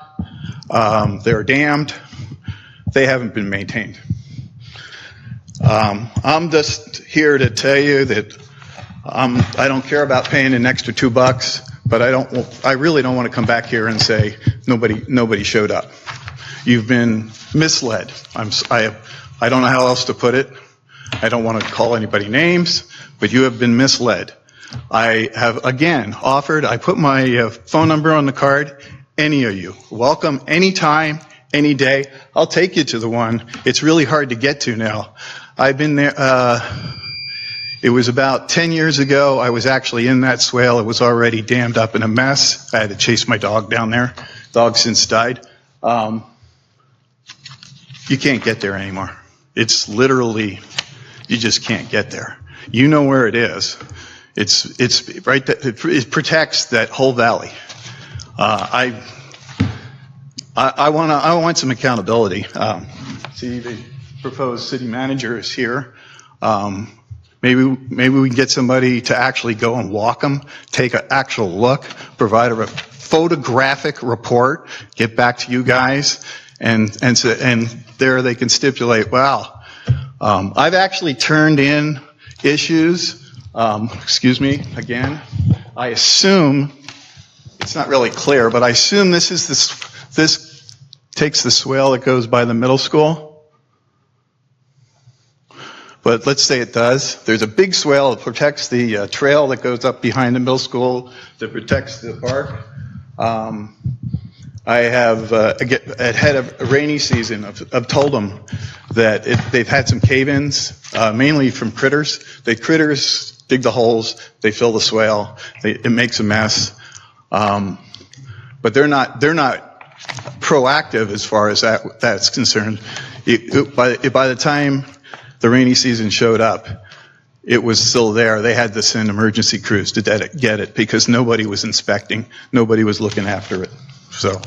they're dammed, they haven't been maintained. I'm just here to tell you that I don't care about paying an extra $2. But I really don't want to come back here and say nobody showed up. You've been misled. I don't know how else to put it. I don't want to call anybody names, but you have been misled. I have again offered. I put my phone number on the card. Any of you, welcome anytime, any day. I'll take you to the one. It's really hard to get to now. I've been there. It was about 10 years ago. I was actually in that swale. It was already dammed up in a mess. I had to chase my dog down there. Dog since died. You can't get there anymore. It's literally, you just can't get there. You know where it is. It's right. It protects that whole valley. I want some accountability. See, the proposed city manager is here. Maybe we can get somebody to actually go and walk them, take an actual look, provide a photographic report, get back to you guys, and there they can stipulate, wow, I've actually turned in issues. Excuse me, again. I assume, it's not really clear, but I assume this takes the swale that goes by the middle school. But let's say it does. There's a big swale that protects the trail that goes up behind the middle school, that protects the park. I have, ahead of a rainy season, I've told them that they've had some cave-ins, mainly from critters. The critters dig the holes, they fill the swale, it makes a mess. But they're not proactive as far as that's concerned. By the time the rainy season showed up, it was still there. They had to send emergency crews to get it because nobody was inspecting, nobody was looking after it. So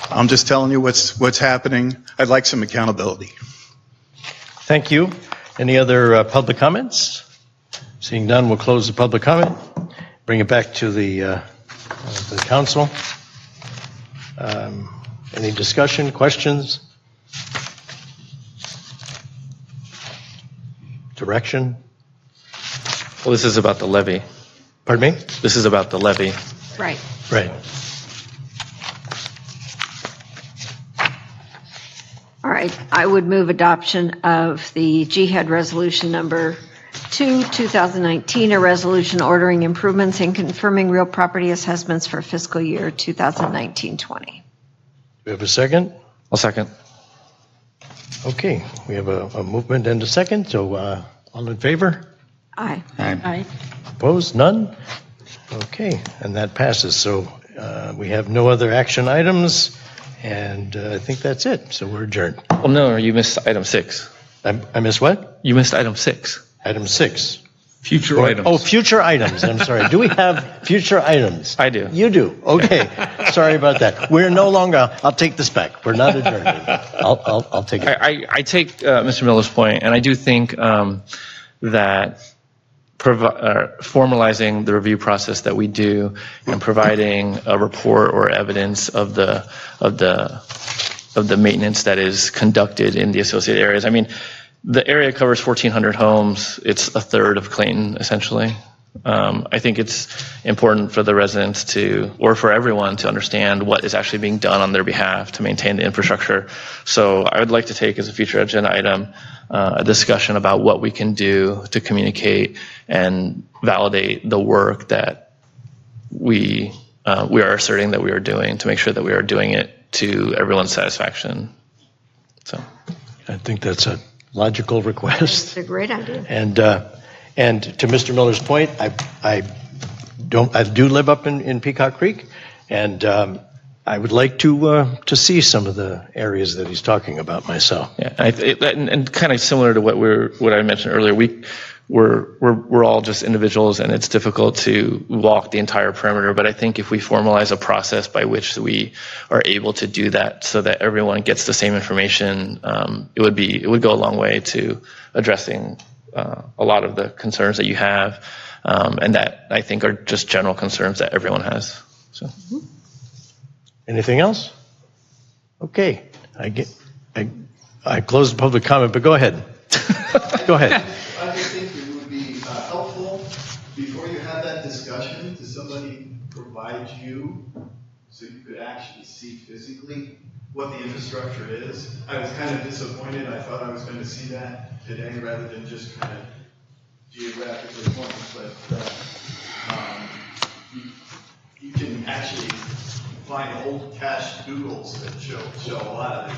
I'm just telling you what's happening. I'd like some accountability. Thank you. Any other public comments? Seeing none, we'll close the public comment. Bring it back to the council. Any discussion, questions? Direction? Well, this is about the levy. Pardon me? This is about the levy. Right. Right. All right, I would move adoption of the jihad resolution number 2, 2019, a resolution ordering improvements and confirming real property assessments for fiscal year 2019-20. We have a second? I'll second. Okay, we have a movement and a second, so all in favor? Aye. Aye. Opposed? None? Okay, and that passes. So we have no other action items, And I think that's it. So we're adjourned. Well, no, you missed item 6. I missed what? You missed item 6. Item 6. Future items. Oh, future items. I'm sorry. Do we have future items? I do. You do. Okay. Sorry about that. We're no longer. I'll take this back. We're not adjourned. I'll take it. I take Mr. Miller's point, and I do think that formalizing the review process that we do and providing a report or evidence of the maintenance that is conducted in the associated areas. I mean, the area covers 1,400 homes. It's a third of Clayton, essentially. I think it's important for the residents or for everyone to understand what is actually being done on their behalf to maintain the infrastructure. So I would like to take as a future agenda item a discussion about what we can do to communicate and validate the work that we are asserting that we are doing, to make sure that we are doing it to everyone's satisfaction. So I think that's a logical request. It's a great idea. And to Mr. Miller's point, I do live up in Peacock Creek, and I would like to see some of the areas that he's talking about myself. Yeah, and kind of similar to what I mentioned earlier, we're all just individuals, and it's difficult to walk the entire perimeter. But I think if we formalize a process by which we are able to do that, so that everyone gets the same information, it would go a long way to addressing a lot of the concerns that you have, and that I think are just general concerns that everyone has. So, anything else? Okay, I closed the public comment, but go ahead. Go ahead. I just think it would be helpful before you have that discussion to somebody provide you so you could actually see physically what the infrastructure is. I was kind of disappointed. I thought I was going to see that today rather than just kind of geographically point. But you can actually find old cached Googles that show a lot of it.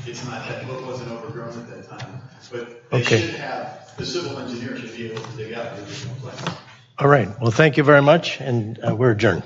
It's not that it wasn't overgrown at that time, but they should have, the civil engineer should be able to dig out the original plan. All right. Well, thank you very much, and we're adjourned.